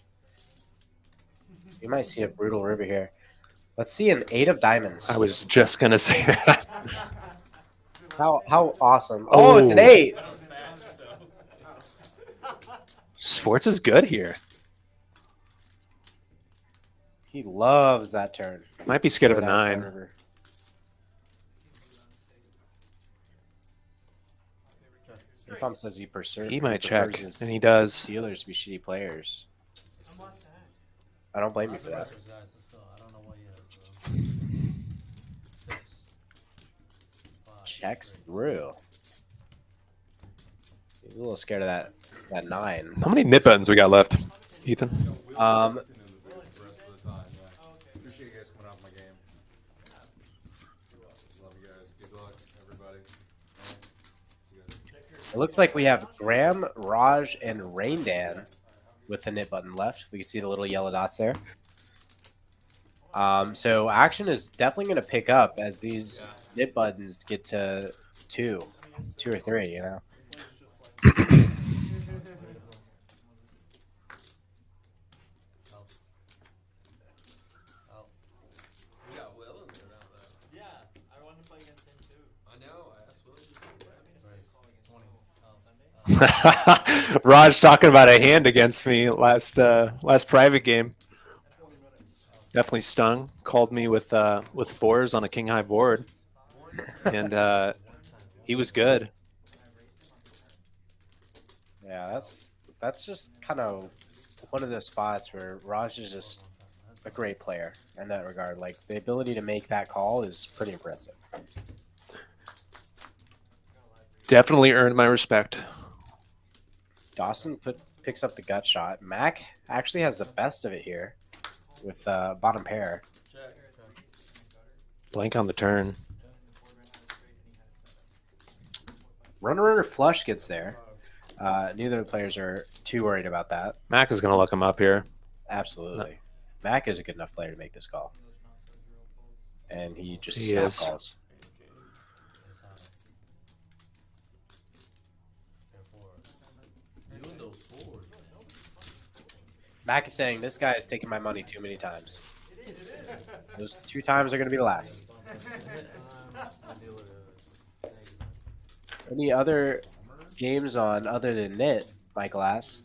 you might see a brutal river here. Let's see an 8 of diamonds. I was just going to say that. How awesome. Oh, it's an Oh. 8. Sports is good here. He loves that turn. Might be scared of a For that front 9. river. Your pump says he prefers. He might check, his and he does. Steelers to be shitty players. I'm lost act. I don't blame you for that. Guys, so still, I don't know what you have, bro. 6. 5. Checks through. He's a little scared of that 9. How many nip buttons we got left, Ethan? The rest of the time, yeah. Appreciate you guys coming out my game. Love you guys. Good luck, everybody. See you guys. It looks like we have Graham, Raj, and Raindan with the nip button left. We can see the little yellow dots there. So action is definitely going to pick up as these nip buttons get to 2 or 3, you know. Out. We got Will in there now, though. Yeah, I wanted to play against him too. I know. I asked Will to do it. Raise 20. Out. Raj talking about a hand against me last private game. Definitely stung. Called me with 4s on a king high board, and he was good. Yeah, that's just kind of one of those spots where Raj is just a great player in that regard. Like, the ability to make that call is pretty impressive. Definitely earned my respect. Dawson picks up the gut shot. Mac actually has the best of it here. with bottom pair. Check. Blank on the turn. Runner flush gets there. Neither of the players are too worried about that. Mac is going to look him up here. Absolutely. Mac is a good enough player to make this call. And he just He snap is. calls. You and those fours. Mac is saying, this guy has taken my money too many times. Those 2 times are going to be the last. Any other games on other than Knit, Michael asks?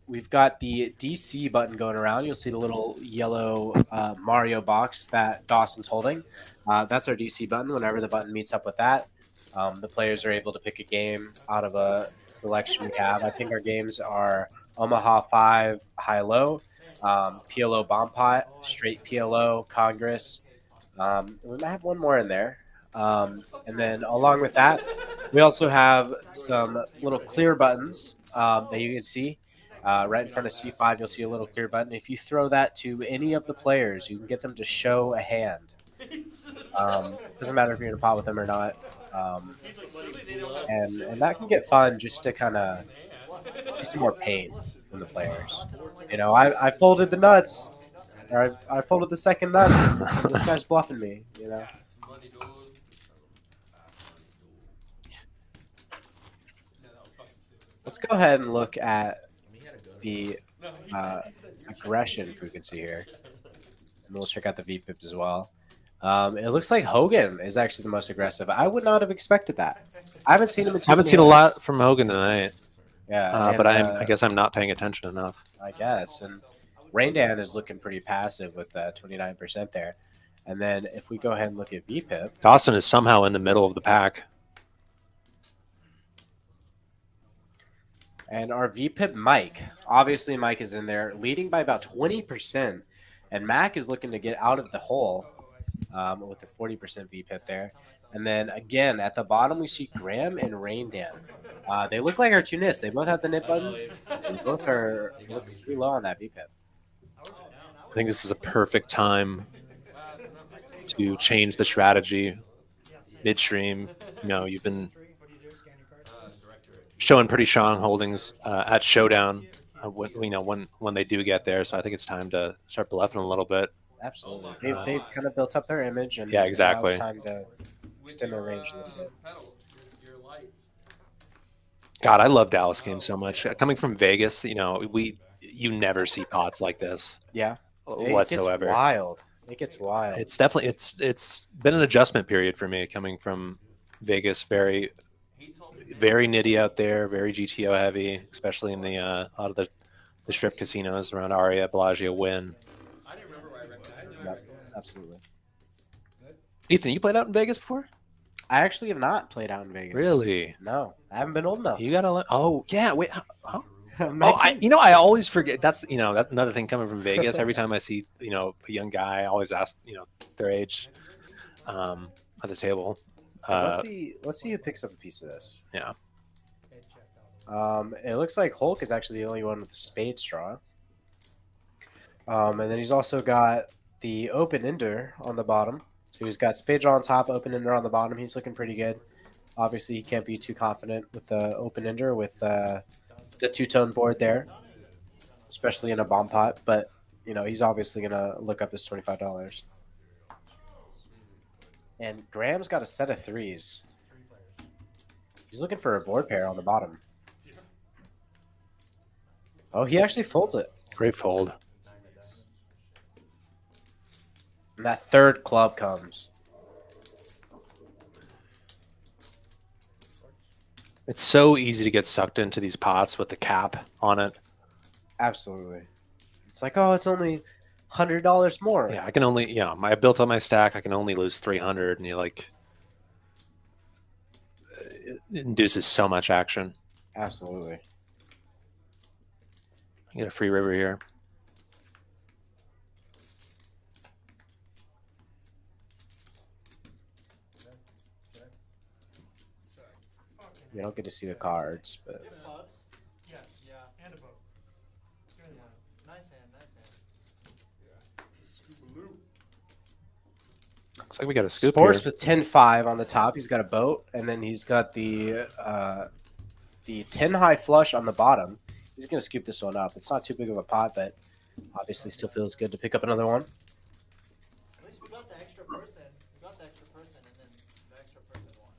We've got the DC button going around. You'll see the little yellow Mario box that Dawson's holding. That's our DC button. Whenever the button meets up with that, the players are able to pick a game out of a selection we have. I think our games are Omaha 5 high-low, PLO bomb pot, straight PLO, Congress. We might have one more in there. And then along with that, we also have some little clear buttons that you can see. Right in front of C5, you'll see a little clear button. If you throw that to any of the players, you can get them to show a hand. Doesn't matter if you're in a pot with them or not. And that can get fun just to kind of see some more pain from the players. You know, I folded the nuts. Or I folded the second nuts. And this guy's bluffing me, you know. Let's go ahead and look at the aggression, if we can see here. And we'll check out the VPIP as well. It looks like Hogan is actually the most aggressive. I would not have expected that. I haven't seen him in I haven't seen a lot from Hogan tonight. Yeah, but I guess I'm not paying attention enough. I guess. And Raindan is looking pretty passive with 29% there. And then if we go ahead and look at VPIP. Dawson is somehow in the middle of the pack. And our VPIP Mike, obviously Mike is in there, leading by about 20%. And Mac is looking to get out of the hole with a 40% VPIP there. And then again, at the bottom, we see Graham and Raindan. They look like our 2 nits. They both have the nit buttons. They both are looking pretty low on that VPIP. I think this is a perfect time to change the strategy midstream. You know, you've been showing pretty strong holdings at Showdown when they do get there. So I think it's time to start bluffing a little bit. Absolutely. They've kind of built up their image. And yeah, exactly. Now it's time to extend their range a little bit. God, I love Dallas games so much. Coming from Vegas, you know, you never see pots like this. Yeah. Whatsoever. It gets wild. It gets wild. It's definitely it's been an adjustment period for me coming from Vegas. Very nitty out there, very GTO heavy, especially in the a lot of the strip casinos around Aria, Bellagio, Wynn. Yep, absolutely. Ethan, you played out in Vegas before? I actually have not played out in Vegas. Really? No, I haven't been old enough. You gotta. Oh yeah. Wait. I always forget. That's that's another thing coming from Vegas. Every time I see a young guy, I always ask their age at the table. Let's see who picks up a piece of this. Yeah. It looks like Hulk is actually the only one with the spade straw. And then he's also got the open ender on the bottom. So he's got spade draw on top, open ender on the bottom. He's looking pretty good. Obviously, he can't be too confident with the open ender with the 2-tone board there, especially in a bomb pot. But he's obviously gonna look up this $25. And Graham's got a set of 3s. He's looking for a board pair on the bottom. Oh, he actually folds it. Great fold. And that third club comes. It's so easy to get sucked into these pots with the cap on it. Absolutely. It's like, oh, it's only $100 more. Yeah, I can only, I built up my stack. I can only lose 300, and it induces so much action. Absolutely. I get a free river here. You don't get to see the cards, but Yeah, and a boat. Nice hand, nice hand. like we got a scoop Sports here. with 10-5 on the top. He's got a boat, and then he's got the 10 high flush on the bottom. He's going to scoop this one up. It's not too big of a pot, but obviously still feels good to pick up another one. At least we got the extra person. We got the extra person, and then the extra person won.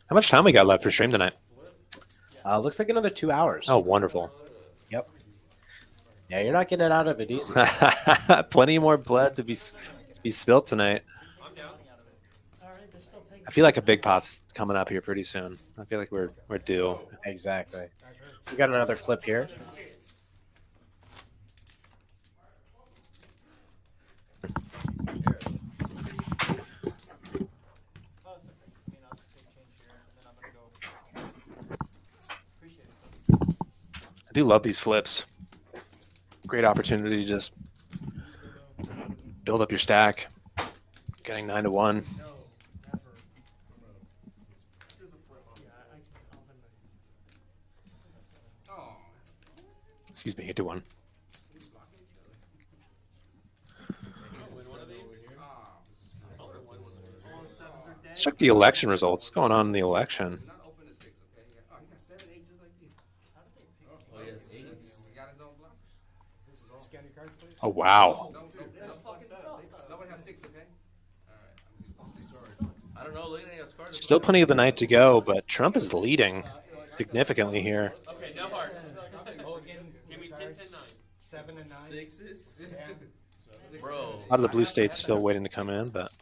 How much time we got left for stream tonight? Looks like another 2 hours. Oh, wonderful. Yep. Yeah, you're not getting out of it easy. Plenty more blood to be spilt tonight. I'm down. I feel like a big pot's coming up here pretty soon. I feel like we're due. Exactly. We got another flip here. Oh, it's okay. I mean, I'll just take change here, and then I'm gonna go. Appreciate it. I do love these flips. Great opportunity to just build up your stack. Getting 9 to 1. No, never. Yeah, I can Excuse me, 8 to 1. Win one of these. Let's check the election results. What's going on in the election? Scan your cards, please. Oh, wow. This fucking sucks. Someone have 6, okay? I don't know. Look at any of those cards. Still plenty of the night to go, but Trump is leading significantly here. Okay, no hearts. Oh, again, Give me 10, 10, 9. 7 and 9. Sixes? Yeah. Bro. A lot of the blue states still waiting to come in, but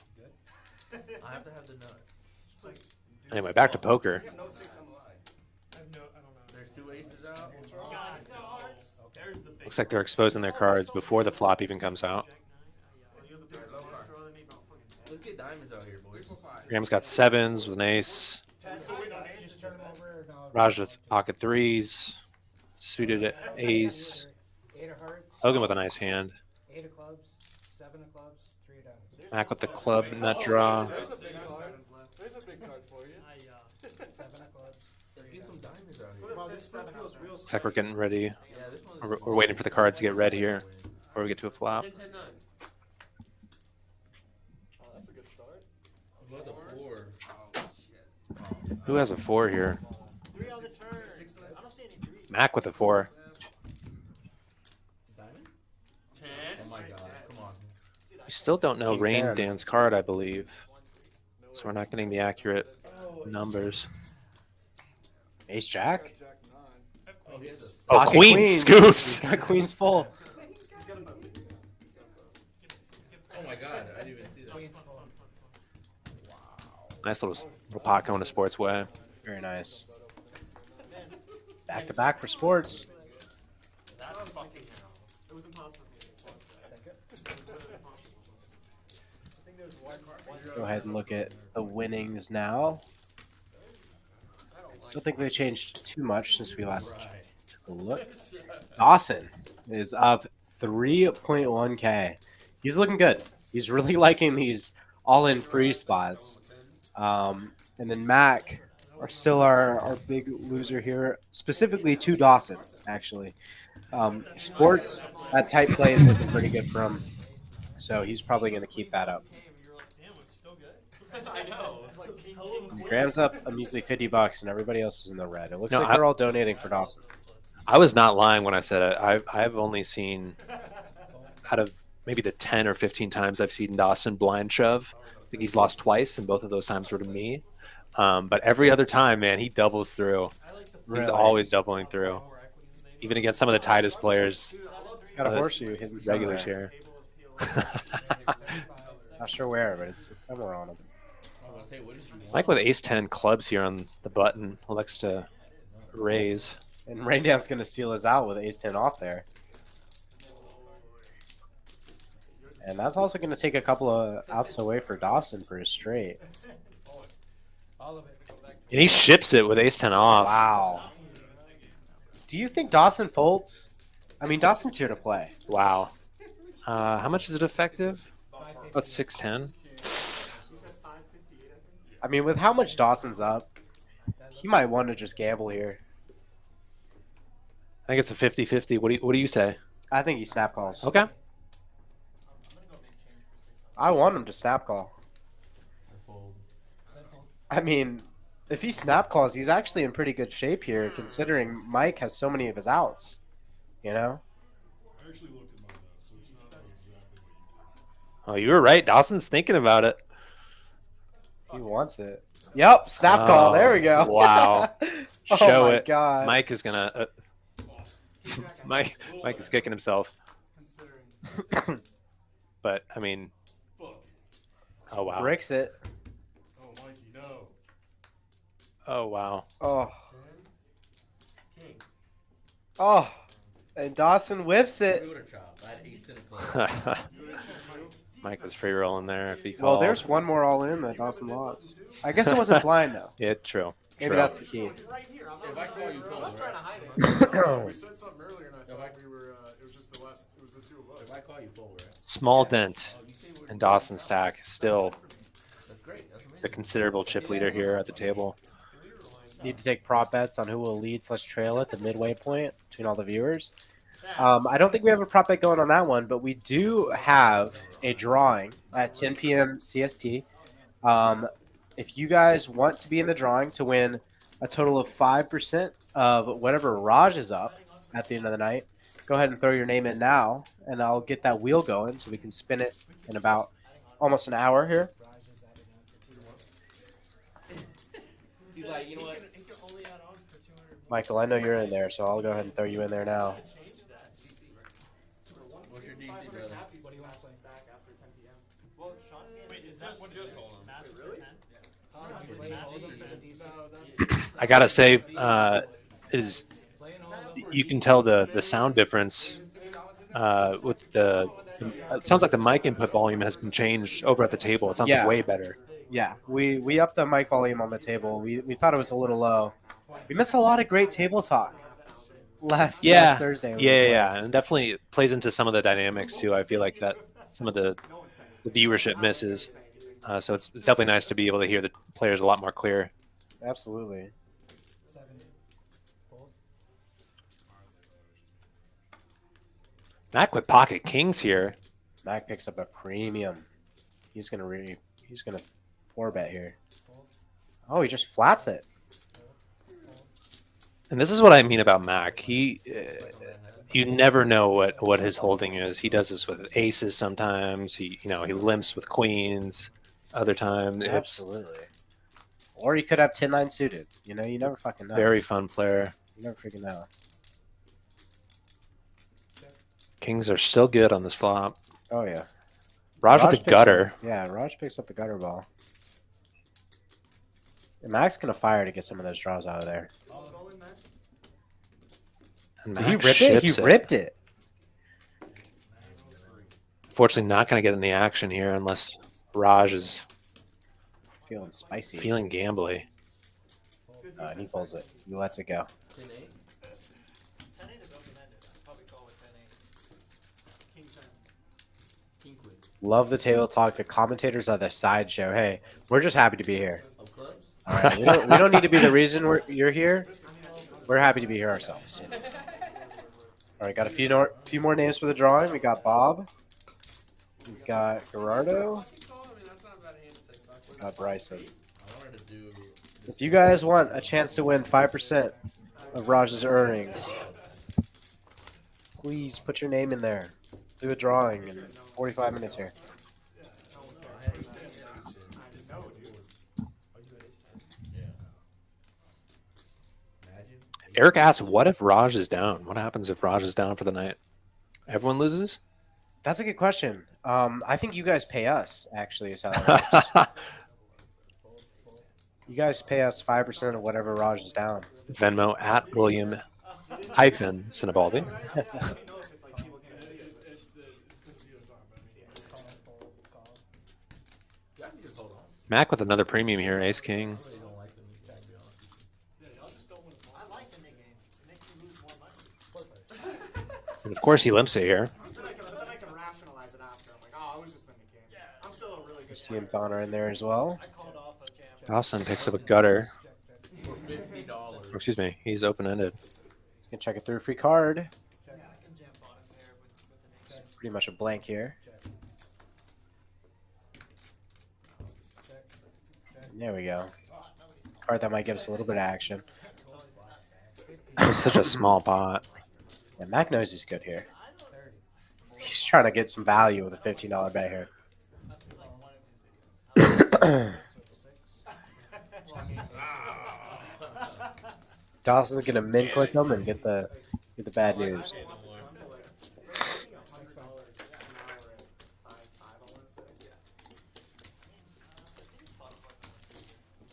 I have to have the nuts. anyway, back to poker. I have no, I don't know. There's 2 aces out. Guys, there's the big Looks like they're exposing their cards before the flop even comes out. Jack 9. Let's get diamonds out here, boys. Graham's got 7s with an ace. Just turn them over. And I'll- Raj with pocket 3s. Suited ace. 8 of hearts. Hogan with a nice hand. 8 of clubs. 7 of clubs. 3 of diamonds. Mac with the club nut draw. There's a big card. There's a big card for you. 7 of clubs. Let's get some diamonds out here. Bro, this stuff feels real. Looks like we're getting ready. Yeah, this one. We're waiting for the cards to get red here before we get to a flop. 10, 10, 9. Oh, that's a good start. What the 4? Who has a 4 here? 3 on the turn. I don't see any 3s. Mac with a 4. Diamond? 10. Oh my god. Come on. We still don't know King Rain 10. Dan's card, I believe. So we're not getting the accurate numbers. Ace Jack? Jack 9. Oh, he has a Oh, Pocket Queen queens. scoops! He's got queens full. Oh my god, I didn't even see that. Nice little pot going to sports way. Very nice. Back to back for sports. That's fucking hell. It was impossible for me. Go ahead and look at the winnings now. Don't think they changed too much since we last took a look. Dawson is up 3.1K. He's looking good. He's really liking these all-in free spots. And then Mac are still our big loser here, specifically to Dawson, actually. Sports, that tight play is looking pretty good for him. So he's probably going to keep that up. You're like, damn, it's still good. I know. It's like king, king, queen. Graham's up a measly $50, and everybody else is in the red. It looks No, like they're all donating for Dawson. I was not lying when I said it. I've only seen, out of maybe the 10 or 15 times I've seen Dawson blind shove, I think he's lost twice, and both of those times were to me. But every other time, man, he doubles through. I like the He's Really? always doubling through. more equity than they do. Even against some of the tightest players. He's got a horseshoe hidden Regulars somewhere. here. Not sure where, but it's somewhere on him. I was gonna say, what did you want? Mike with ace-10 clubs here on the button elects to raise. And Raindown's going to steal us out with ace-10 off there. And that's also going to take a couple of outs away for Dawson for his straight. All of it. And he ships it with ace-10 off. Wow. Do you think Dawson folds? I mean, Dawson's here to play. Wow. How much is it effective? About 610. I mean, with how much Dawson's up, he might want to just gamble here. I think it's a 50-50. What do you say? I think he snap calls. Okay. I want him to snap call. I fold. I mean, if he snap calls, he's actually in pretty good shape here, considering Mike has so many of his outs. You know? I actually looked at mine though, so it's not like exactly what you did. Oh, you were right. Dawson's thinking about it. He wants it. Yep, snap call. There we go. Wow. Oh Show my it. God. Mike is gonna. Mike is kicking himself. Considering. But I mean, Fuck. oh wow. Bricks it. Oh, Mikey, no. Oh wow. Oh. King. Oh. And Dawson whiffs it. Scooter chop. I had ace in a club. You had ace too? Mike was free rolling there if he called. Well, there's one more all in that Dawson lost. I guess it wasn't blind though. Yeah, true. Maybe True. that's the key. It's right here. I'm If not I call you fold, I'm not trying to right? hide it. We said something earlier, and I thought we were. It was just the last. It was the two of us. If I call you fold, right? Small dent Oh, you say we're in Dawson's stack. Still That's great. That's amazing. the considerable chip leader here at the table. Need to take prop bets on who will lead / trail at the midway point between all the viewers. I don't think we have a prop bet going on that one, but we do have a drawing at 10 p.m. CST. If you guys want to be in the drawing to win a total of 5% of whatever Raj is up at the end of the night, go ahead and throw your name in now, and I'll get that wheel going so we can spin it in about almost an hour here. He's like, you know what? It can only add on for 200. Michael, I know you're in there, so I'll go ahead and throw you in there now. What's your DC, brother? What do you want to play? Stack after 10 p.m. Well, Sean's game Wait, is that one just just hold on? Math for Really? 10. I gotta say, is you can tell the sound difference with the. It sounds like the mic input volume has been changed over at the table. It sounds Yeah. like way better. Yeah, we upped the mic volume on the table. We thought it was a little low. We missed a lot of great table talk last Thursday. Yeah, and it definitely plays into some of the dynamics too. I feel like that some of the viewership misses. So it's definitely nice to be able to hear the players a lot more clear. Absolutely. Mac with pocket kings here. Mac picks up a premium. He's gonna 4-bet here. Oh, he just flats it. And this is what I mean about Mac. He, you never know what his holding is. He does this with aces sometimes. He limps with queens. Other time, it's Absolutely. Or he could have 10-9 suited. You know, you never fucking know. very fun player. You never freaking know. Kings are still good on this flop. Oh yeah. Raj with the picks gutter. Up, yeah, Raj picks up the gutter ball. And Mac's gonna fire to get some of those draws out of there. And Did he Mac rip it? ships He ripped it. Unfortunately, not going to get in the action here unless Raj is Feeling spicy. feeling gambly. He pulls it. He lets it go. 10-8 is open-ended. I'd probably call with 10-8. King 10. King queen. Love the table talk. The commentators are the sideshow. Hey, we're just happy to be here. Of clubs? All right, we don't need to be the reason you're here. We're happy to be here ourselves. All right, got a few more names for the drawing. We got Bob. We've got Gerardo. We got Bryson. I wanted to do. If you guys want a chance to win 5% of Raj's earnings, please put your name in there. Do a drawing in 45 minutes here. Eric asks, what if Raj is down? What happens if Raj is down for the night? Everyone loses? That's a good question. I think you guys pay us, actually, is how that works. You guys pay us 5% of whatever Raj is down. Venmo at William hyphen Sinibaldi. Mac with another premium here, Ace King. I like the mid game. It makes you lose more money. And of course he limps it here. Then I can rationalize it after. I'm like, oh, I was just in the game. I'm still a really good Christy and Thon are in there as well. I called off a jam. Dawson picks up a gutter. $50. Oh, excuse me, he's open-ended. He's going to check it through free card. Yeah, I can jam bottom pair with an ace. It's pretty much a blank here. There we go. Card that might give us a little bit of action. It was such a small pot. Yeah, Mac knows he's good here. He's trying to get some value with a $15 bet here. Dawson's gonna min click him and get the bad news.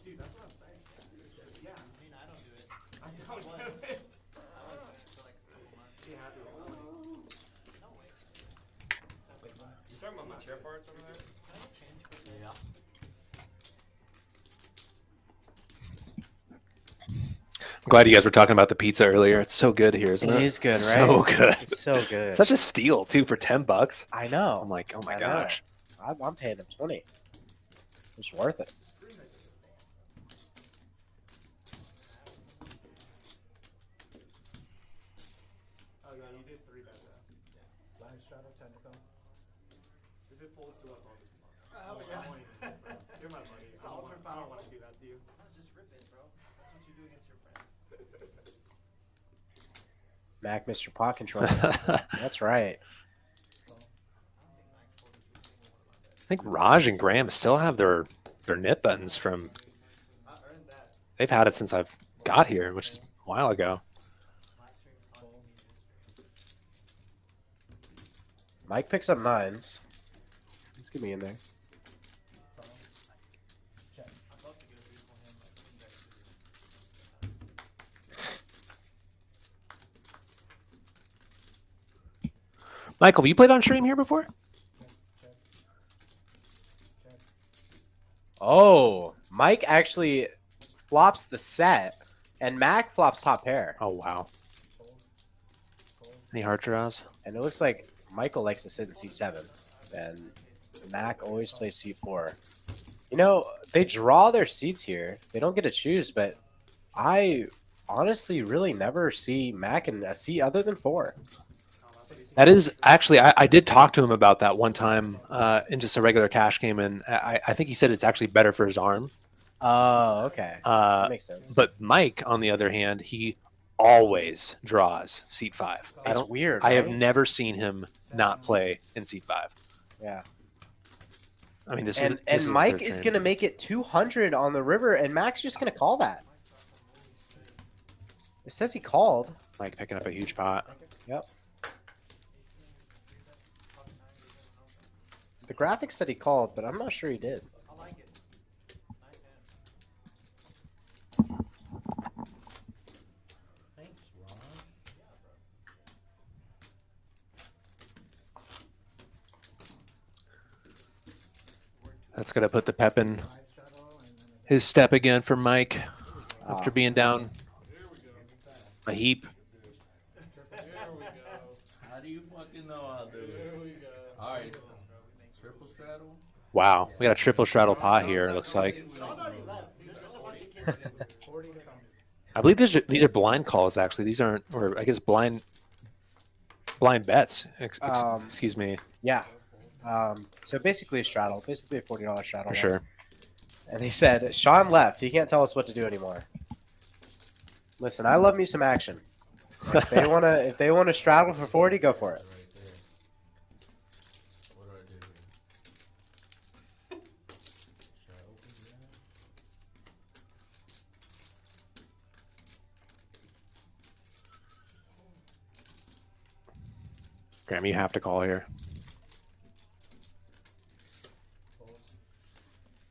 Dude, that's what I'm saying. Yeah, I mean, I don't do it. I don't do it. Be happy with it. You talking about my chair farts over there? Yeah. I'm glad you guys were talking about the pizza earlier. It's so good here, isn't it? It is good, right? So good. It's so good. Such a steal too for $10. I know. I'm like, oh my I know. gosh. I'm paying him 20. It's worth it. Oh, God, you did 3 bets there. Blind straddle, technical. If it folds to us, I'll just Oh, yeah. You're my buddy. I don't want to do that to you. Just rip it, bro. That's what you do against your friends. Mac, Mr. Pot Control. That's right. I think Raj and Graham still have their nip buttons from. They've had it since I've got here, which is a while ago. Mike picks up 9s. Let's get me in there. Michael, have you played on stream here before? Oh, Mike actually flops the set, and Mac flops top pair. Oh wow. Any hard draws? And it looks like Michael likes to sit in C7, and Mac always plays C4. You know, they draw their seats here. They don't get to choose, but I honestly really never see Mac in a seat other than 4. That is actually, I did talk to him about that one time in just a regular cash game, and I think he said it's actually better for his arm. Oh, okay. That makes sense. But Mike, on the other hand, he always draws seat 5. It's weird. I have right? never seen him not play in seat 5. Yeah. I mean, this And is Mike is going to make it 200 on the river, and Mac's just going to call that. It says he called. Mike picking up a huge pot. Yep. The graphics said he called, but I'm not sure he did. I like it. Nice hand. Thanks, Ron. That's going to put the pep in his step again for Mike after being down a heap. There we go. How do you fucking know I'll do it? There we go. All right. Triple straddle. Wow, we got a triple straddle pot here, it looks like. Shaun already left. There's just a bunch of kids there. 40 to come. I believe these are blind calls, actually. These aren't, or I guess blind bets. Excuse me. Yeah. So basically a straddle, basically a $40 straddle. For sure. And he said, Shaun left. He can't tell us what to do anymore. Listen, I love me some action. If they wanna straddle for 40, go for it. What do I do here? Should I open that? Graham, you have to call here.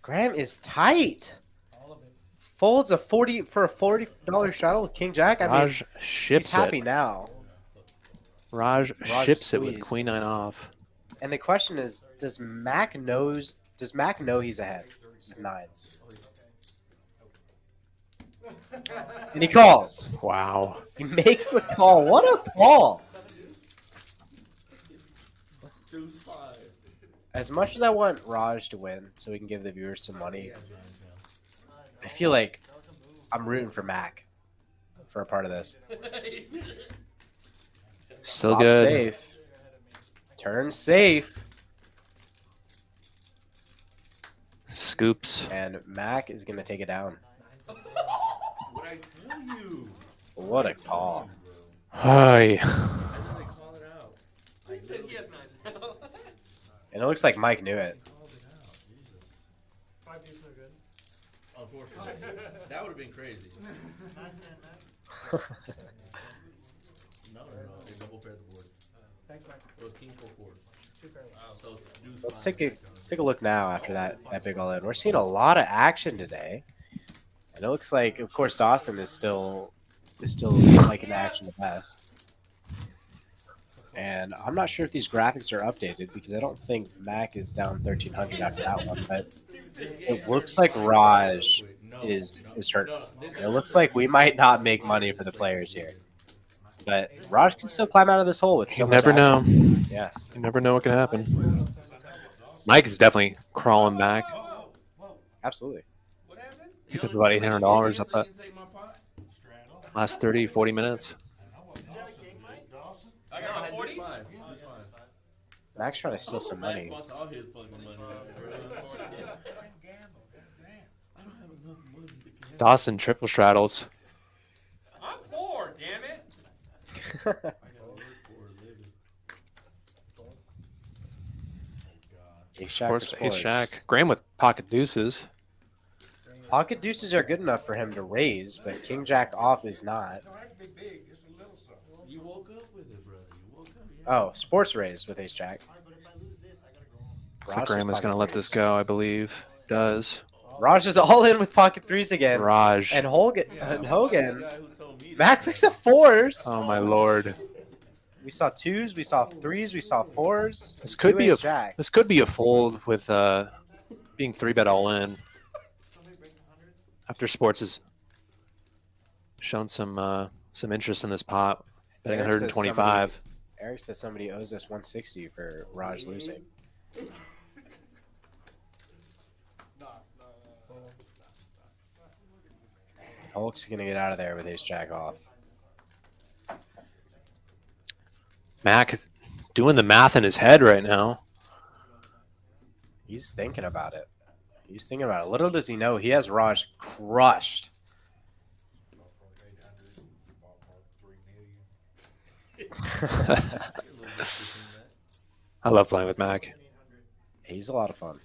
Graham is tight. All of it. Folds a $40 straddle with King Jack. I mean, Raj he's ships happy it. now. Raj ships it with squeezed. queen 9 off. And the question is, does Mac know he's ahead with 9s? And he calls. Wow. He makes the call. What a call! Deuce 5. As much as I want Raj to win so we can give the viewers some money, I feel like I'm rooting for Mac for a part of this. Still Flop good. safe. Turn safe. Scoops. And Mac is going to take it down. What I tell you? What a call. Hi. I literally called it out. He said he has 9 now. And it looks like Mike knew it. Called it out. Jesus. 5 deuce no good. Unfortunately, that would have been crazy. No, they double paired the board. Thanks, Mike. It was king 4-4. Two fairly. So deuce Let's five. take a look now after that big all in. We're seeing a lot of action today. And it looks like, of course, Dawson is still liking the action the best. And I'm not sure if these graphics are updated because I don't think Mac is down 1,300 after that one. But it looks like Raj is hurt. It looks like we might not make money for the players here. But Raj can still climb out of this hole with so You much never know. action. Yeah, You never know what can happen. Mike is definitely crawling back. absolutely. What happened? Picked up about $800 up that Take my pot. last 30, 40 minutes. I got a 40. Deuce five. Deuce five. Mac's trying to steal some money. Bust all his fucking money. I don't have enough money to gamble. Dawson triple straddles. I'm 4. Damn it. I gotta work for a living. Ace Jack for Sports, sports. Ace Jack. Graham with pocket deuces. Pocket deuces are good enough for him to raise, but King Jack off is not. You woke up with it, bro. You woke up. Yeah. Oh, sports raise with Ace Jack. So Graham is going to let this go, I believe. Does. Raj is all in with pocket threes again. Raj. And Hogan. The guy who told me Mac that. picks up fours. Oh, my lord. We saw twos, we saw threes, we saw fours. This could Two be a ace jack. this could be a fold with being 3-bet all in. After sports has shown some interest in this pot, betting Eric says 125. Eric says somebody owes us 160 for Raj losing. Hulk's gonna get out of there with Ace Jack off. Mac doing the math in his head right now. He's thinking about it. He's thinking about it. Little does he know he has Raj crushed. I love playing with Mac. He's a lot of fun.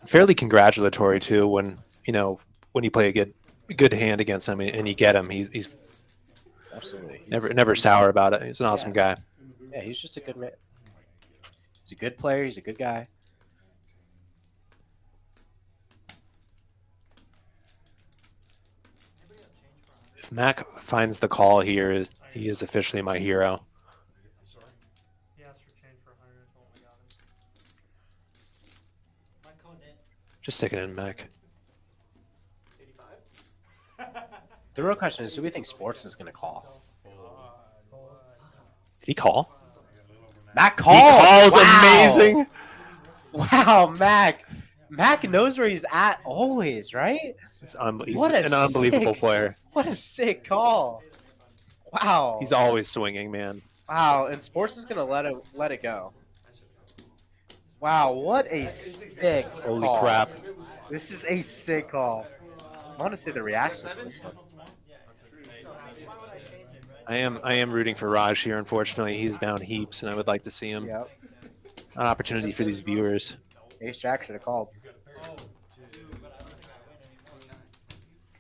Fairly congratulatory too when you play a good hand against him and you get him. He's Absolutely. never sour about it. He's an awesome guy. Yeah, he's just a good man. He's a good player. He's a good guy. If Mac finds the call here, he is officially my hero. He asked for change for 100. I told him I got him. Just stick it in, Mac. The real question is, do we think Sports is going to call? Did he call? Mac calls. He calls. Wow. Amazing. Wow, Mac. Mac knows where he's at always, right? He's What a an unbelievable sick- player. What a sick call. Wow. He's always swinging, man. Wow, and Sports is going to let it go. Wow, what a sick Holy call. crap. This is a sick call. I want to see the reactions to this one. I am rooting for Raj here. Unfortunately, he's down heaps, and I would like to see him. Yep. An opportunity for these viewers. Ace Jack should have called.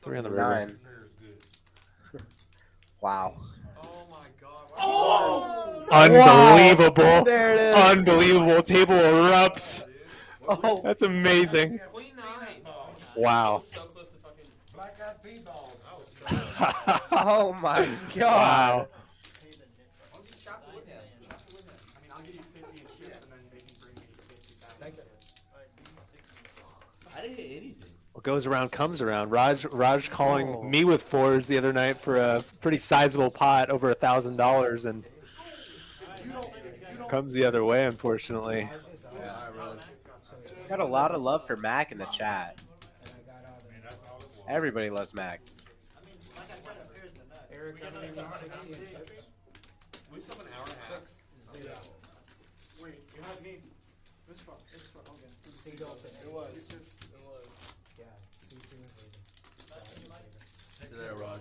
3 on the river. 9. Wow. Oh my god. Oh! Unbelievable. There it is. Unbelievable. Table erupts. Oh. That's amazing. Queen 9. Wow. So close to fucking. Black eyed pea balls. Oh my god. Wow. I'll just shop it with him. Shop it with him. I mean, I'll give you 50 in chips, and then they can bring me 50 back. I didn't hit anything. What goes around comes around. Raj calling Oh. me with fours the other night for a pretty sizable pot, over $1,000, and comes the other way, unfortunately. Got a lot of love for Mac in the chat. Everybody loves Mac. Eric, I think it's 60 and chips. We still have an hour and a half. Wait, you had me. It's fun. It's fun. Okay. Seed open. It was. It was. Yeah, C2 is leaving. See there, Raj.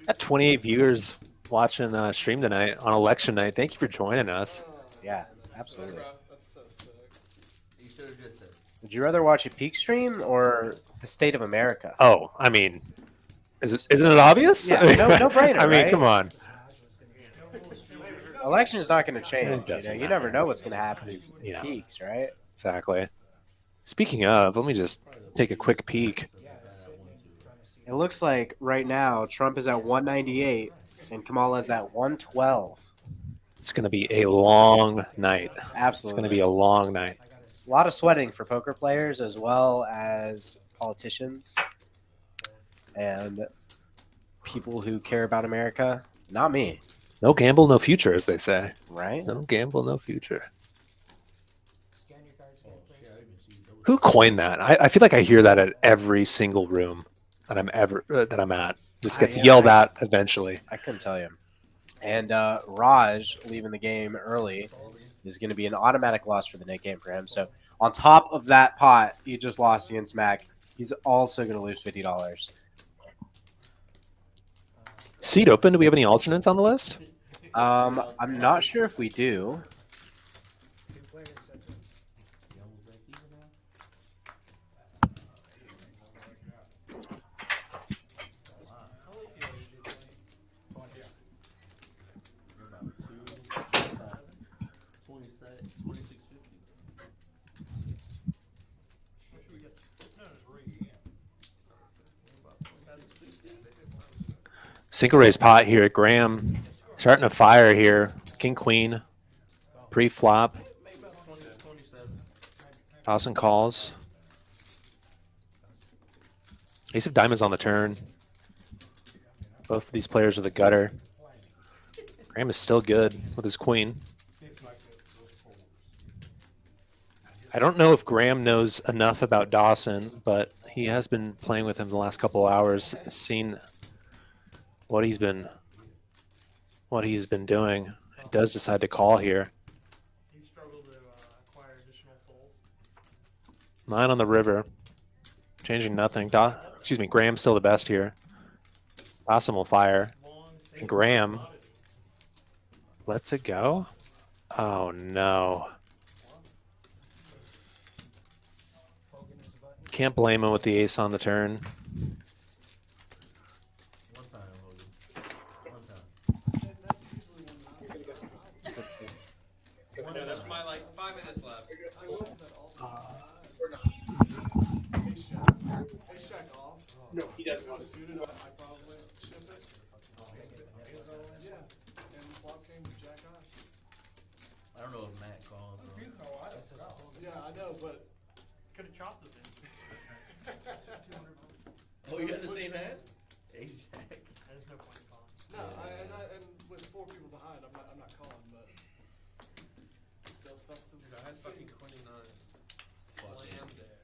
Got 28 viewers watching stream tonight on election night. Thank you for joining us. Yeah, absolutely. That's so sick. You should have just said. Would you rather watch a peak stream or the State of America? Oh, I mean, isn't it obvious? Yeah, I mean, no brainer, I mean, right? come on. Election is not going to change. It doesn't You never matter. know what's going to happen in You know. peaks, right? Exactly. Speaking of, let me just take a quick peek. It looks like right now Trump is at 198 and Kamala's at 112. It's going to be a long night. It's Absolutely. going to be a long night. A lot of sweating for poker players as well as politicians and people who care about America. Not me, No gamble, no future, as they say. right? No gamble, no future. Scan your cards again, please. Who coined that? I feel like I hear that at every single room that I'm at. Just gets yelled at eventually. I couldn't tell you. And Raj leaving the game early is going to be an automatic loss for the net game for him. So on top of that pot he just lost against Mac, he's also going to lose $50. Seat open. Do we have any alternates on the list? I'm not sure if we do. Two players, that's it. You're about 26.50. Single raise pot here. Graham starting a fire here. King Queen. Pre-flop. 27. Dawson calls. Ace of diamonds on the turn. Both of these players are the gutter. Graham is still good with his queen. I don't know if Graham knows enough about Dawson, but he has been playing with him the last couple of hours, seen what he's been doing. He does decide to call here. He struggled to acquire additional souls. 9 on the river. Changing nothing. Graham's still the best here. Dawson will fire. And Graham lets it go. Oh no. Can't blame him with the ace on the turn. One time, Logan. One time. Yeah, that's my like 5 minutes left. I love that also. Ace jack off. No, he doesn't If it want was to. suited, I probably ship it. Yeah. And flop king, jack off. I don't know if Matt calls. Yeah, I know, but Could have chopped it in. Oh, you got the same hand? Ace Jack. There's no point in calling. no, and with 4 people behind, I'm not calling, but still sucks to Dude, I had fucking see. 29. Fuck Slammed it. it.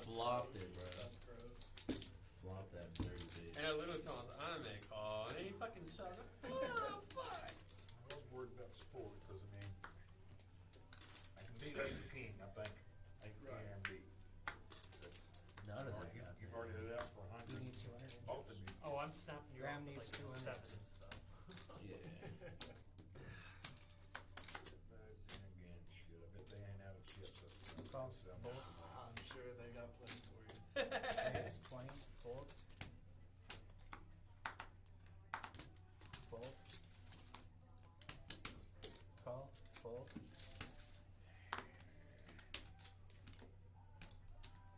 Flopped it, bro. That's gross. Flopped that dirty bitch. And I literally told him, I'm a call. And he fucking shut up. Oh, fuck. I was worried about sport because I can beat ace king. I think I can beat. None of that. You've already did that for You 100. need 200 inches. Both of you. Oh, I'm snapping you Graham off with, needs like 200. 7 and stuff. Yeah. But then again, shit, I bet they ain't out of chips. Call. I'm sure they got plenty for you. Raise 20, fold. Fold. Call, fold.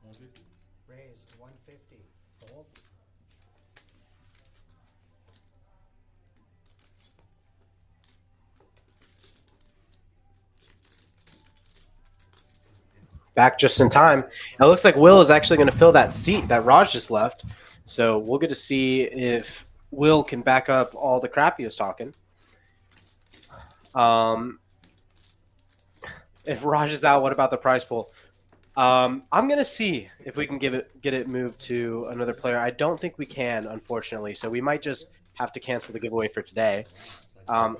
150. Raise 150. Fold. Back just in time. It looks like Will is actually going to fill that seat that Raj just left. So we'll get to see if Will can back up all the crap he was talking. If Raj is out, what about the prize pool? I'm going to see if we can get it moved to another player. I don't think we can, unfortunately. So we might just have to cancel the giveaway for today.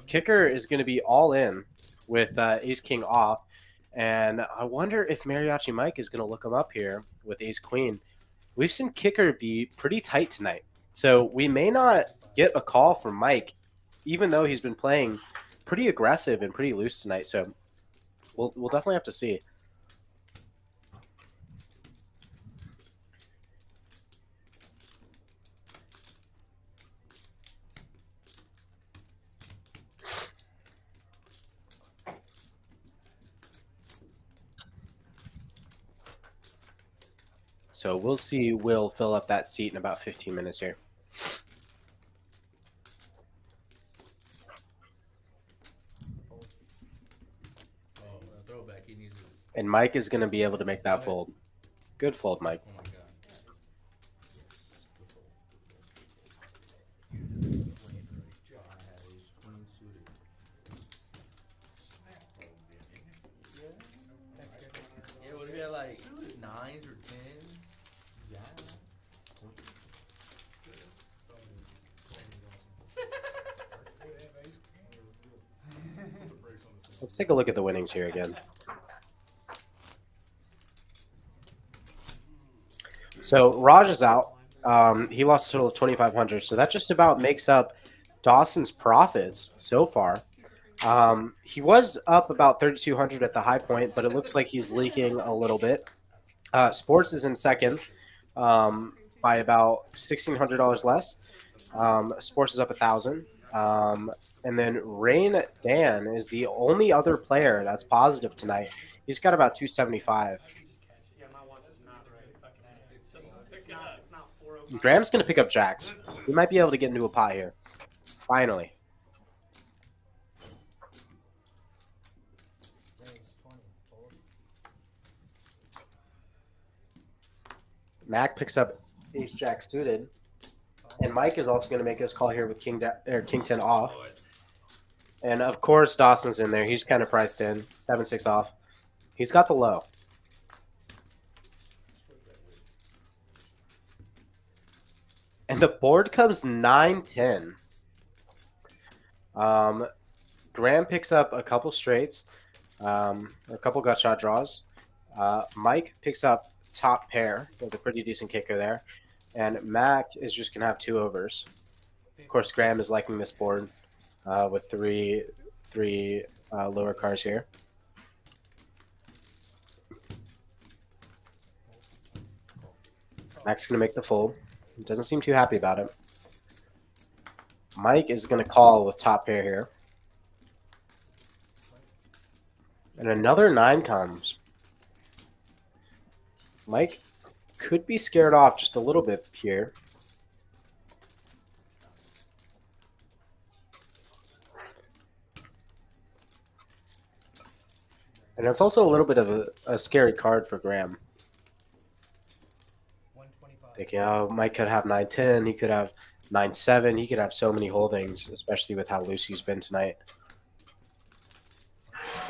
Kicker is going to be all in with Ace King off. And I wonder if Mariachi Mike is going to look him up here with ace queen. We've seen kicker be pretty tight tonight. So we may not get a call from Mike, even though he's been playing pretty aggressive and pretty loose tonight. So we'll definitely have to see. So we'll see Will fill up that seat in about 15 minutes here. Oh, a throwback. He needs his. And Mike is going to be able to make that fold. Good fold, Mike. Oh my god. I had ace queen suited. Yeah, what if you had like nines or tens? Yeah. Let's take a look at the winnings here again. So Raj is out. He lost a total of 2,500. So that just about makes up Dawson's profits so far. He was up about 3,200 at the high point, but it looks like he's leaking a little bit. Sports is in second by about $1,600 less. Sports is up 1,000. And then Rain Dan is the only other player that's positive tonight. He's got about 275. Yeah, my watch is not right. It's not 4:05. Graham's going to pick up jacks. We might be able to get into a pot here. Finally. Raise 20. Fold. Mac picks up ace jack suited. And Mike is also going to make his call here with king 10 off. And of course, Dawson's in there. He's kind of priced in. 7-6 off. He's got the low. And the board comes 9-10. Graham picks up a couple straights, a couple gut shot draws. Mike picks up top pair with a pretty decent kicker there. And Mac is just going to have 2 overs. Of course, Graham is liking this board with three lower cards here. Mac's going to make the fold. He doesn't seem too happy about it. Mike is going to call with top pair here. And another 9 comes. Mike could be scared off just a little bit here. And it's also a little bit of a scary card for Graham. 125. Thinking, oh, Mike could have 9-10. He could have 9-7. He could have so many holdings, especially with how loose he's been tonight.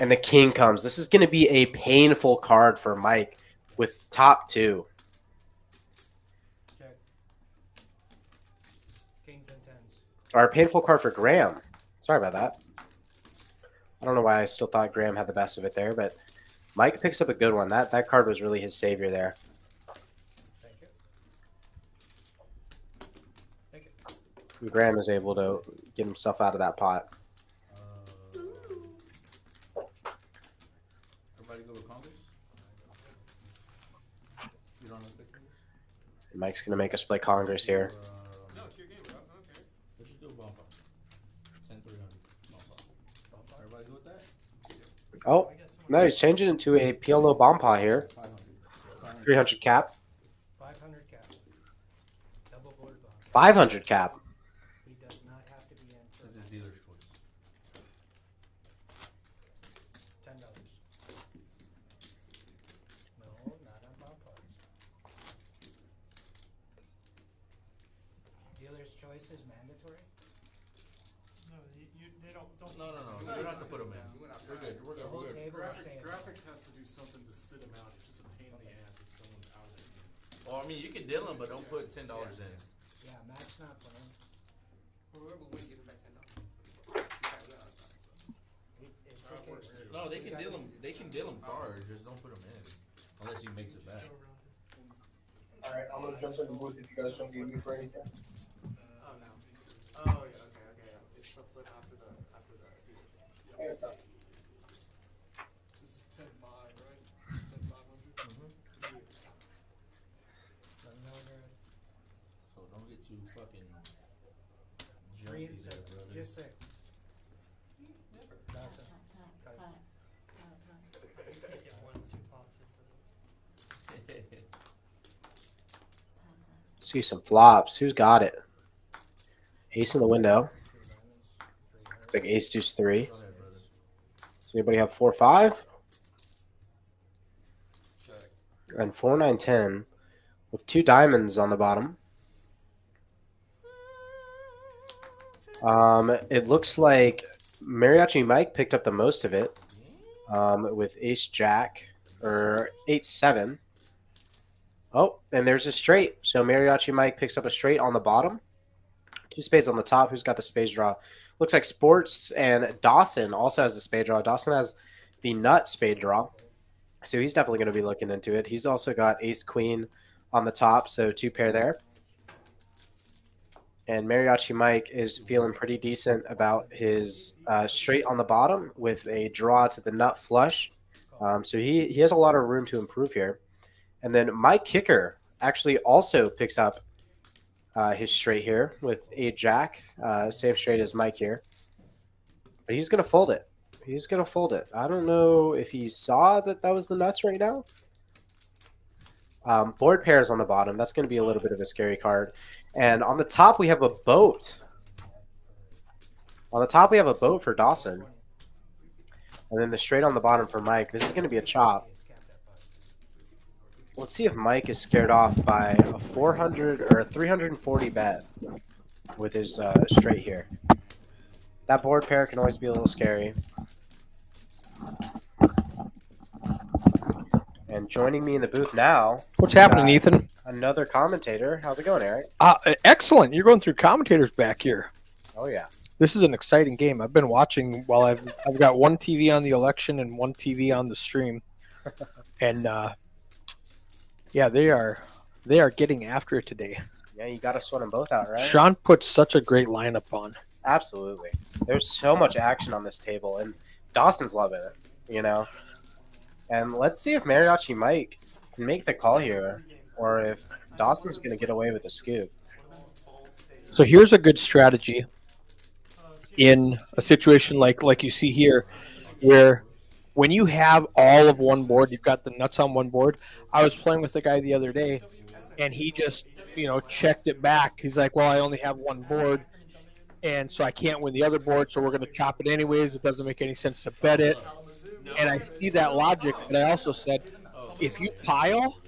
And the king comes. This is going to be a painful card for Mike with top 2. Check. Kings and tens. Or a painful card for Graham. Sorry about that. I don't know why I still thought Graham had the best of it there, but Mike picks up a good one. That card was really his savior there. Thank you. Thank you. And Graham is able to get himself out of that pot. Everybody go to Congress? You don't know pictures? And Mike's going to make us play Congress here. No, it's your game, bro. I don't care. Let's just do a bump up. 10-300. Bump up. Everybody good with that? Oh, no, he's changing it to a PLO bomb pot here. 500. 300 cap. 500 cap. Double board bomb. 500 cap. He does not have to be in for This is dealer's choice. $10. No, not on bomb cards. Dealer's choice is mandatory. No, they don't. No. You don't have to put them in. We're good. We're The good. whole We're good. table is saying. Graphics has to do something to sit him out. It's just a pain in the ass if someone's out of their game. Well, I mean, you can deal them, but don't put $10 in. Yeah, Matt's not playing. For whoever wins, give him back $10. It's okay. No, they they can deal him. They can deal him cards. Just don't put him in unless he makes it back. All right, I'm gonna jump in the booth if you guys don't give me for anything. Oh no. Oh yeah. Okay. It's the flip after the Yeah, it's not. This is 10-5, right? 10-500. So don't get too fucking 3 jumpy and there, 6. brother. Just 6. That's it. Get 1 or 2 pots in for this. See some flops. Who's got it? Ace in the window. It's like ace deuce 3. Go ahead, brother. Does anybody have 4-5? Check. And 4-9-10 with 2 diamonds on the bottom. It looks like Mariachi Mike picked up the most of it with ace jack or 8-7. Oh, and there's a straight. So Mariachi Mike picks up a straight on the bottom. 2 spades on the top. Who's got the spades draw? Looks like Sports and Dawson also has the spade draw. Dawson has the nut spade draw. So he's definitely going to be looking into it. He's also got ace queen on the top. So 2 pair there. And Mariachi Mike is feeling pretty decent about his straight on the bottom with a draw to the nut flush. So he has a lot of room to improve here. And then Mike Kicker actually also picks up his straight here with a jack, same straight as Mike here. But he's going to fold it. He's going to fold it. I don't know if he saw that was the nuts right now. Board pairs on the bottom. That's going to be a little bit of a scary card. And on the top, we have a boat. On the top, we have a boat for Dawson. And then the straight on the bottom for Mike. This is going to be a chop. Let's see if Mike is scared off by a 400 or a 340 bet with his straight here. That board pair can always be a little scary. And joining me in the booth now. What's happening, Ethan? Another commentator. How's it going, Eric? Excellent. You're going through commentators back here. Oh yeah. This is an exciting game. I've been watching while I've got one TV on the election and one TV on the stream, and yeah, they are getting after it today. Yeah, you got to sweat them both out, right? Shaun put such a great lineup on. Absolutely. There's so much action on this table, and Dawson's loving it, you know. And let's see if Mariachi Mike can make the call here, or if Dawson's going to get away with the scoop. So here's a good strategy in a situation like you see here, where when you have all of one board, you've got the nuts on one board. I was playing with a guy the other day, and he just, checked it back. He's like, well, I only have one board, and so I can't win the other board, so we're going to chop it anyways. It doesn't make any sense to bet it. And I see that logic, but I also said, if you pile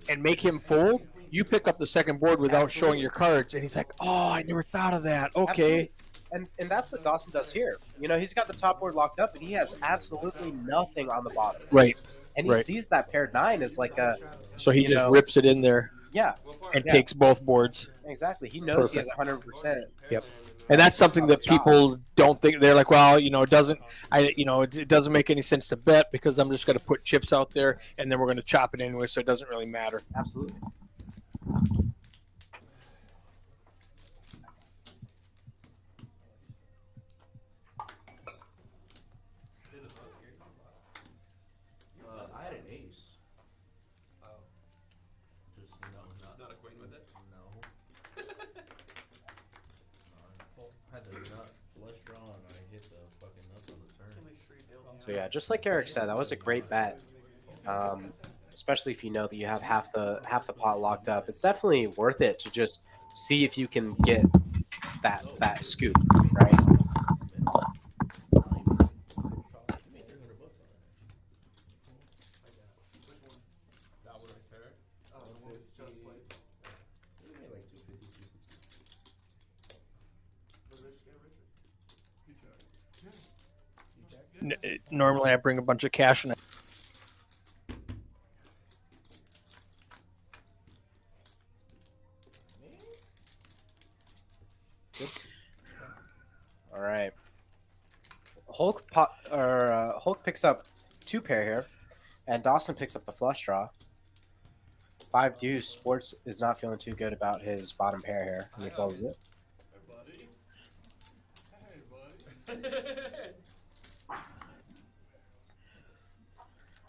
and make him fold, you pick up the second board without showing your cards. And he's like, oh, I never thought of that. Okay. And that's what Dawson does here. He's got the top board locked up, and he has absolutely nothing on the bottom. Right. And he sees that paired 9 as like a... So he just rips it in there. Yeah. And takes both boards. Exactly. He knows he has 100%. Yep. And that's something that people don't think. They're like, well, it doesn't make any sense to bet because I'm just going to put chips out there and then we're going to chop it anyway, so it doesn't really matter. Absolutely. I had an ace. Oh. Just, Not a queen with it? No. I had the nut flush draw and I hit the fucking nuts on the turn. So yeah, just like Eric said, that was a great bet. Especially if you know that you have half the pot locked up. It's definitely worth it to just see if you can get that scoop, right? That one right there? Oh, just played. You made like 250, 260. Normally I bring a bunch of cash and All right. Hulk picks up 2 pair here, and Dawson picks up the flush draw. 5 deuce. Sports is not feeling too good about his bottom pair here, and he folds it. Hey, buddy.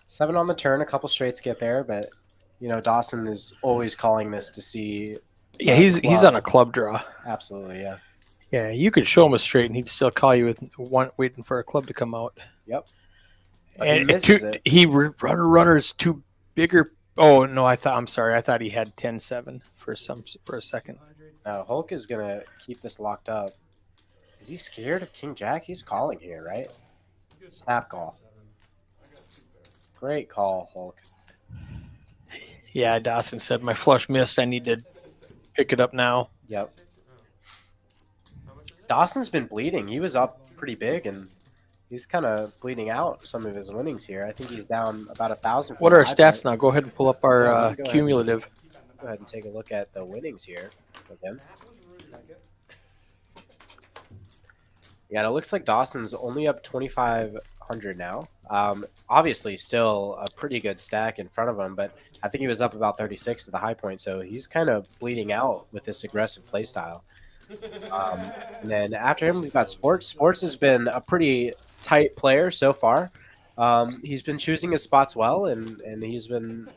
7 on the turn, a couple straights get there, but Dawson is always calling this to see. Yeah, he's on a club draw. Absolutely, yeah. Yeah, you could show him a straight, and he'd still call you with one waiting for a club to come out. Yep. And runner's too bigger. Oh no, I'm sorry. I thought he had 10-7 for a second. Now Hulk is gonna keep this locked up. Is he scared of King Jack? He's calling here, right? Snap call. Great call, Hulk. Yeah, Dawson said my flush missed. I need to pick it up now. Yep. Dawson's been bleeding. He was up pretty big, and he's kind of bleeding out some of his winnings here. I think he's down about 1,000. What are our stats now? Go ahead and pull up our cumulative. Go ahead and take a look at the winnings here with him. Yeah, it looks like Dawson's only up 2,500 now. Obviously, still a pretty good stack in front of him, but I think he was up about 36 at the high point, so he's kind of bleeding out with this aggressive play style. And then after him, we've got Sports. Sports has been a pretty tight player so far. He's been choosing his spots well, and he's been,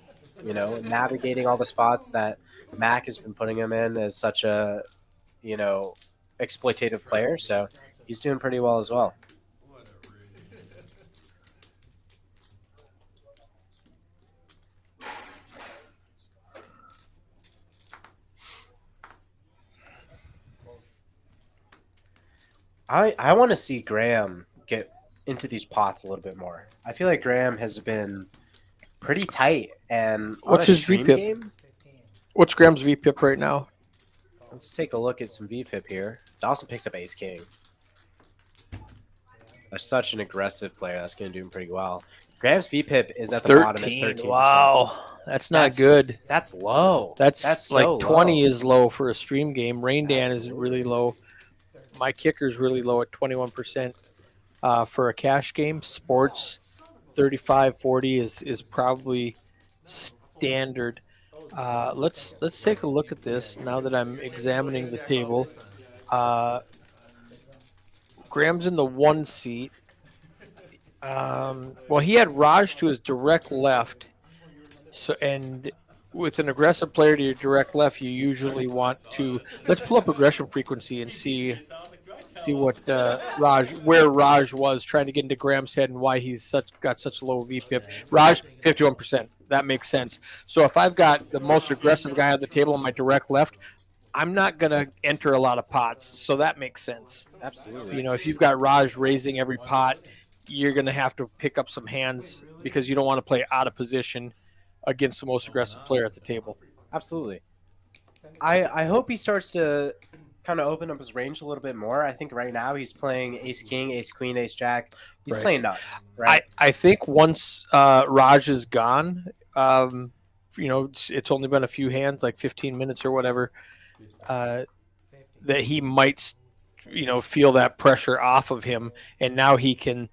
navigating all the spots that Mac has been putting him in as such a, exploitative player. So he's doing pretty well as well. I want to see Graham get into these pots a little bit more. I feel like Graham has been pretty tight. And what's his VPIP? What's Graham's VPIP right now? Let's take a look at some VPIP here. Dawson picks up ace king. That's such an aggressive player. That's going to do him pretty well. Graham's VPIP is at the bottom at 13%. Wow, that's not good. That's low. That's so like 20 low. Is low for a stream game. Rain Dan is really low. My kicker's really low at 21%. For a cash game, Sports 35-40 is probably standard. Let's take a look at this now that I'm examining the table. Graham's in the 1 seat. Well, he had Raj to his direct left. So, and with an aggressive player to your direct left, you usually want to. Let's pull up aggression frequency and see what where Raj was trying to get into Graham's head and why he's got such low VPIP. Raj 51%. That makes sense. So if I've got the most aggressive guy on the table on my direct left, I'm not gonna enter a lot of pots. So that makes sense. Absolutely. If you've got Raj raising every pot, you're gonna have to pick up some hands because you don't want to play out of position against the most aggressive player at the table. Absolutely. I hope he starts to kind of open up his range a little bit more. I think right now he's playing ace king, ace queen, ace jack. He's playing nuts. Right. I think once Raj is gone, it's only been a few hands, like 15 minutes or whatever, that he might, feel that pressure off of him, and now he can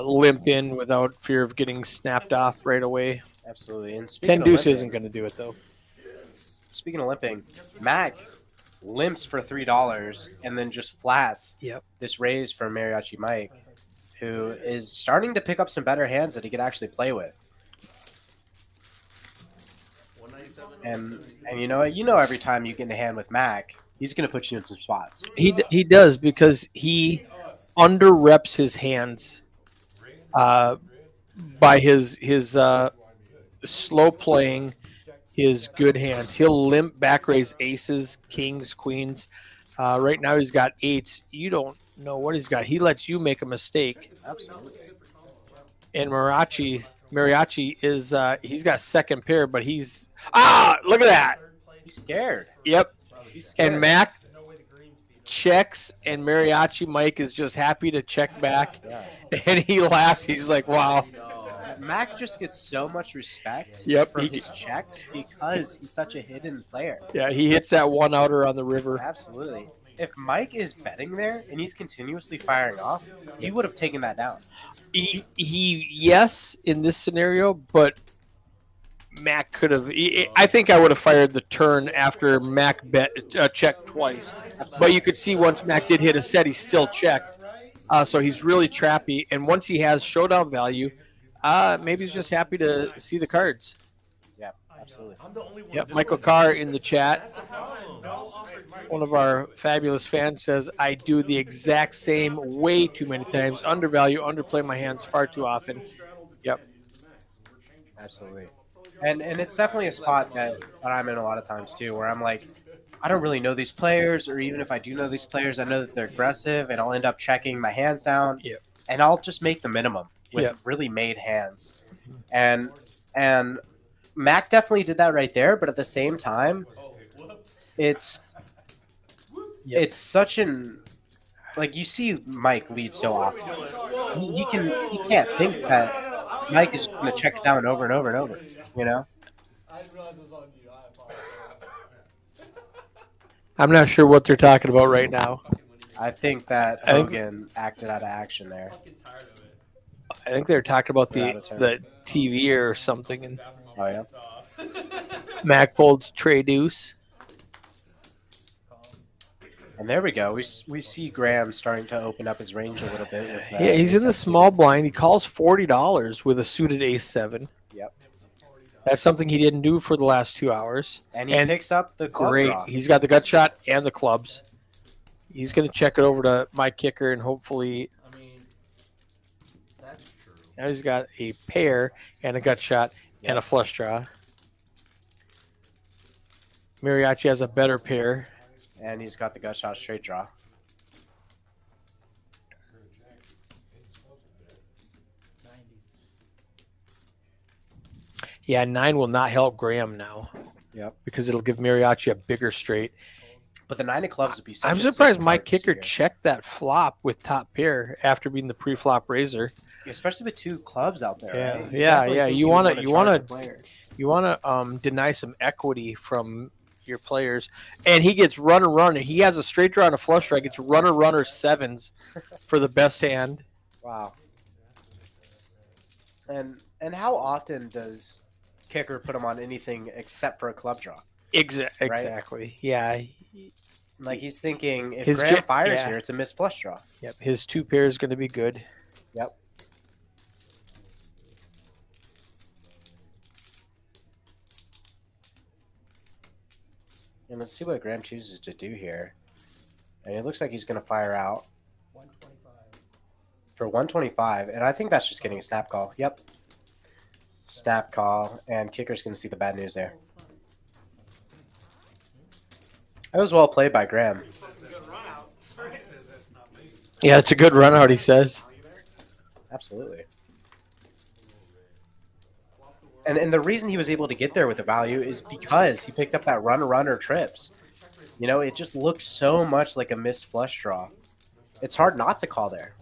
limp in without fear of getting snapped off right away. Absolutely. And 10 deuce isn't going to do it though. Speaking of limping, Mac limps for $3 and then just flats this raise from Mariachi Mike, who is starting to pick up some better hands that he could actually play with. And every time you get in a hand with Mac, he's going to put you in some spots. He does, because he under reps his hands by his slow playing his good hands. He'll limp back raise aces, kings, queens. Right now he's got eights. You don't know what he's got. He lets you make a mistake. Absolutely. And Mariachi is he's got second pair, but he's look at that. He's scared. Yep. He's scared. And Mac checks, and Mariachi Mike is just happy to check back, and he laughs. He's like, wow. Mac just gets so much respect for his checks because he's such a hidden player. Yeah, he hits that one outer on the river. Absolutely. if Mike is betting there and he's continuously firing off, he would have taken that down. He yes in this scenario, but Mac could have. I think I would have fired the turn after Mac checked twice. But you could see once Mac did hit a set, he still checked. So he's really trappy. And once he has showdown value, maybe he's just happy to see the cards. Yeah, absolutely. Yep, Michael Carr in the chat. One of our fabulous fans says, I do the exact same way too many times. Undervalue, underplay my hands far too often. Yep. Absolutely. And it's definitely a spot that I'm in a lot of times too, where I'm like, I don't really know these players, or even if I do know these players, I know that they're aggressive, and I'll end up checking my hands down, and I'll just make the minimum with really made hands. And Mac definitely did that right there, but at the same time, it's such an you see Mike lead so often. He can't think that Mike is just going to check it down over and over and over. You know. I didn't realize it was on you. I apologize. I'm not sure what they're talking about right now. I think that Hogan acted out of action there. I think they're talking about the TV or something. And oh yeah. Mac folds Trey Deuce. And there we go. We see Graham starting to open up his range a little bit. With, yeah, he's in the small blind. He calls $40 with a suited ace-7. Yep. That's something he didn't do for the last 2 hours. And he picks up the club draw. He's got the gut shot and the clubs. He's going to check it over to my kicker and hopefully. I mean, that's true. Now he's got a pair and a gut shot and a flush draw. Mariachi has a better pair. And he's got the gut shot straight draw. Yeah, 9 will not help Graham now. Yep. Because it'll give Mariachi a bigger straight. But the 9 of clubs would be such I'm surprised Mike Kicker checked that flop with top pair after being the pre-flop raiser. Especially with 2 clubs out there. Yeah, right? yeah. You want to deny some equity from your players, and he gets runner. He has a straight draw and a flush draw. Gets runner 7s for the best hand. Wow. And how often does Kicker put him on anything except for a club draw? Exactly. Right? Yeah. Like he's thinking, if Graham fires here, it's a missed flush draw. Yep. His 2 pair is going to be good. Yep. And let's see what Graham chooses to do here. And it looks like he's going to fire out 125 for 125, and I think that's just getting a snap call. Yep. Snap call, and Kicker's going to see the bad news there. That was well played by Graham. Yeah, it's a good run out, he says. Absolutely. And the reason he was able to get there with the value is because he picked up that runner trips. You know, it just looks so much like a missed flush draw. It's hard not to call there.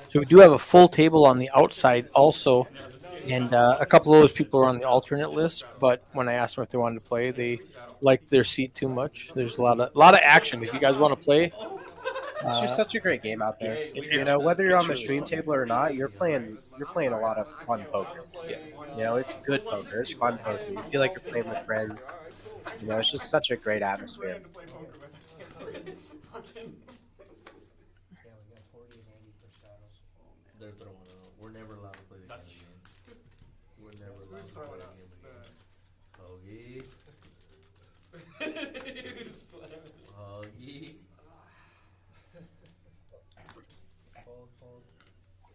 So we do have a full table on the outside also, and a couple of those people are on the alternate list. But when I asked them if they wanted to play, they liked their seat too much. There's a lot of action. If you guys want to play, it's just such a great game out there. You know, whether you're on the stream table or not, you're playing a lot of fun poker. You know, it's good poker. It's fun poker. You feel like you're playing with friends. You know, it's just such a great atmosphere. Yeah, we got 40 and 80 for saddles. They're throwing it out. We're never allowed to play the game again. We're never allowed to play the game again. Huggy.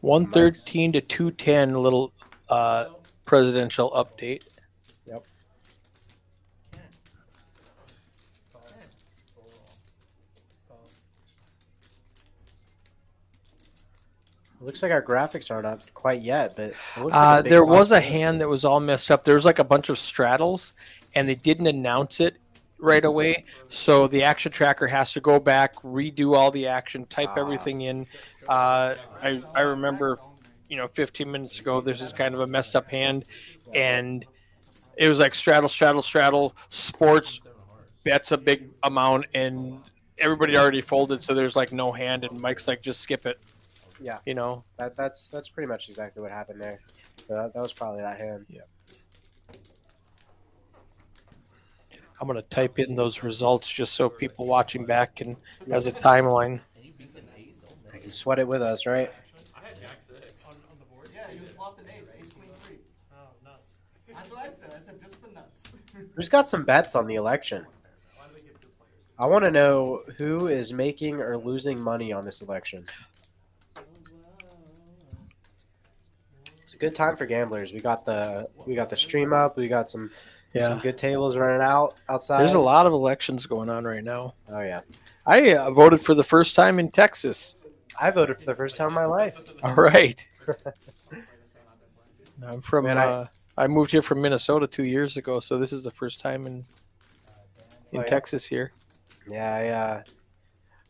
113 to 210, a little presidential update. Yep. It looks like our graphics aren't up quite yet, but it looks like there was a hand that was all messed up. There was like a bunch of straddles, and they didn't announce it right away. So the action tracker has to go back, redo all the action, type everything in. I remember, 15 minutes ago, there's this kind of a messed up hand, and it was like straddle, straddle, straddle. Sports bets a big amount, and everybody already folded, so there's like no hand, and Mike's like, just skip it. Yeah. That's pretty much exactly what happened there. So that was probably that hand. Yeah. I'm gonna type in those results just so people watching back can has a timeline. I can sweat it with us, right? I had Jack 6 on the board. Yeah, you flopped an ace, ace queen 3. Oh, nuts. That's what I said. I said just the nuts. Who's got some bets on the election? Why do they give good players? I want to know who is making or losing money on this election. It's a good time for gamblers. We got the stream up. We got some good tables running outside. There's a lot of elections going on right now. Oh yeah. I voted for the first time in Texas. I voted for the first time in my life. All right. I'm from. I moved here from Minnesota 2 years ago, so this is the first time in Texas here. Yeah,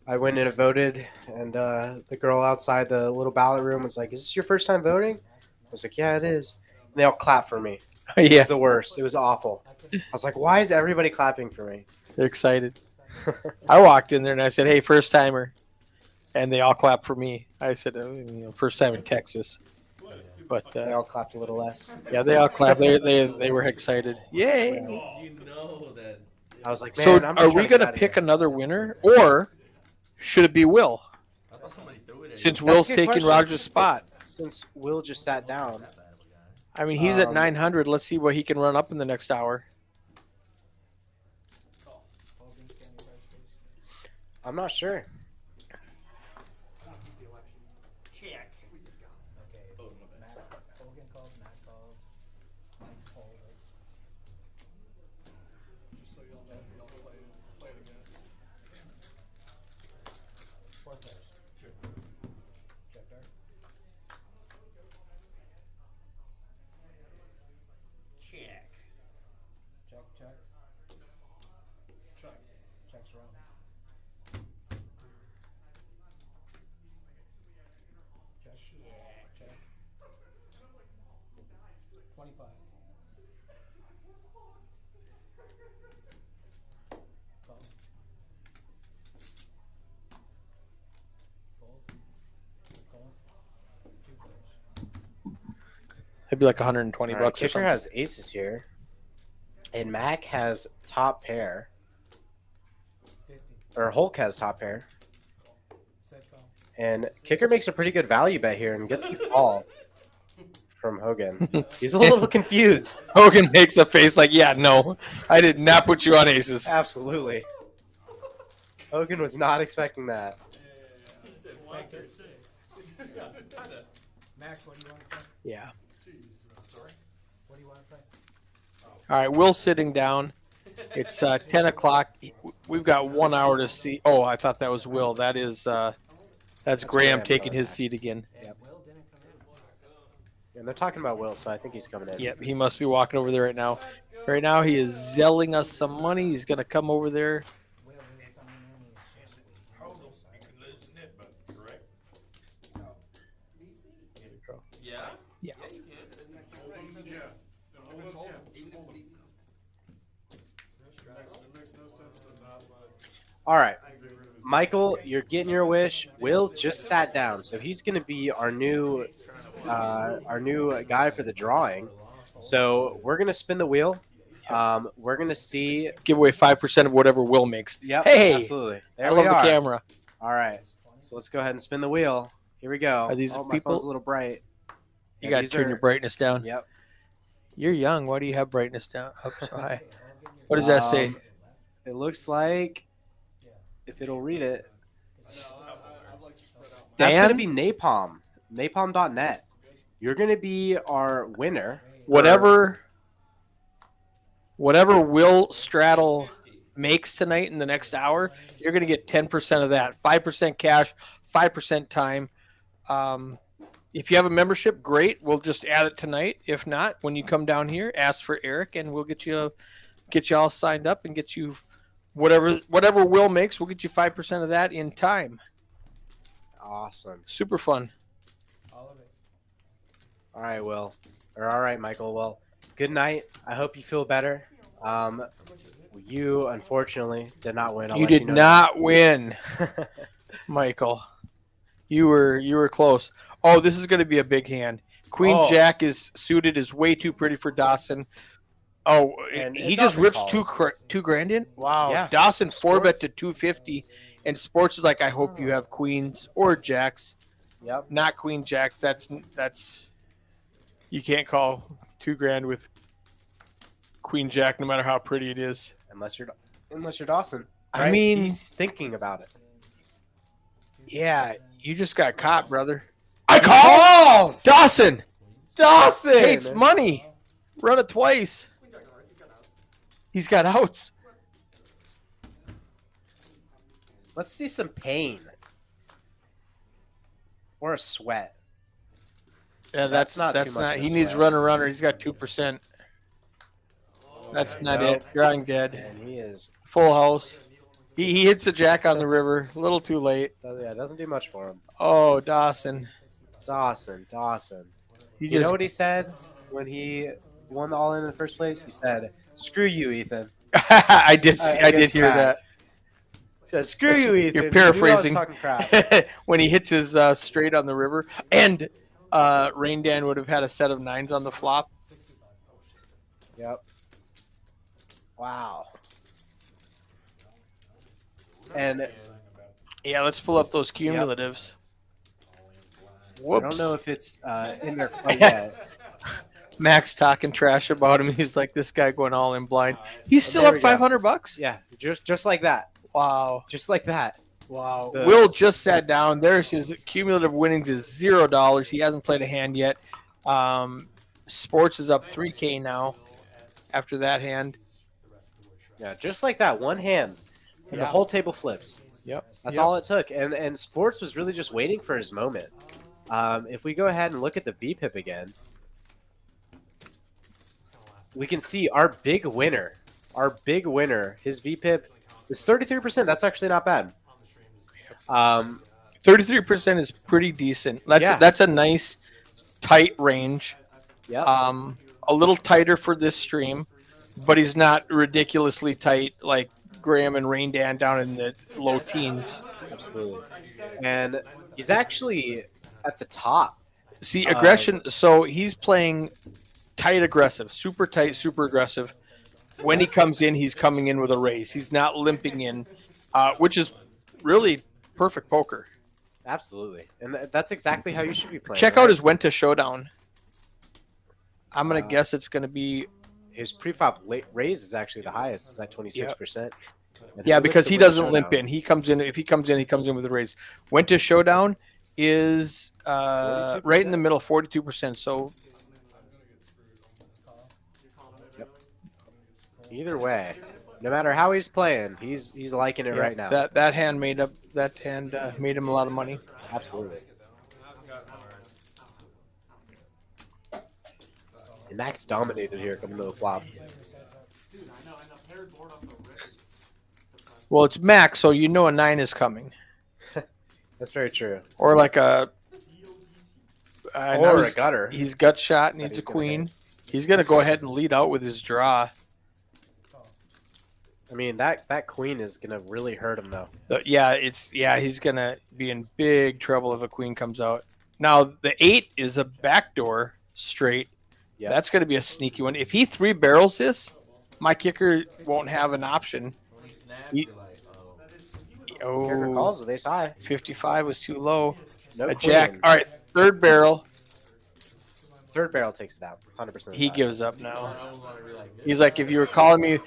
I went in and voted, and the girl outside the little ballot room was like, "Is this your first time voting?" I was like, "Yeah, it is." And they all clapped for me. It was the worst. It was awful. I was like, "Why is everybody clapping for me?" They're excited. I walked in there and I said, "Hey, first timer," and they all clapped for me. I said, "First time in Texas." But they all clapped a little less. Yeah, they all clapped. They were excited. Yay! That. I was like, so man, are we going to pick another winner, or should it be Will? Since Will's taking Roger's spot. Since Will just sat down. I mean, he's at 900. Let's see what he can run up in the next hour. I'm not sure. Check. Hogan called, Matt called, Mike called. Just so y'all know who y'all play it against. 4 players. Check there. Check. Check, check. Check. Check's wrong. Check. Check. 25. Call. Fold. Call. 2 players. It'd be like 120 All right, bucks or Kicker something. has aces here, and Mac has top pair, 50. or Hulk has top pair, Set call. and Kicker makes a pretty good value bet here and gets the call from Hogan. He's a little confused. Hogan makes a face like, yeah, no, I did not put you on aces. Absolutely. Hogan was not expecting that. Max, what do you want to play? Yeah. What do you want to play? All right, Will's sitting down. It's 10 o'clock. We've got 1 hour to see. Oh, I thought that was Will. That's Graham taking his seat again. Yep. And they're talking about Will, so I think he's coming in. Yep, he must be walking over there right now. Right now, he is zelling us some money. He's going to come over there. Will is coming in. You can lose the net, but correct? Yeah? Yeah. You can. Yeah. If it's open, just hold 'em. It makes no sense to not let. All right. get rid of his- Michael, you're getting your wish. Will just sat down, so he's going to be our new guy for the drawing. So we're going to spin the wheel. We're going to see. Give away 5% of whatever Will makes. Yep, Hey, absolutely. There I we love are. the camera. All right. So let's go ahead and spin the wheel. Here we go. Are these my people- phone's a little bright. You Yeah, got to these turn are- your brightness down. Yep. You're young. Why do you have brightness down up so high? What does that say? It looks like, if it'll read it, I'd like to spread out. that's Dan? going to be Napalm. Napalm.net. You're going to be our winner. Whatever Will Straddle makes tonight in the next hour, you're going to get 10% of that. 5% cash, 5% time. If you have a membership, great. We'll just add it tonight. If not, when you come down here, ask for Eric, and we'll get you a get you all signed up and get you whatever Will makes. We'll get you 5% of that in time. Awesome. Super fun. All of it. All right, Will. Or all right, Michael. Well, good night. I hope you feel better. You unfortunately did not win. I'll You let did know not win, Michael. You were close. Oh, this is going to be a big hand. Queen Oh. Jack is suited, is way too pretty for Dawson. Oh, And he just Dawson rips calls. two grand in. Wow, Yeah. Dawson four Sports. bet to 250, and Sports is like, I hope you have queens or jacks, Yep. not queen jacks. That's you can't call 2 grand with queen jack, no matter how pretty it is. Unless you're Dawson. I right? mean- he's thinking about it. Yeah, you just got caught, brother. I call Dawson Dawson. hates money. Run it twice. He's got outs. Let's see some pain or a sweat. Yeah, That's not too that's much not. of a He needs sweat. runner. He's got 2%. That's not go. it. Drawing dead. And he is. Full house. He hits the jack on the river. A little too late. Yeah, it doesn't do much for him. Oh, Dawson. Dawson. He You know just what he said when he won the all in the first place? He said, "Screw you, Ethan." I did against hear Pat. that. He said, "Screw you, Ethan." You're You knew I was paraphrasing. talking crap. When he hits his straight on the river, and Rain Dan would have had a set of 9s on the flop. Yep. Wow. And Yeah, let's pull up those cumulatives. I Whoops. don't know if it's in there quite yet. Max talking trash about him. He's like, this guy going all in blind. He's still there up we go. $500. Yeah, just like that. Wow. Just like that. Wow. The- Will just sat down. There's his cumulative winnings is $0. He hasn't played a hand yet. Sports is up 3K now after that hand. Yeah, just like that. One hand. And the whole table flips. Yep. That's all it took. And Sports was really just waiting for his moment. If we go ahead and look at the VPIP again, we can see our big winner. His VPIP is 33%. That's actually not bad. 33% is pretty decent. That's a nice tight range. Yeah. A little tighter for this stream, but he's not ridiculously tight like Graham and Rain Dan down in the low teens. Absolutely. And he's actually at the top. See, aggression. So he's playing tight aggressive, super tight, super aggressive. When he comes in, he's coming in with a raise. He's not limping in, which is really perfect poker. Absolutely. And that's exactly how you should be playing. Check right? out his Wenta showdown. I'm going to guess it's going to be. His preflop raise is actually the highest. It's at 26%. Yeah, because he doesn't limp in. He comes in. If he comes in, he comes in with a raise. Wenta showdown is right in the middle, 42%. So either way, no matter how he's playing, he's liking it right now. That hand made him a lot of money. Absolutely. And Max dominated here coming to the flop. Well, it's Max, so you know a 9 is coming. That's very true. Or like a. Or a gutter. He's gut shot, needs a queen. He's going to go ahead and lead out with his draw. I mean, that queen is going to really hurt him, though. He's going to be in big trouble if a queen comes out. Now, the 8 is a backdoor straight. Yep. That's going to be a sneaky one. If he 3 barrels this, my kicker won't have an option. Kicker calls with ace high. 55 was too low. No A queen. jack. All right, third barrel. Third barrel takes it down. 100%. He gives up now. He's like, if you were calling me,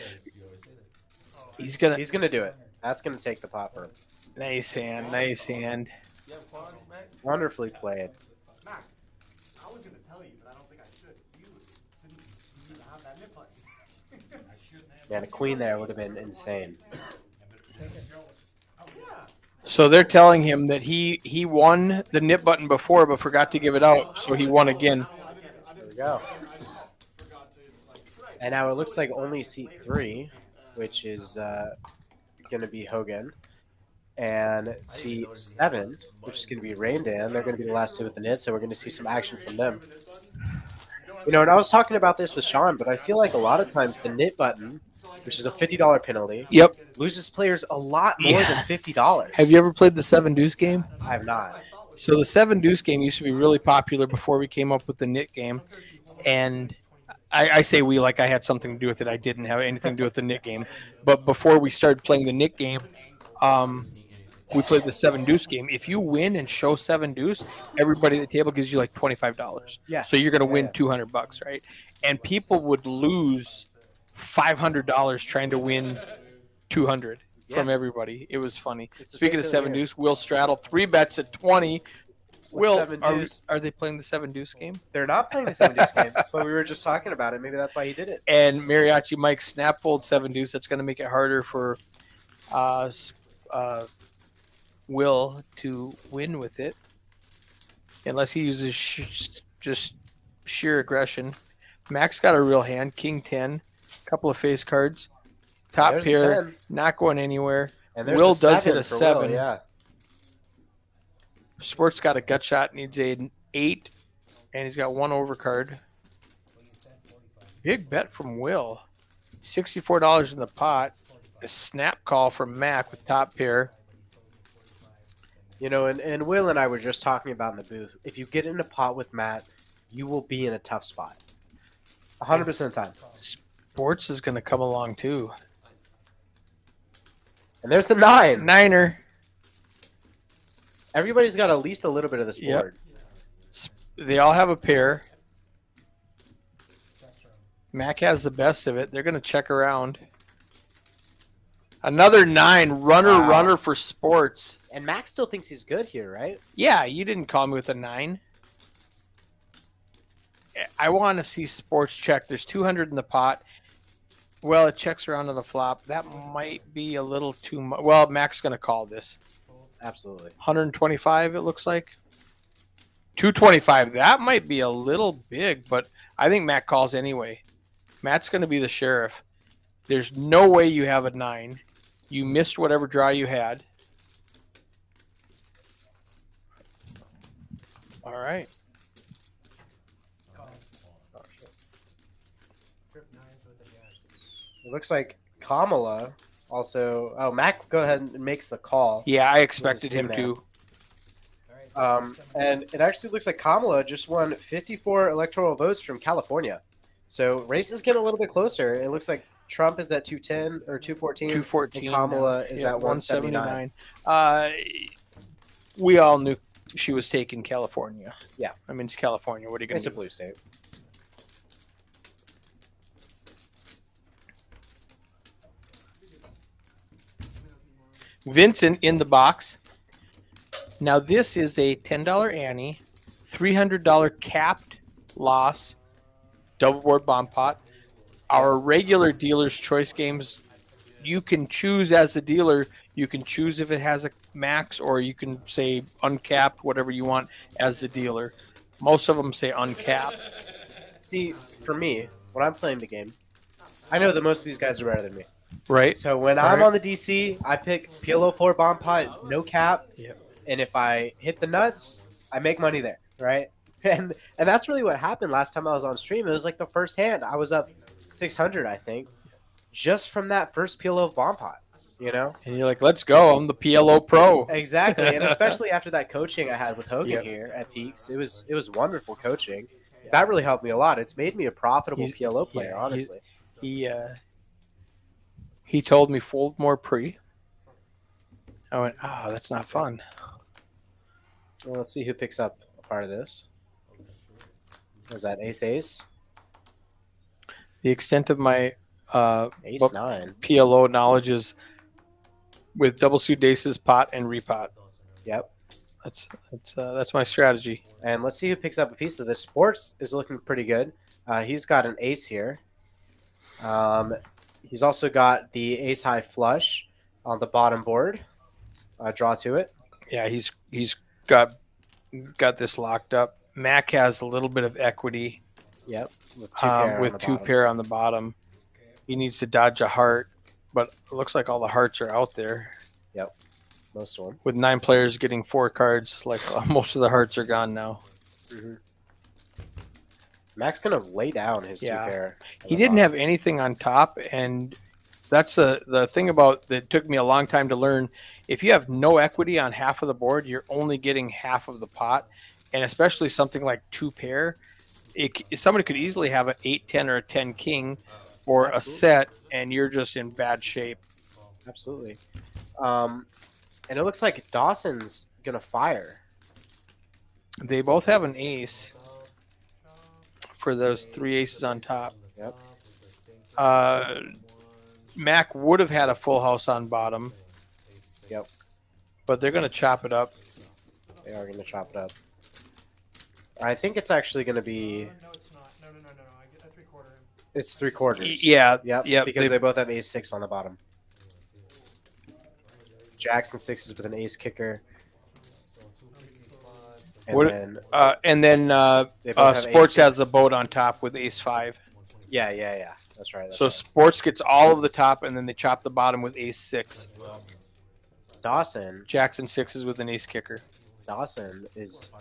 he's gonna do it. That's gonna take the pot for him. Nice hand. Wonderfully played. Mac, I was gonna tell you, but I don't think I should. You didn't have that nip button. Man, a queen there would have been insane. So they're telling him that he won the nip button before, but forgot to give it out, so he won again. There we go. And now it looks like only seat 3, which is going to be Hogan, and seat 7, which is going to be Rain Dan. They're going to be the last 2 with the nits, so we're going to see some action from them. You know, and I was talking about this with Shaun, but I feel like a lot of times the nit button, which is a $50 penalty, Yep. loses players a lot more than $50. Have you ever played the 7 deuce game? I have not. So the 7 deuce game used to be really popular before we came up with the nit game, and I say we like I had something to do with it. I didn't have anything to do with the nit game, but before we started playing the nit game, we played the 7 deuce game. If you win and show 7 deuce, everybody at the table gives you like $25. Yeah. So you're going to win $200, right? And people would lose $500 trying to win 200 from everybody. It was funny. Speaking of 7 deuce, Will straddle 3 bets at 20. Will, are they playing the 7 deuce game? They're not playing the 7 deuce game, but we were just talking about it. Maybe that's why he did it. And Mariachi Mike snap fold 7 deuce. That's going to make it harder for Will to win with it, unless he uses just sheer aggression. Max got a real hand. King 10, couple of face cards, top There's pair, not going anywhere. And there's Will the does hit a for 7. Will, yeah. Sports got a gut shot, needs an 8, and he's got 1 overcard. Big bet from Will. $64 in the pot. A snap call from Mac with top pair. You know, and Will and I were just talking about in the booth, if you get in a pot with Matt, you will be in a tough spot. 100% of the time. Sports is going to come along too. And there's the 9. Niner. Everybody's got at least a little bit of this board. They all have a pair. Mac has the best of it. They're going to check around. Another 9. Runner for Sports. And Mac still thinks he's good here, right? Yeah, you didn't call me with a 9. I want to see Sports check. There's 200 in the pot. Well, it checks around to the flop. That might be a little too much. Well, Mac's going to call this. Absolutely. 125, it looks like. 225. That might be a little big, but I think Mac calls anyway. Matt's going to be the sheriff. There's no way you have a 9. You missed whatever draw you had. All right. It looks like Kamala also. Oh, Mac, go ahead and makes the call. Yeah, I expected him to. And it actually looks like Kamala just won 54 electoral votes from California. So race is getting a little bit closer. It looks like Trump is at 210 or 214. 214. And Kamala is at 179. We all knew she was taking California. Yeah. I mean, it's California. What are you going It's to a do? blue state. Vincent in the box. Now this is a $10 ante, $300 capped loss, double board bomb pot. Our regular dealer's choice games, you can choose as a dealer. You can choose if it has a max, or you can say uncapped, whatever you want as the dealer. Most of them say uncapped. See, for me, when I'm playing the game, I know that most of these guys are better than me. Right. So when I'm on the DC, I pick PLO 4 bomb pot, no cap. Yep. And if I hit the nuts, I make money there, right? And that's really what happened last time I was on stream. It was like the first hand. I was up 600, I think, just from that first PLO bomb pot, you know? And you're like, let's go. I'm the PLO pro. Exactly. And especially after that coaching I had with Hogan here at Peaks, it was wonderful coaching. That really helped me a lot. It's made me a profitable PLO player, honestly. He told me fold more pre. I went, oh, that's not fun. Well, let's see who picks up a part of this. Was that ace? The extent of my Ace 9. PLO knowledge is with double suit aces, pot, and repot. Yep. That's my strategy. And let's see who picks up a piece of this. Sports is looking pretty good. He's got an ace here. He's also got the ace high flush on the bottom board. Draw to it. Yeah, he's got this locked up. Mac has a little bit of equity. Yep. With two pair on with the two bottom. pair on the bottom. He needs to dodge a heart, but it looks like all the hearts are out there. Yep. Most of them. With 9 players getting 4 cards, like most of the hearts are gone now. Mm-hmm. Mac's gonna lay down his Yeah. two pair. He didn't have anything on top, and that's the thing about that took me a long time to learn. If you have no equity on half of the board, you're only getting half of the pot, and especially something like two pair, somebody could easily have an 8-10 or a 10-king or a set, and you're just in bad shape. Absolutely. And it looks like Dawson's gonna fire. They both have an ace for those 3 aces on top. Yep. Mac would have had a full house on bottom. Yep. But they're going to chop it up. They are going to chop it up. I think it's actually going to be. No, it's not. No. I get a 3/4. It's 3/4. Yeah. Yep. Because they both have ace 6 on the bottom. Jacks and 6s with an ace kicker. And then Sports has the boat on top with ace 5. Yeah. That's right. So Sports gets all of the top, and then they chop the bottom with ace 6. Dawson. Jacks and 6s with an ace kicker. Dawson is,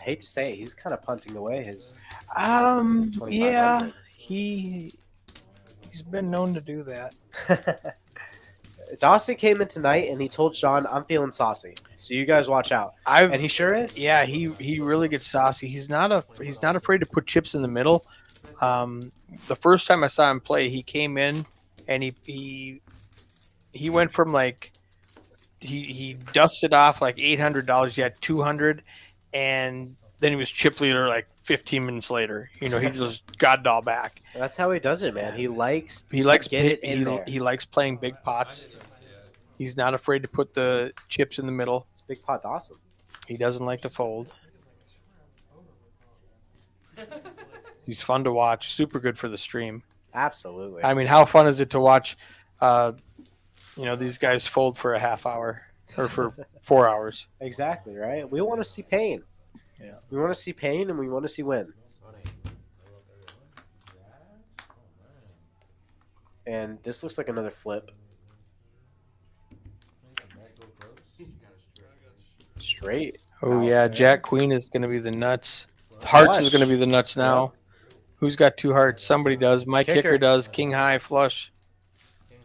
I hate to say, he's kind of punting away his. Yeah, he's been known to do that. Dawson came in tonight and he told Shaun, "I'm feeling saucy, so you guys watch out." And he sure is. Yeah, he really gets saucy. He's not afraid to put chips in the middle. The first time I saw him play, he came in and he went from like he dusted off like $800. He had 200, and then he was chip leader like 15 minutes later. He just got it all back. That's how he does it, man. He likes get it in there. He likes playing big pots. He's not afraid to put the chips in the middle. It's big pot Dawson. He doesn't like to fold. He's fun to watch. Super good for the stream. Absolutely. I mean, how fun is it to watch? These guys fold for a half hour or for 4 hours. Exactly right. We want to see pain. Yeah. We want to see pain and we want to see win. And this looks like another flip. Straight. Oh yeah, Jack Queen is going to be the nuts. Hearts is going to be the nuts now. Who's got 2 hearts? Somebody does. My kicker does. King high flush.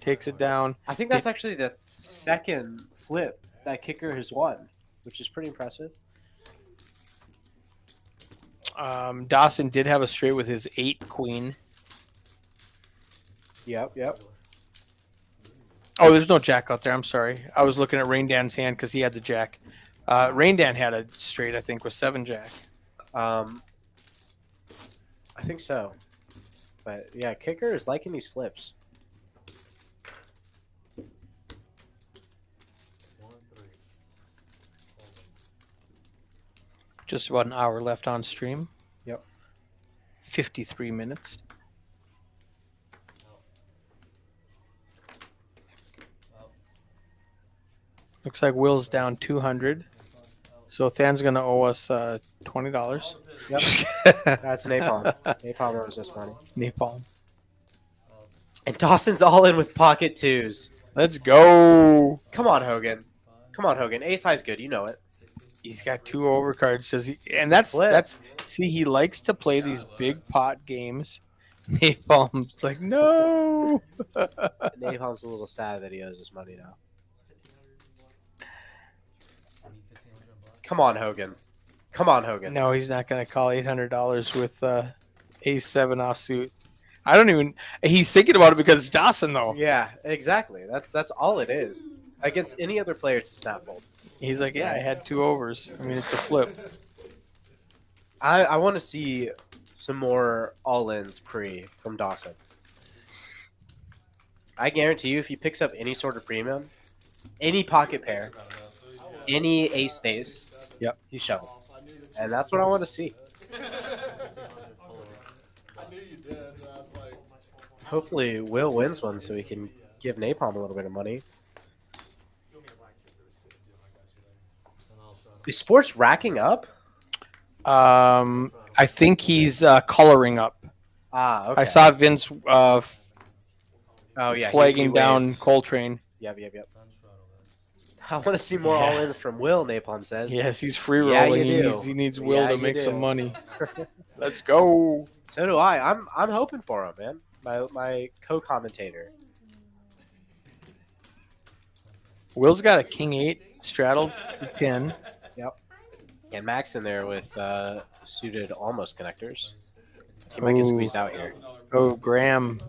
Takes it down. I think that's actually the second flip that kicker has won, which is pretty impressive. Dawson did have a straight with his 8 queen. Yep. Oh, there's no jack out there. I'm sorry. I was looking at Rain Dan's hand because he had the jack. Rain Dan had a straight, I think, with 7 jack. I think so. But yeah, kicker is liking these flips. Just about an hour left on stream. Yep. 53 minutes. Looks like Will's down 200. So Than's going to owe us $20. Yep. That's Napalm. Napalm owes us money. Napalm. And Dawson's all in with pocket 2s. Let's go. Come on, Hogan. Ace high's good. You know it. He's got 2 overcards. Says he, and that's see, he likes to play these big pot games. Napalm's like, no. Napalm's a little sad that he owes us money now. Come on, Hogan. No, he's not going to call $800 with ace 7 offsuit. I don't even. He's thinking about it because it's Dawson, though. Yeah, exactly. That's all it is. Against any other player, it's a snap fold. He's like, yeah, I had 2 overs. I mean, it's a flip. I want to see some more all-ins pre from Dawson. I guarantee you, if he picks up any sort of premium, any pocket pair, any ace space, yep, he's shoveled. And that's what I want to see. Hopefully, Will wins one so he can give Napalm a little bit of money. Is Sports racking up? I think he's coloring up. Ah, okay. I saw Vince Oh yeah, he flagging down waved. Coltrane. Yep. I want to see more all in from Will. Napalm says. Yes, he's free Yeah, rolling. you do. He needs Will Yeah, to you make some do. money. Let's go. So do I. I'm hoping for him, man. My co-commentator. Will's got a king 8 straddled to 10. Yep. And Max in there with suited almost connectors. He might get squeezed out here. Oh, Graham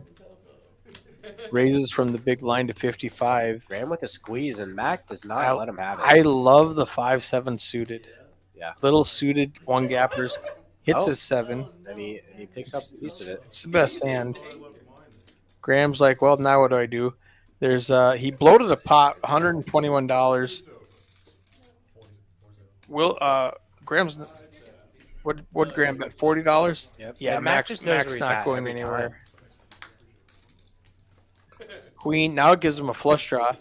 raises from the big blind to 55. Graham with a squeeze, and Mac does not let him have it. I love the 5-7 suited. Yeah. Little suited one gappers. Hits Oh. his 7. And he picks up a piece of it. It's the best hand. Graham's like, well, now what do I do? There's he bloated a pot, $121. Will Graham's what Graham bet $40? Yep. Yeah, And Mac Max just knows Max where he's not at going every anywhere. Queen now it gives him a flush draw.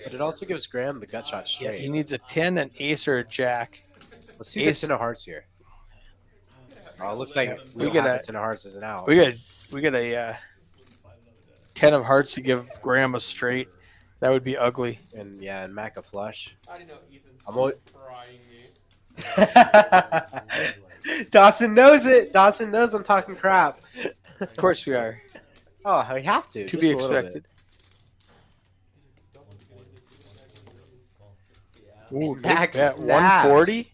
But it also gives Graham the gut shot Yeah, straight. he needs a 10, an ace, or a jack. Let's see Ace. the 10 of hearts here. Oh, it looks like We we get get a- a 10 of hearts as an out. We got a 10 of hearts to give Graham a straight. That would be ugly. And yeah, and Mac a flush. I didn't know Ethan's I'm always- frying me. Dawson knows it. Dawson knows I'm talking crap. Of course we are. Oh, we have to. To just be a little bit. expected. Ooh, Max bet, snaps. 140.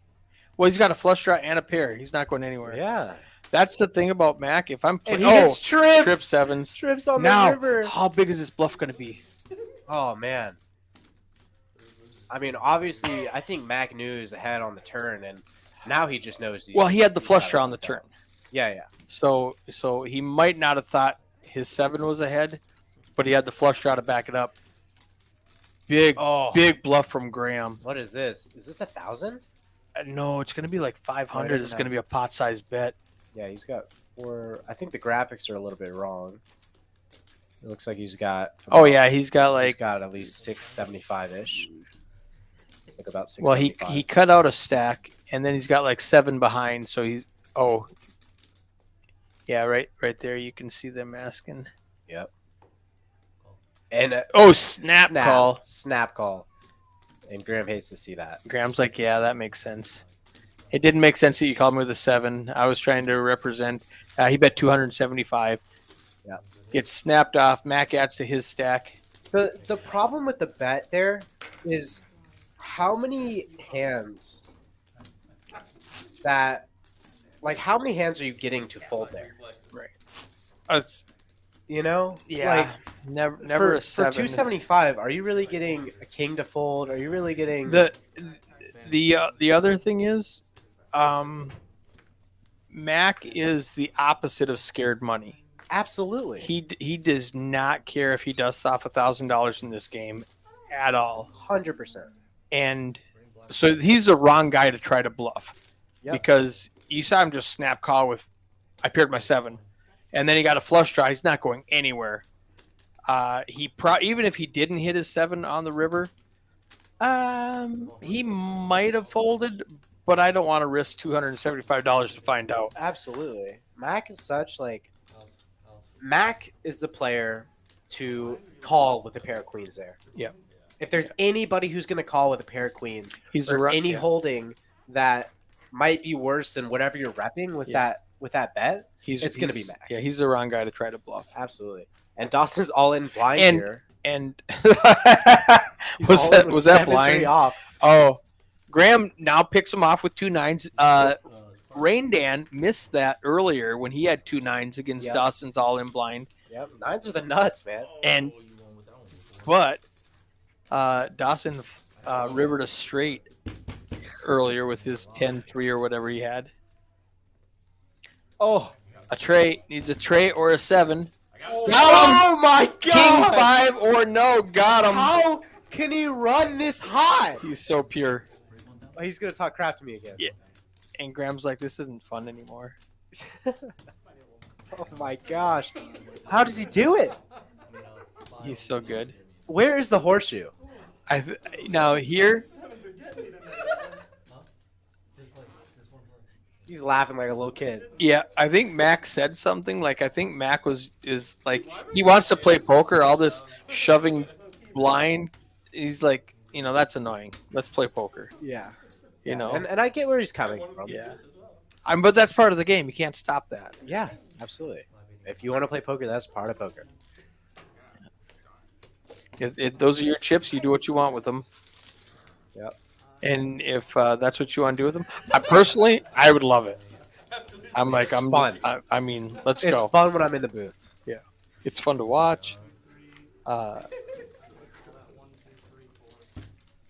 Well, he's got a flush draw and a pair. He's not going anywhere. Yeah. That's the thing about Mac. If I'm And playing, he gets trips. trip sevens. Trips on Now, the river. how big is this bluff going to be? Oh, man. I mean, obviously, I think Mac knew he was ahead on the turn, and now he just knows. Well, he had the he's flush gotta draw on the work turn, out. Yeah. so he might not have thought his 7 was ahead, but he had the flush draw to back it up. Big bluff from Graham. What is this? Is this 1,000? No, it's going to be like 500. doesn't It's have- going to be a pot-sized bet. Yeah, he's got 4. I think the graphics are a little bit wrong. It looks like he's got. Oh yeah, he's got He's like. got at least 675-ish. Like about 675. Well, he cut out a stack, and then he's got like 7 behind. So he's yeah, right there. You can see them asking. Yep. And Snap call. Snap call. And Graham hates to see that. Graham's like, yeah, that makes sense. It didn't make sense that you called me with a 7. I was trying to represent. He bet 275. Yeah. Gets snapped off. Mac adds to his stack. The problem with the bet there is how many hands that, like, how many hands are you getting to fold there? You know? Yeah. Like, never a 7. For 275, are you really getting a king to fold? Are you really getting The other thing is, Mac is the opposite of scared money. Absolutely. He does not care if he dusts off $1,000 in this game at all. 100%. And so he's the wrong guy to try to bluff. Yep. Because you saw him just snap call with, I paired my 7. And then he got a flush draw. He's not going anywhere. Even if he didn't hit his 7 on the river, he might have folded, but I don't want to risk $275 to find out. Absolutely. Mac is such, like, Mac is the player to call with a pair of queens there. Yeah. If there's anybody who's going to call with a pair of queens, He's or any holding that might be worse than whatever you're repping with that bet, it's going to be Mac. Yeah, he's the wrong guy to try to bluff. Absolutely. And Dawson's all in blind And- here. And He's was all that in with was that 7-3 blind? off. Oh, Graham now picks him off with 2 9s. Rain Dan missed that earlier when he had 2 9s against Yep. Dawson's all in blind. Yep. 9s are the nuts, man. And but Dawson rivered a straight earlier with his 10-3 or whatever he had. Oh, a tray needs a tray or a 7. Oh my God! King 5 or no, got him. How can he run this hot? He's so pure. Oh, he's gonna talk crap to me again. Yeah. And Graham's like, this isn't fun anymore. Oh my gosh. How does he do it? He's so good. Where is the horseshoe? Now here, He's laughing like a little kid. Yeah, I think Mac said something. Like I think Mac is like he wants to play poker. All this shoving blind. He's like, that's annoying. Let's play poker. Yeah. You know. And I get where he's coming from. Yeah. But that's part of the game. You can't stop that. Yeah, absolutely. If you want to play poker, that's part of poker. Those are your chips. You do what you want with them. Yep. And if that's what you want to do with them, I would love it. I'm fun. I mean, let's It's go. fun when I'm in the booth. Yeah, it's fun to watch.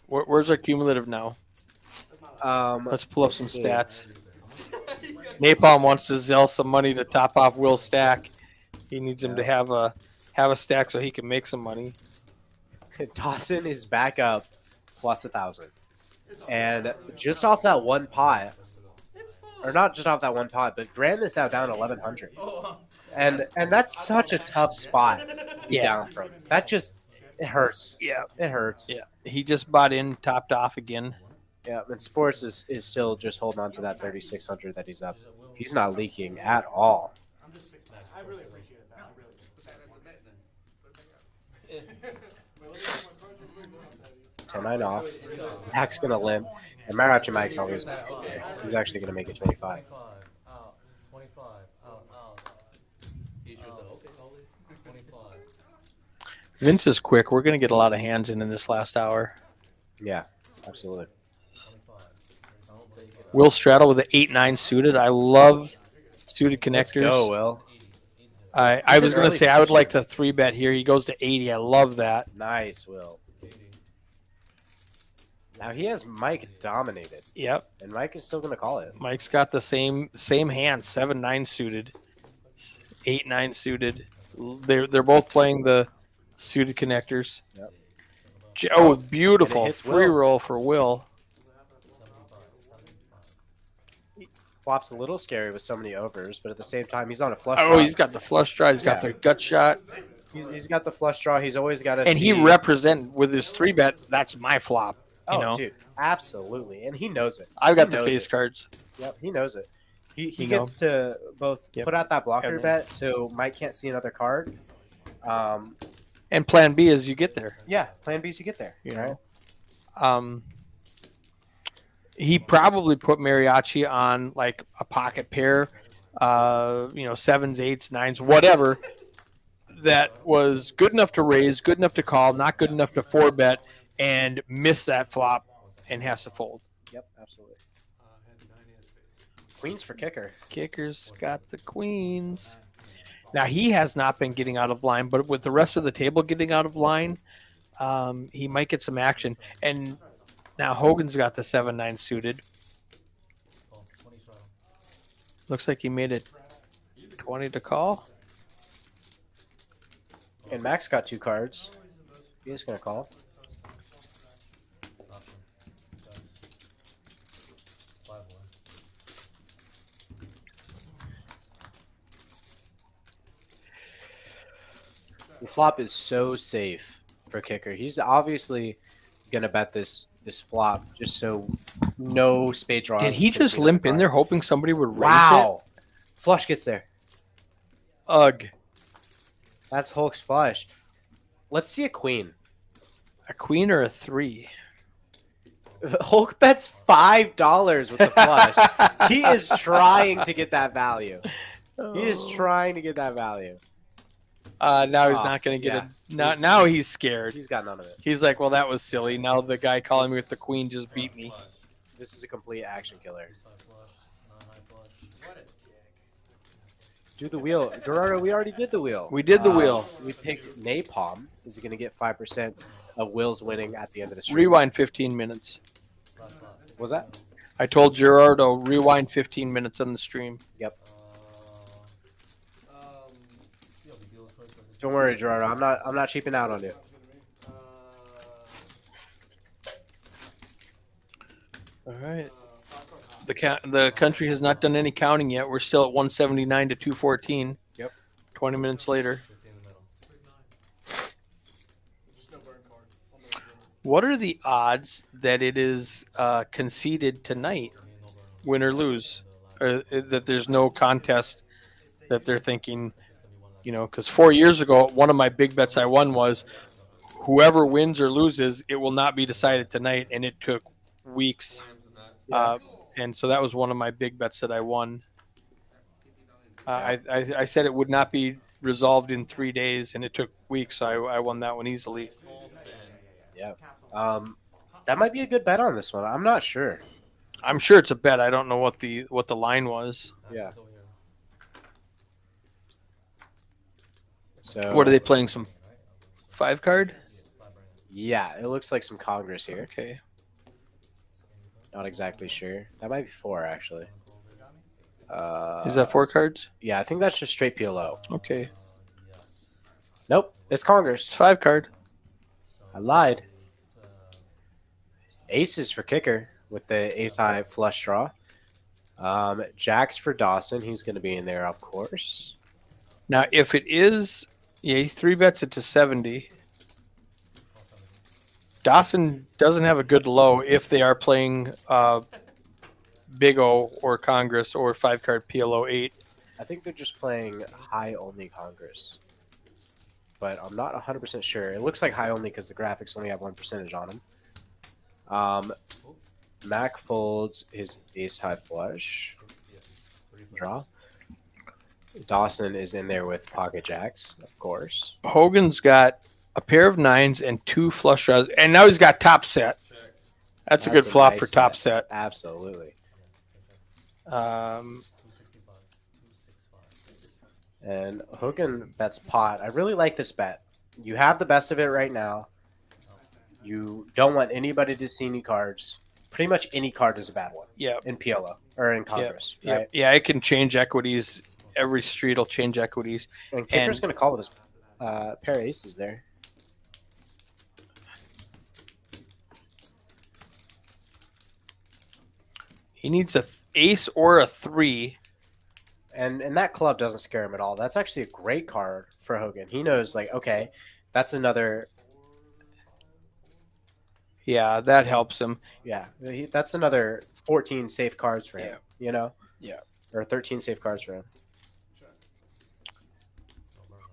Where's our cumulative now? Let's pull up some stats. Napalm wants to sell some money to top off Will's stack. He needs him to have a stack so he can make some money. Dawson is back up plus 1,000. And just off that one pot, or not just off that one pot, but Graham is now down 1,100. And that's such a tough spot to be down from. That just, it hurts. Yeah. It hurts. Yeah. He just bought in, topped off again. Yeah, and Sports is still just holding on to that 3,600 that he's up. He's not leaking at all. I really appreciate that. I really do. 10-9 off. Mac's going to limp. And Mariachi Mike's always he's actually going to make it 25. 25 out. 25 out. Okay, 25. Vince is quick. We're going to get a lot of hands in this last hour. Yeah, absolutely. 25. I'll take it. Will straddle with an 8-9 suited. I love suited connectors. Let's go, Will. I was going to say I would like to 3-bet here. He goes to 80. I love that. Nice, Will. Now he has Mike dominated. Yep. And Mike is still going to call it. Mike's got the same hand, 7-9 suited, 8-9 suited. They're both playing the suited connectors. Yep. Oh, beautiful hits free Will. roll for Will. Flop's a little scary with so many overs, but at the same time, he's on a flush Oh, draw. he's got the flush draw. He's got the gut shot. He's got the flush draw. He's always got to And he represent with his 3-bet. That's my flop. Oh, You know? dude, absolutely. And he knows it. I've got He the knows face it. cards. Yep, he knows it. He You gets to both Yep. put out that blocker Everything. bet so Mike can't see another card. And plan B is you get there. Yeah, plan B is you get there. You right? know. He probably put Mariachi on like a pocket pair, 7s, 8s, 9s, whatever. That was good enough to raise, good enough to call, not good enough to 4-bet, and miss that flop and has to fold. Yep, absolutely. Queens for kicker. Kicker's got the queens. Now he has not been getting out of line, but with the rest of the table getting out of line, he might get some action. And now Hogan's got the 7-9 suited. Looks like he made it 20 to call. And Max got 2 cards. He's going to call. The flop is so safe for kicker. He's obviously going to bet this flop just so no spade draws. Did he can just see the limp in card. there hoping somebody would raise Wow. Flush gets there. it? Ugh. That's Hulk's flush. Let's see a queen. A queen or a 3? Hulk bets $5 with the flush. He is trying to get that value. He is trying to get that value. Now he's not going to get it. Now he's scared. He's got none of it. He's like, well, that was silly. Now the guy calling me with the queen just beat me. This is a complete action killer. Do the wheel. Gerardo, we already did the wheel. We did the wheel. We picked Napalm. Is he going to get 5% of Will's winning at the end of the stream? Rewind 15 minutes. What was that? I told Gerardo, rewind 15 minutes on the stream. Yep. Don't worry, Gerardo. I'm not cheaping out on you. All right. The country has not done any counting yet. We're still at 179 to 214. Yep. 20 minutes later. What are the odds that it is conceded tonight, win or lose? or that there's no contest, that they're thinking, because 4 years ago, one of my big bets I won was whoever wins or loses, it will not be decided tonight, and it took weeks. And so that was one of my big bets that I won. I said it would not be resolved in 3 days, and it took weeks, so I won that one easily. Yeah. That might be a good bet on this one. I'm not sure. I'm sure it's a bet. I don't know what the line was. Yeah. So What are they playing? Some 5 card? Yeah, it looks like some Congress here. Okay. Not exactly sure. That might be 4 actually. Is that 4 cards? Yeah, I think that's just straight PLO. Okay. Nope, it's Congress. It's 5 card. I lied. Aces for kicker with the ace high flush draw. Jacks for Dawson. He's going to be in there, of course. Now, if it is, he 3 bets it to 70. Dawson doesn't have a good low if they are playing Big O or Congress or 5 card PLO 8. I think they're just playing high only Congress, but I'm not 100% sure. It looks like high only because the graphics only have 1% on them. Mac folds his ace high flush draw. Dawson is in there with pocket jacks, of course. Hogan's got a pair of 9s and 2 flush draws, and now he's got top set. That's a good flop nice for top set. Absolutely. And Hogan bets pot. I really like this bet. You have the best of it right now. You don't want anybody to see any cards. Pretty much any card is a bad one. Yeah. In PLO or in Congress. Yeah. Right? Yeah, it can change equities. Every street will change equities. And Kicker's going to call with his pair of aces there. He needs a ace or a 3. And that club doesn't scare him at all. That's actually a great card for Hogan. He knows, like, okay, that's another. Yeah, that helps him. Yeah, that's another 14 safe cards for him. Yeah. You know? Yeah. Or 13 safe cards for him.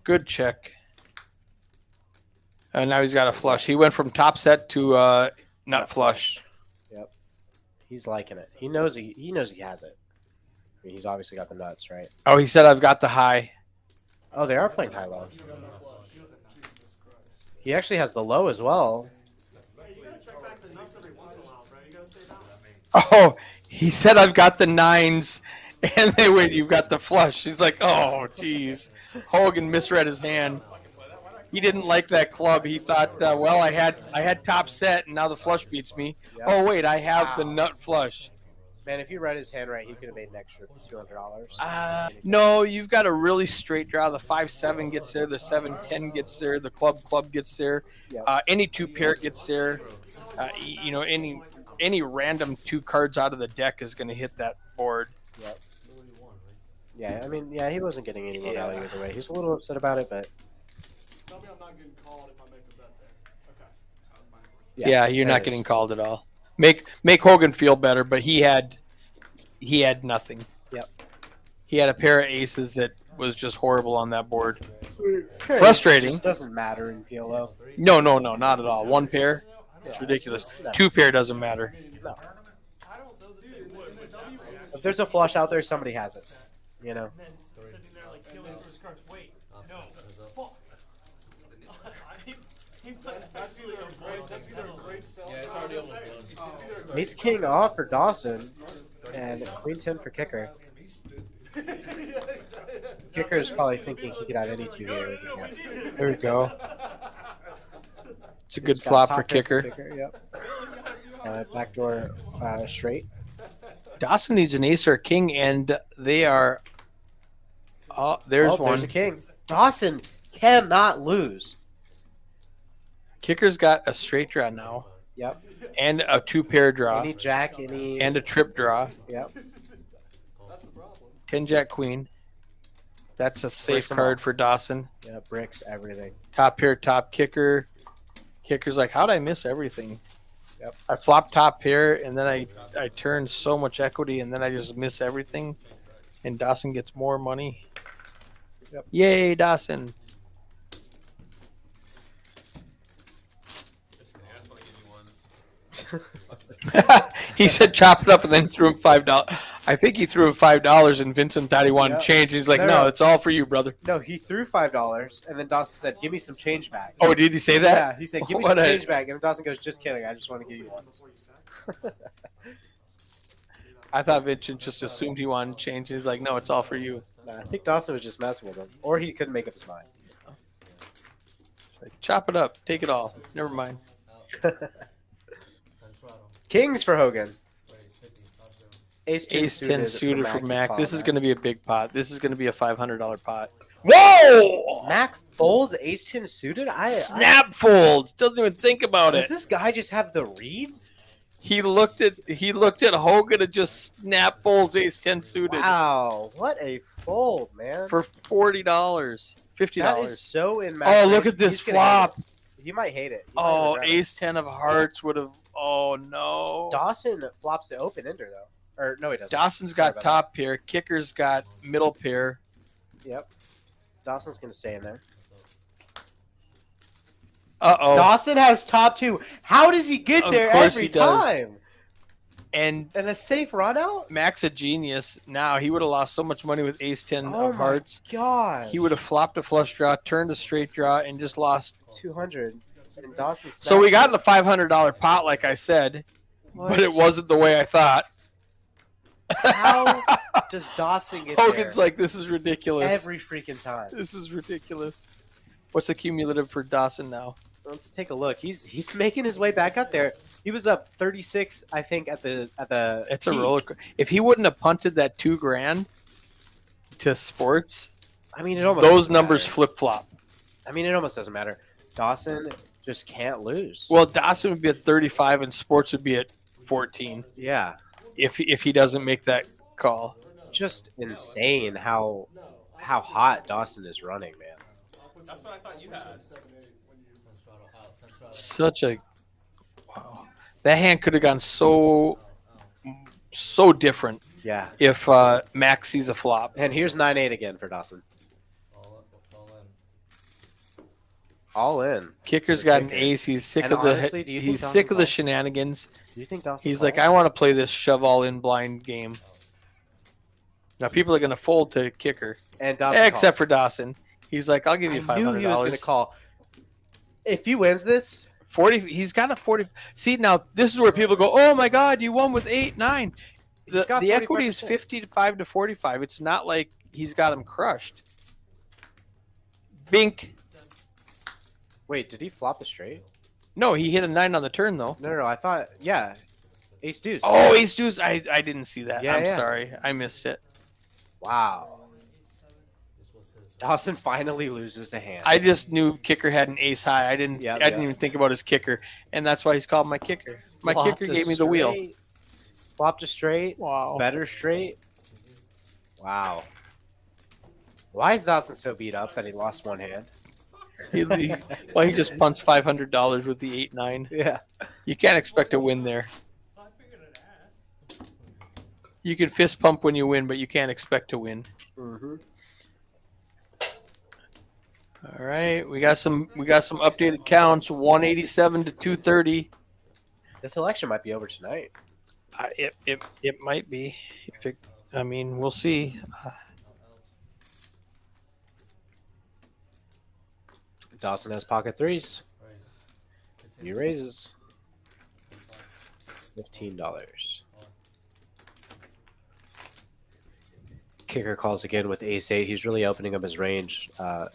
Good check. And now he's got a flush. He went from top set to nut flush. Yep. He's liking it. He knows he has it. I mean, he's obviously got the nuts, right? Oh, he said I've got the high. Oh, they are playing high low. He actually has the low as well. Oh, he said I've got the 9s, and they went, you've got the flush. He's like, oh, geez. Hogan misread his hand. He didn't like that club. He thought, well, I had top set, and now the flush beats me. Yep. Oh, wait, I have the nut flush. Man, if he read his hand right, he could have made an extra $200. No, you've got a really straight draw. The 5-7 gets there. The 7-10 gets there. The club gets there. Yep. Any 2 pair gets there. Any random 2 cards out of the deck is going to hit that board. Yep. Yeah, I mean, yeah, he wasn't getting any more value either way. He's a little upset about it, but Tell me I'm not getting called if I make a bet there. Okay. Yeah, you're not getting called at all. Make Hogan feel better, but he had nothing. Yep. He had a pair of aces that was just horrible on that board. Pair Frustrating. It just doesn't matter in PLO. No, not at all. 1 pair, it's ridiculous. 2 pair doesn't matter. No. If there's a flush out there, somebody has it. You know. And then sitting there like killing for his cards. Wait, no, fuck. That's either a great sell. Yeah, it's already almost done. Ace King off for Dawson, and Queen 10 for Kicker. Kicker is probably thinking he could have any 2 here. There we go. It's a good He's got flop top for pair kicker. Yep. Backdoor straight. Dawson needs an ace or a king, and they are. Oh, there's one. There's a king. Dawson cannot lose. Kicker's got a straight draw now. Yep. And a 2 pair draw. Any jack, any. And a trip draw. Yep. 10 jack queen. That's a safe Breaks them card all. for Dawson. Yeah, bricks everything. Top pair, top kicker. Kicker's like, how'd I miss everything? I flop top pair, and then I turn so much equity, and then I just miss everything, and Dawson gets more money. Yep. Yay, Dawson! That's when I give you ones. He said chop it up, and then threw him $5. I think he threw him $5, and Vincent thought he wanted Yep. change. He's like, No, no, no. it's all for you, brother. No, he threw $5, and then Dawson said, "Give me some change back." Oh, did he say that? Yeah, he said, "Give me What some a- change back," and then Dawson goes, "Just kidding. I just want to give you ones." I thought Vincent just assumed he wanted change. He's like, no, it's all for you. Nah, I think Dawson was just messing with him, or he couldn't make up his mind. It's like, chop it up, take it all. Never mind. Kings for Hogan. Ace Ace 10 suited for Mac. This is going to be a big pot. This is going to be a $500 pot. Whoa! Mac folds Ace 10 suited. Snap folds. Doesn't even think about Does it. this guy just have the reads? He looked at Hogan and just snap folds Ace 10 suited Wow, what a fold, man! for $40, $50. That is so in Mac's Oh, range. look at this He's gonna hate flop. it. He might hate it. He might Oh, regret it. Ace 10 of hearts would have. Oh no. Dawson flops the open ender though. Or no, he doesn't. Dawson's Sorry got about top pair. Kicker's got middle pair. that. Yep. Dawson's gonna stay in there. Uh-oh. Dawson has top two. How does he get Of there course every he does. time? And And a safe run out? Mac's a genius. Now he would have lost so much money with Ace 10 Oh of my hearts. god. He would have flopped a flush draw, turned a straight draw, and just lost. 200. And Dawson So we snaps got in the $500 pot, like I said, What? but it wasn't the way I thought. How does Dawson get Hogan's there like, this is ridiculous. every freaking time? This is ridiculous. What's the cumulative for Dawson now? Let's take a look. He's making his way back up there. He was up 36, I think, at the It's a peak. roller coaster. If he wouldn't have punted that $2,000 to sports, I mean, it almost those doesn't numbers matter. flip flop. I mean, it almost doesn't matter. Dawson just can't lose. Well, Dawson would be at 35 and sports would be at 14 yeah, if he doesn't make that call. just insane how hot Dawson is running, man. That's what I thought you had. Such a wow. That hand could have gone so different Yeah. if Max sees a flop. And here's 9-8 again for Dawson. All in. Kicker's The got an kicker. ace. He's sick And of the honestly, do you think he's Dawson sick of the calls? shenanigans. Do you think Dawson? He's like, calls? I want to play this shove all in blind game. Now people are gonna fold to kicker, and Dawson except calls. for Dawson. He's like, I'll give you I knew he was going to $500. call. If he wins this, 40. He's got a 40. See, now this is where people go, oh my God, you won with 8, 9. He's got The equity is 45%. 55 to 45. It's not like he's got him crushed. Bink. wait, did he flop a straight? No, he hit a 9 on the turn though. No, I thought, yeah, ace deuce. Oh, ace deuce. I didn't see that. Yeah, I'm yeah. sorry. I missed it. Wow. Dawson finally loses a hand. I just knew kicker had an ace high. I didn't even think about his kicker, and that's why he's called my kicker. My Flopped kicker a gave me the wheel. straight, Flopped a straight. Wow. Better straight. Wow. Why is Dawson so beat up that he lost one hand? Well, he just punts $500 with the 8-9. Yeah. You can't expect to win there. You can fist pump when you win, but you can't expect to win. Mm-hmm. All right, we got some updated counts. 187 to 230. This election might be over tonight. It might be. I mean, we'll see. Dawson has pocket threes. He raises $15. Kicker calls again with ace-8. He's really opening up his range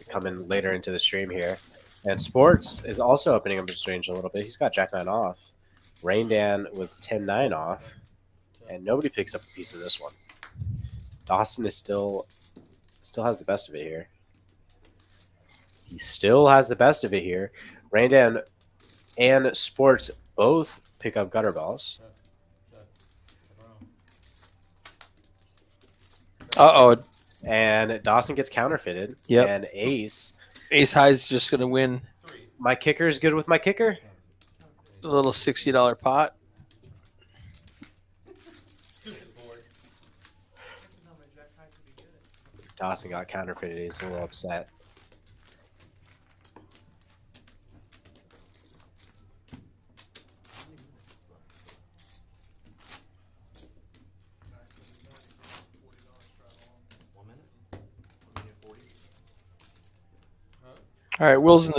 coming later into the stream here. And Sports is also opening up his range a little bit. He's got jack-9 off. Rain Dan with 10-9 off. And nobody picks up a piece of this one. Dawson is still has the best of it here. He still has the best of it here. Rain Dan and Sports both pick up gutter balls. Uh-oh. And Dawson gets counterfeited. Yep. And Ace. Ace High is just going to win. My kicker is good with my kicker. The little $60 pot. Stupid board. No, my jack high could be good. Dawson got counterfeited. He's a little upset. All right, Will's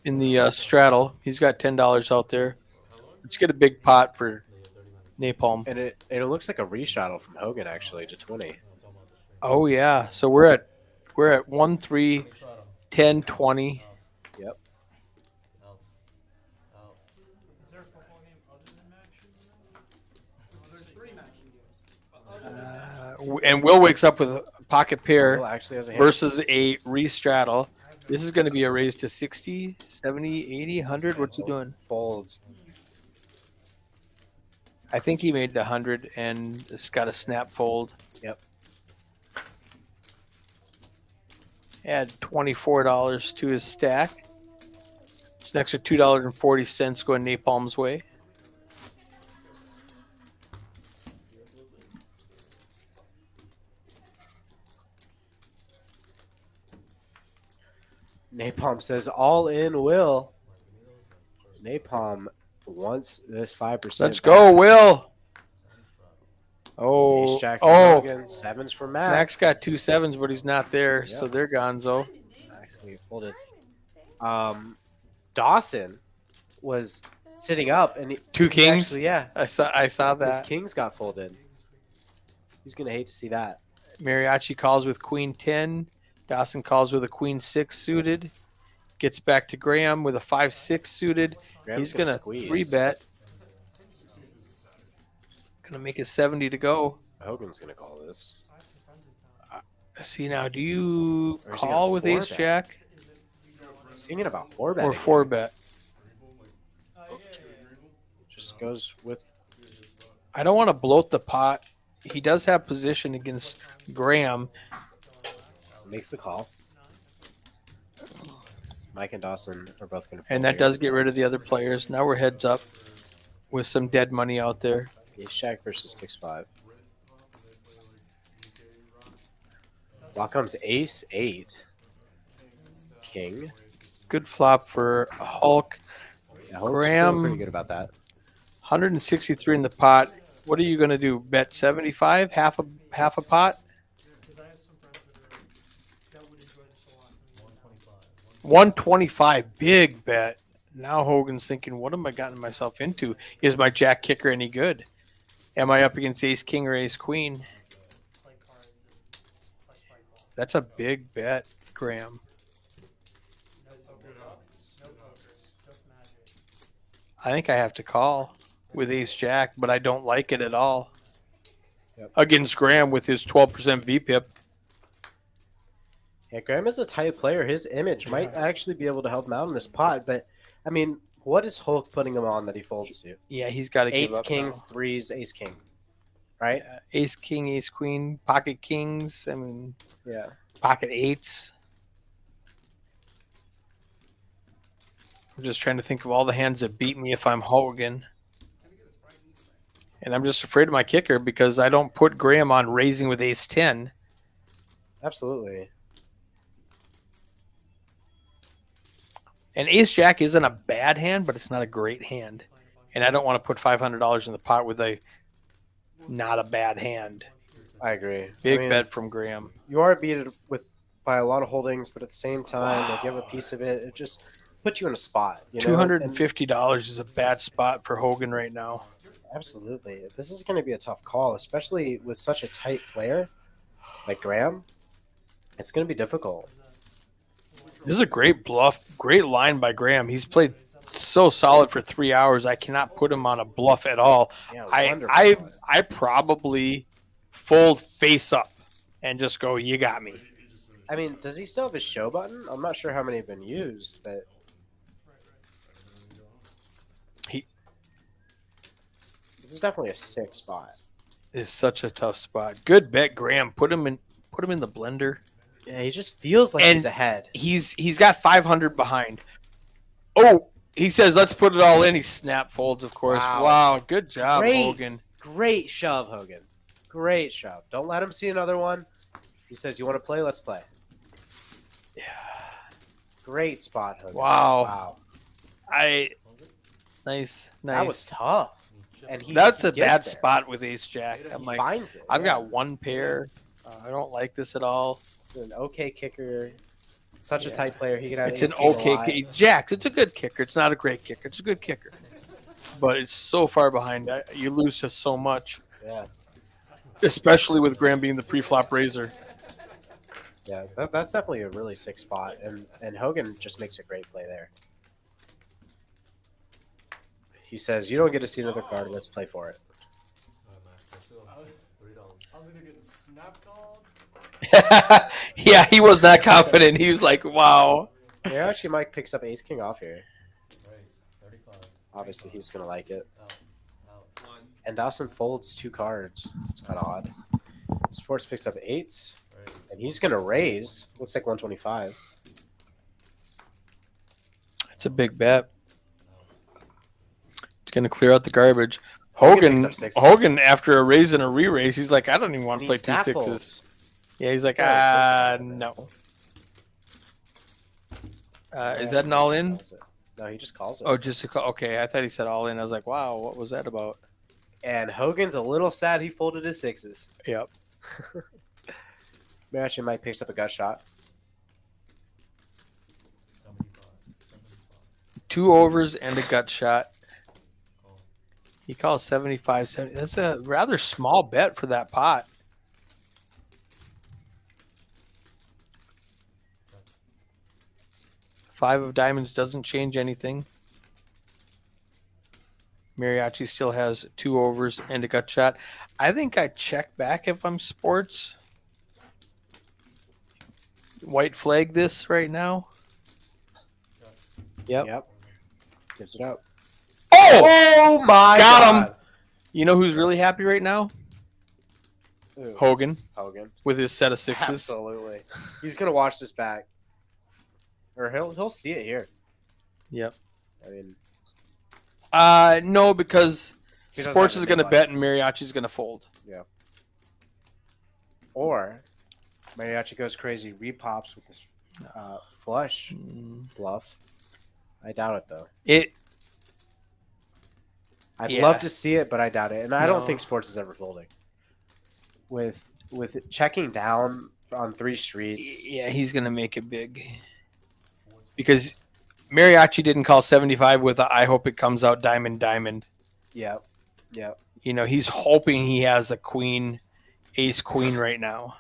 in the straddle. He's got $10 out there. Let's get a big pot for Napalm. And it looks like a restraddle from Hogan actually to 20. Oh yeah, so we're at 1, 3, 10, 20. Yep. Is there a football game other than matching? Well, there's 3 matching games. And Will wakes up with a pocket pair Will actually has a hand. versus a restraddle. This is going to be a raise to 60, 70, 80, 100. What's he doing? Folds. I think he made the 100 and it's got a snap fold. Yep. Add $24 to his stack. It's an extra $2.40 going Napalm's way. Napalm says all in Will. Napalm wants this 5%. Let's go, Will. Oh, Ace Jack for oh. Hogan, sevens for Max. Max got 2 sevens, but he's not there, so Yep. they're gonzo. Max gonna get folded. Dawson was sitting up and 2 he kings. actually, yeah, I saw his that. kings got folded. He's gonna hate to see that. Mariachi calls with Queen 10. Dawson calls with a Queen 6 suited. Gets back to Graham with a 5-6 suited. Graham's He's gonna squeeze. 3-bet. Gonna make it 70 to go. Hogan's gonna call this. See now, do you Or is he call gonna with 4-bet? Ace Jack He's thinking about 4-bet. or 4-bet? Just goes with. I don't want to bloat the pot. He does have position against Graham. Makes the call. Mike and Dawson are both going to. And that does get rid of the other players. Now we're heads up with some dead money out there. Ace Jack versus 6-5. Flop comes Ace 8. King. Good flop for Hulk. Yeah, Hulk's Graham. feeling pretty good about that. 163 in the pot. What are you going to do? Bet 75? Half a pot? Because I have some friends that would enjoy this a lot. 125. Big bet. Now Hogan's thinking, what am I gotten myself into? Is my jack kicker any good? Am I up against ace king or ace queen? Play cards and play ball. That's a big bet, Graham. No poker. No poker. Just magic. I think I have to call with ace jack, but I don't like it at all. Yep. Against Graham with his 12% VPIP. Yeah, Graham is a tight player. His image might actually be able to help him out in this pot, but I mean, what is Hulk putting him on that he folds to? Yeah, he's got to give Eights, up kings, now. threes, ace king, right? Ace king, ace queen, pocket kings. I mean, Yeah. pocket eights. I'm just trying to think of all the hands that beat me if I'm Hogan. And I'm just afraid of my kicker because I don't put Graham on raising with ace 10. Absolutely. And ace jack isn't a bad hand, but it's not a great hand. And I don't want to put $500 in the pot with a not a bad hand. I agree. Big I mean, bet from Graham. You are beat by a lot of holdings, but at the same time, if you have a piece of it, it just puts you in a spot. You know? $250 is a bad spot for Hogan right now. Absolutely. This is going to be a tough call, especially with such a tight player like Graham. It's going to be difficult. This is a great bluff, great line by Graham. He's played so solid for 3 hours. I cannot put him on a bluff at all. Yeah, I probably fold face up and just go, you got me. I mean, does he still have his show button? I'm not sure how many have been used, but this is definitely a 6 spot. It's such a tough spot. Good bet, Graham. Put him in the blender. Yeah, he just feels like And he's ahead. He's got 500 behind. Oh, He says, "Let's put it all in." He snap folds, of course. Wow. Wow, good job, Great. Hogan. Great shove, Hogan. Great shove. Don't let him see another one. He says, "You want to play? Let's play." Yeah. Great spot, Hogan. Wow. Wow. Nice. That was tough. And That's he a gets bad there. spot with ace jack. He I'm like, finds it. I've yeah. got one pair. I don't like this at all. An okay kicker. Such a Yeah. tight player. He could have It's ace an king okay a lot. Jacks. It's a good kicker. It's not a great kicker. It's a good kicker, but it's so far behind. You lose to so much, Yeah. especially with Graham being the pre-flop raiser. Yeah, that's definitely a really sick spot, and Hogan just makes a great play there. He says, "You don't get to see another card. Let's play for it." I was either getting snap called. Yeah, he was not confident. He was like, "Wow." Yeah, actually, Mike picks up ace king off here. 35. Obviously, he's gonna like it. Out. And Dawson folds 2 cards. It's kind of odd. Sports picks up 8s, and he's gonna raise. Looks like 125. It's a big bet. It's gonna clear out the garbage. Hogan, picks up 6s. Hogan, after a raise and a re-raise, he's like, I don't even want to And play he 2 snap 6s. folds. Yeah, he's like, Yeah, he no. Yeah, Is that an all in? calls it. No, he just calls it. Oh, just a call. Okay, I thought he said all in. I was like, wow, what was that about? And Hogan's a little sad he folded his 6s. Yep. Actually, Mike picks up a gut shot. 2 overs and a gut shot. He calls 75, 70. That's a rather small bet for that pot. Five of diamonds doesn't change anything. Mariachi still has 2 overs and a gut shot. I think I check back if I'm sports. White flag this right now. Yep. Gives it out. Oh my got God. him. You know who's really happy right now? Ooh, Hogan Hogan. with his set of 6s. Absolutely. He's gonna watch this back. Or he'll see it here. Yep. I mean, No, because He doesn't sports have is the going to big bet and Mariachi's going to fold. yeah. Or Mariachi goes crazy, repops with this flush bluff. I doubt it though. I'd Yeah. love to see it, but I doubt it. And I don't No. think sports is ever folding. With checking down on 3 streets. Yeah, he's going to make it big. Because Mariachi didn't call 75 with a I hope it comes out diamond, diamond. Yep. Yep. You know, he's hoping he has a queen, ace, queen right now.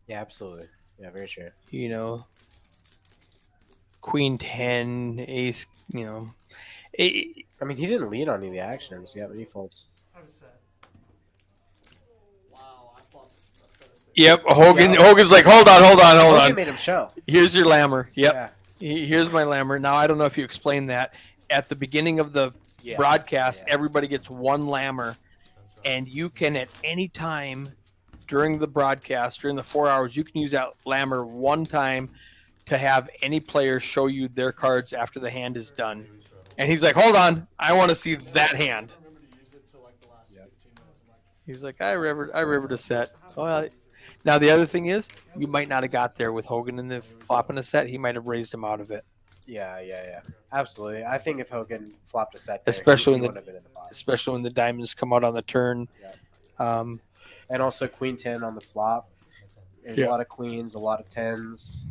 Yeah, absolutely. Yeah, very true. You know, queen 10, ace, you know. I mean, he didn't lead on any of the actions. Yeah, but he folds. I was set. Wow, I flopped a set of 6. Yep, Hogan's like, hold on. Hogan made him show. Here's your lammer. Yep. Yeah. Here's my lammer. Now, I don't know if you explained that. At the beginning of the broadcast, everybody gets 1 lammer, and you can at any time during the broadcast, during the 4 hours, you can use that lammer 1 time to have any player show you their cards after the hand is done. And he's like, hold on, I want to see that hand. I remember to use it till like the last 15 minutes. I'm like, He's like, I rivered a set. Well, now the other thing is, you might not have got there with Hogan in the flopping a set. He might have raised him out of it. Yeah. Absolutely. I think if Hogan flopped a set there, Especially he in the- wouldn't have been in the pot. Especially when the diamonds come out on the turn. And also queen 10 on the flop. There's Yeah. a lot of queens, a lot of 10s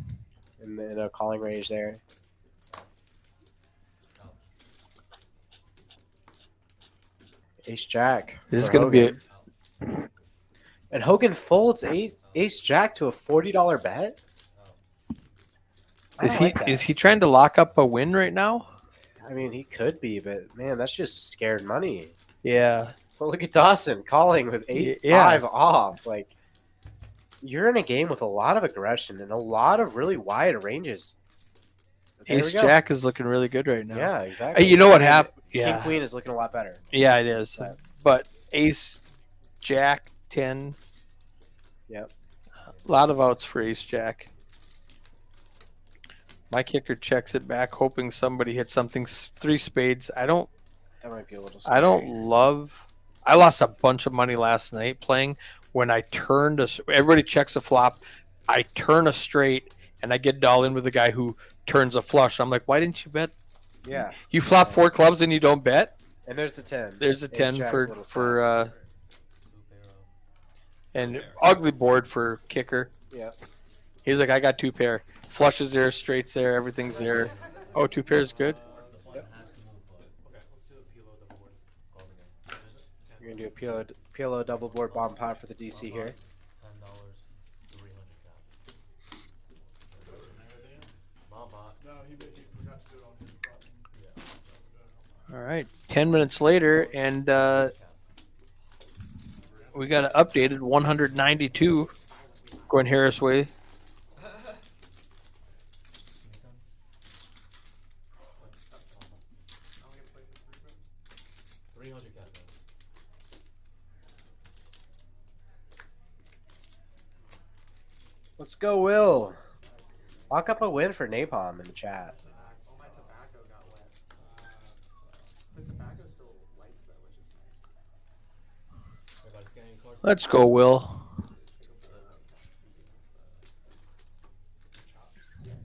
in the calling range there. Ace Jack. This is for going to be Hogan. And Hogan folds Ace Jack to a $40 bet. I don't like that. Is he trying to lock up a win right now? I mean, he could be, but man, that's just scared money. Yeah. Well, look at Dawson calling with 8-5 off. Like, you're in a game with a lot of aggression and a lot of really wide ranges. There Ace we go. Jack is looking really good right now. Yeah, exactly. You know what And happened? King Yeah. Queen is looking a lot better. Yeah, it is. But- But Ace Jack 10. Yep. A lot of outs for Ace Jack. My kicker checks it back, hoping somebody hits something. 3 spades. That might be a little scary. I don't love. I lost a bunch of money last night playing when I turned a. Everybody checks a flop. I turn a straight and I get all in with the guy who turns a flush. I'm like, why didn't you bet? Yeah. You flop 4 clubs and you don't bet. And there's the 10. There's a 10 Ace-jack's a little for and ugly board for kicker. Yeah. He's like, I got 2 pair. Flushes there, straights there, everything's there. Oh, 2 pairs good. You're going to do a PLO double board bomb pot for the DC here. No, he forgot to do it on his button. All right, 10 minutes later, and we got an updated 192 going Harris way. Let's go, Will. Lock up a win for Napalm in the chat. All my tobacco got wet. The tobacco still lights though, which is nice. Let's go, Will.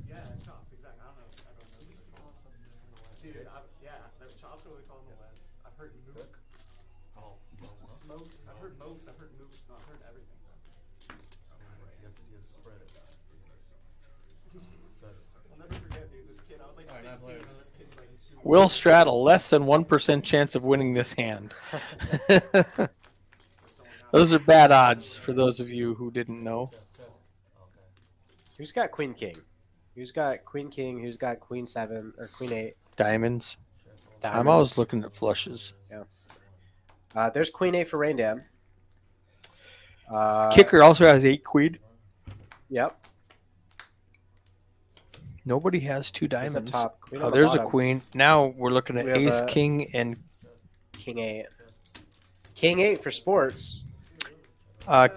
Yeah, chops, exactly. I don't know if everyone knows what they're called. Dude, the chops are what we call them in the West. I've heard mook. Smokes. I've heard mokes. I've heard mooks. No, I've heard everything. I'll never forget, dude. This kid, I was like 16, and this kid's like. Will Straddle, less than 1% chance of winning this hand. Those are bad odds for those of you who didn't know. Who's got Queen King? Who's got Queen King? Who's got Queen 7 or Queen 8? Diamonds. I'm Diamonds. always looking at flushes. Yeah. There's Queen 8 for Rain Dam. Kicker also has 8 queen. Yep. Nobody has 2 Who's up diamonds. top? Queen Oh, on the there's a bottom. queen. Now we're looking at We have ace, a- king, and King 8. King 8 for sports.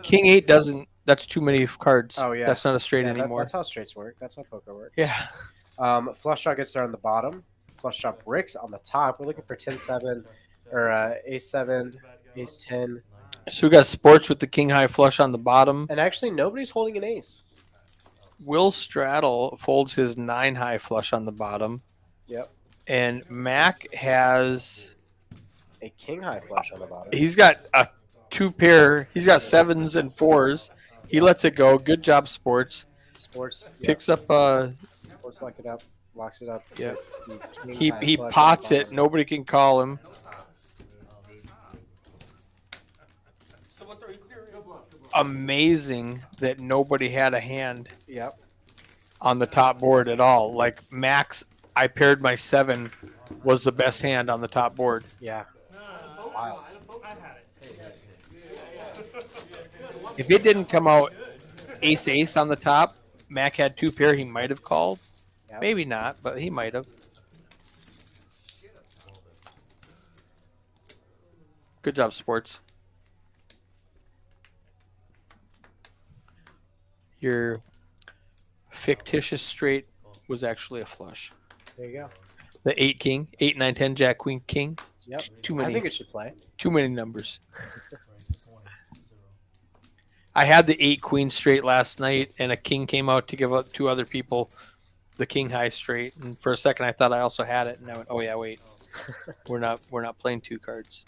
king 8 doesn't. That's too many cards. Oh, yeah. That's not a straight Yeah, anymore. that's how straights work. That's how poker works. Yeah. Flush draw gets there on the bottom. Flush draw bricks on the top. We're looking for 10-7 or ace 7, ace 10. So we got sports with the king high flush on the bottom. And actually, nobody's holding an ace. Will Straddle folds his 9 high flush on the bottom. Yep. And Mac has. A king high flush on the bottom. He's got a 2 pair. He's got 7s and 4s. He lets it go. Good job, sports. Sports. Picks up. Sports lock it up. Locks it up. Yeah. with the king He high he flush on the pots it. bottom. Nobody can call him. Amazing that nobody had a hand Yep. on the top board at all. Like Max, I paired my 7 was the best hand on the top board. Yeah. Wow. I had it. If it didn't come out ace ace on the top, Mac had 2 pair. He might have called. Yep. Maybe not, but he might have. Good job, sports. Your fictitious straight was actually a flush. There you go. The 8 king, 8, 9, 10, jack, queen, king. Yep. Too I many. think it should play. Too many numbers. I had the 8 queen straight last night, and a king came out to give up 2 other people the king high straight. And for a second, I thought I also had it, and I went, "Oh yeah, wait, we're not playing 2 cards."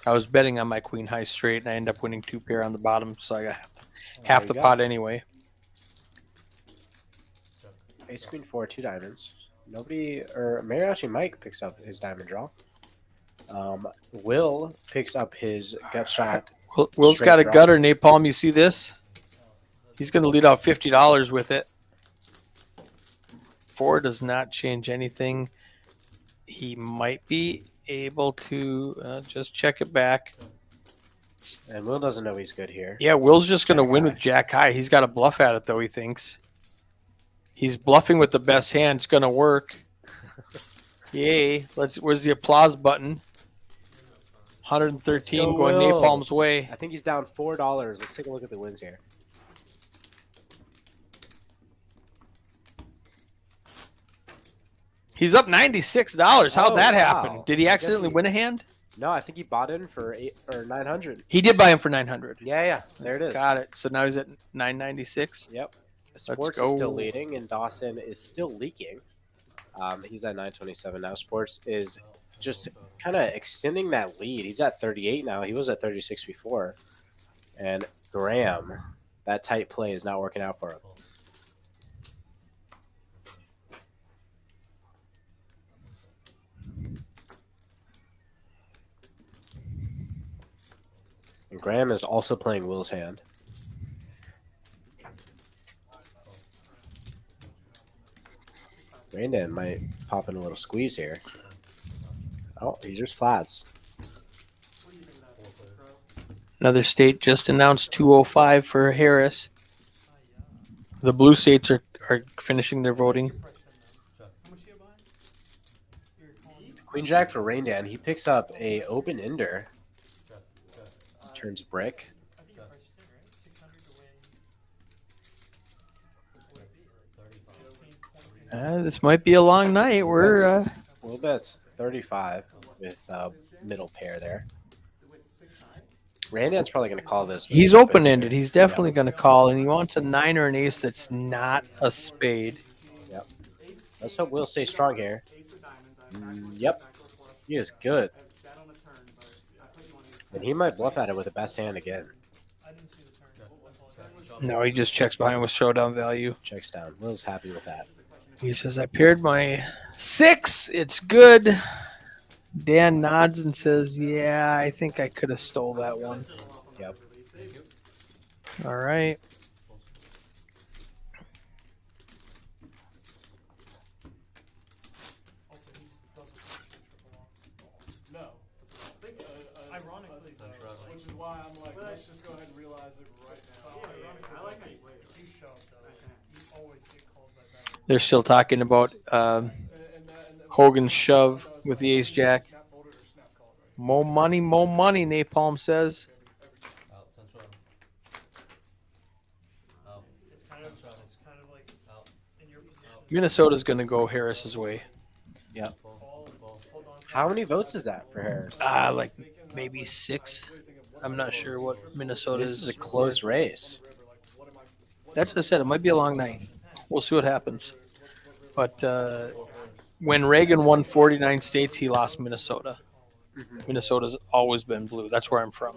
I was betting on my queen high straight, and I ended up winning 2 pair on the bottom, so I got half you the go. pot anyway. Ace queen 4, 2 diamonds. Nobody, or maybe actually Mike picks up his diamond draw. Will picks up his gut shot. Will's straight got a draw. gutter, Napalm. You see this? He's going to lead out $50 with it. 4 does not change anything. He might be able to just check it back. And Will doesn't know he's good here. Yeah, Will's just going to win with Jack High. He's got a bluff at it, though, he thinks. He's bluffing with the best hand. It's going to work. Yay. Where's the applause button? 113 Let's go, going Will. Napalm's way. I think he's down $4. Let's take a look at the wins here. He's up $96. How'd Oh, that wow. happen? Did he I guess accidentally he- win a hand? No, I think he bought in for 8 or 900. He did buy him for 900. Yeah. There it is. Got it. So now he's at 996. Yep. Sports is still leading, and Dawson is still leaking. He's at 927 now. Sports is just kind of extending that lead. He's at 38 now. He was at 36 before. And Graham, that tight play is not working out for him. And Graham is also playing Will's hand. Brandon might pop in a little squeeze here. Oh, he just flats. Another state just announced 205 for Harris. The blue states are finishing their voting. Queen Jack for Raindan. He picks up a open ender. Turns brick. This might be a long night. We're Well, that's 35 with middle pair there. Randan's probably going to call this. he's open-ended. He's definitely going to call, and he wants a 9 or an ace that's not a spade. Yep. Let's hope Will stays strong here. Yep. He is good. And he might bluff at it with the best hand again. No, he just checks behind with showdown value. Checks down. Will's happy with that. He says, I paired my 6. It's good. Dan nods and says, yeah, I think I could have stole that one. Yep. All right. No. Ironically, which is why I'm like, let's just go ahead and realize it right now. I like how you play it. You shove, though. You always get called by that. They're still talking about Hogan's shove with the ace jack. More money, Napalm says. Out, central. Out. It's kind of like in your position. Minnesota's going to go Harris's way. Yep. Hold on. How many votes is that for Harris? Like maybe 6. I'm not sure what Minnesota's. This is a close race. That's what I said. It might be a long night. We'll see what happens. But when Reagan won 49 states, he lost Minnesota. Minnesota's always been blue. That's where I'm from.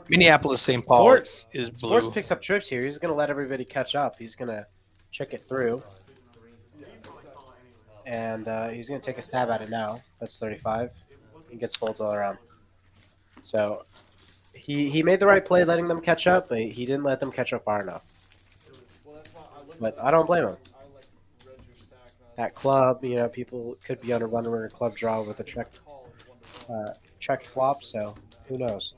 Minneapolis, St. Paul Sports is blue. Sports picks up trips here. He's going to let everybody catch up. He's going to check it through. And he's going to take a stab at it now. That's 35. He gets folds all around. So he made the right play letting them catch up, but he didn't let them catch up far enough. But I don't blame him. At club, people could be on a run or club draw with a checked flop, so who knows?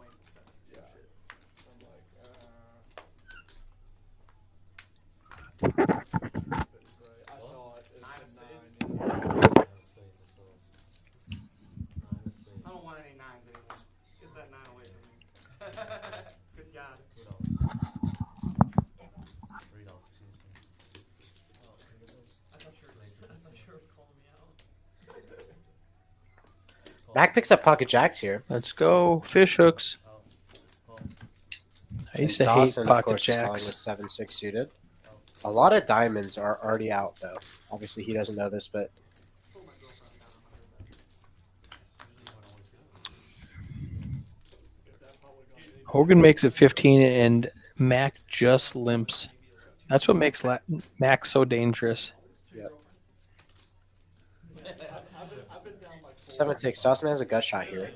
I don't want any 9s anymore. Get that 9 away from me. Good God. I thought you were calling me out. Mac picks up pocket jacks here. Let's go. Fish hooks. I used to hate Dawson, of pocket course, is calling with jacks. 7-6 suited. A lot of diamonds are already out, though. Obviously, he doesn't know this, but Hogan makes it 15, and Mac just limps. That's what makes Mac so dangerous. 7-6. Dawson has a gut shot here.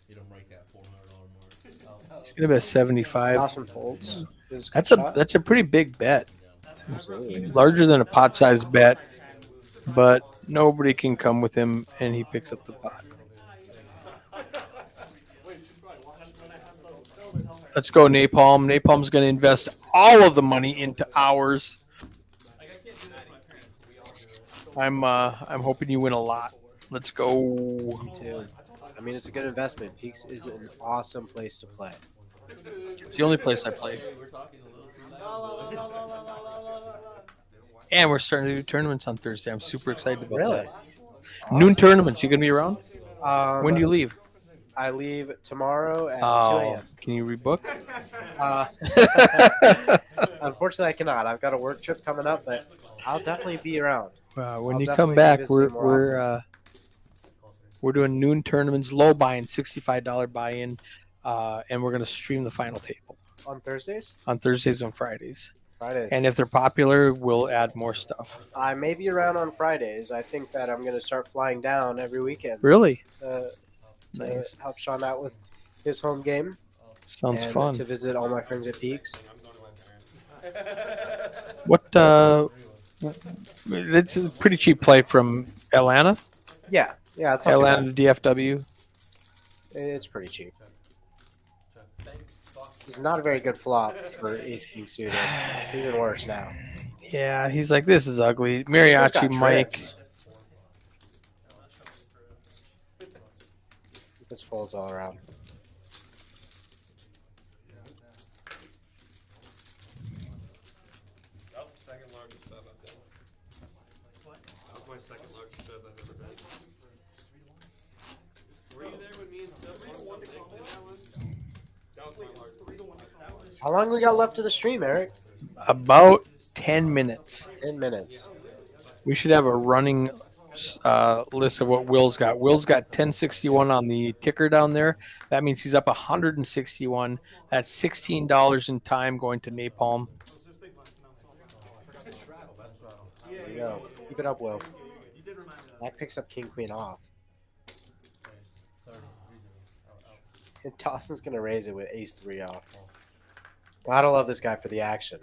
You don't break that $400 mark. He's gonna bet 75. Dawson folds. That's a pretty big bet. Absolutely. Larger than a pot-sized bet, but nobody can come with him, and he picks up the pot. Let's go, Napalm. Napalm's going to invest all of the money into ours. I'm hoping you win a lot. Let's go. Me too. I mean, it's a good investment. Peaks is an awesome place to play. It's the only place I play. We're talking a little too loud. And we're starting to do tournaments on Thursday. I'm super excited about Really? that. Noon tournaments. You gonna be around? When do you leave? I leave tomorrow at 2 Oh, a.m. can you rebook? Unfortunately, I cannot. I've got a work trip coming up, but I'll definitely be around. When I'll you definitely come be back, visiting more we're doing noon tournaments, low buy-in, $65 buy-in, and we're gonna stream the final table On Thursdays? on Thursdays and Fridays. Fridays. And if they're popular, we'll add more stuff. I may be around on Fridays. I think that I'm going to start flying down every weekend. Really? To Nice. help Shaun out with his home game. Sounds and fun. To visit all my friends at Peaks. What? It's a pretty cheap flight from Atlanta. Yeah, it's not too Atlanta to DFW. It's pretty cheap. He's not a very good flop for ace king suited. It's even worse now. Yeah, he's like, this is ugly. Mariachi Mike. Trips. He puts folds all around. That's the second largest sub I've done. That's my second largest sub I've ever done. Were you there with me and Sub won that one? That was my largest. How long we got left of the stream, Eric? About 10 minutes. 10 minutes. We should have a running list of what Will's got. Will's got 1061 on the ticker down there. That means he's up 161. That's $16 in time going to Napalm. There you go. Keep it up, Will. That picks up king queen off. And Dawson's going to raise it with ace 3 off. Gotta love this guy for the action.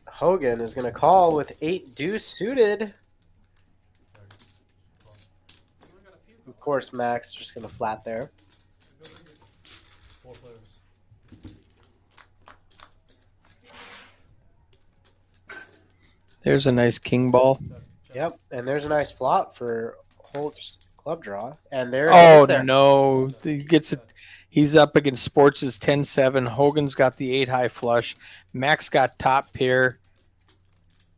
Hogan is going to call with 8 deuce suited. Of course, Max just going to flat there. There's a nice king ball. Yep, and there's a nice flop for Holt's club draw. And there Oh, it is. no. He gets it. He's up against Sports' 10-7. Hogan's got the 8 high flush. Max got top pair.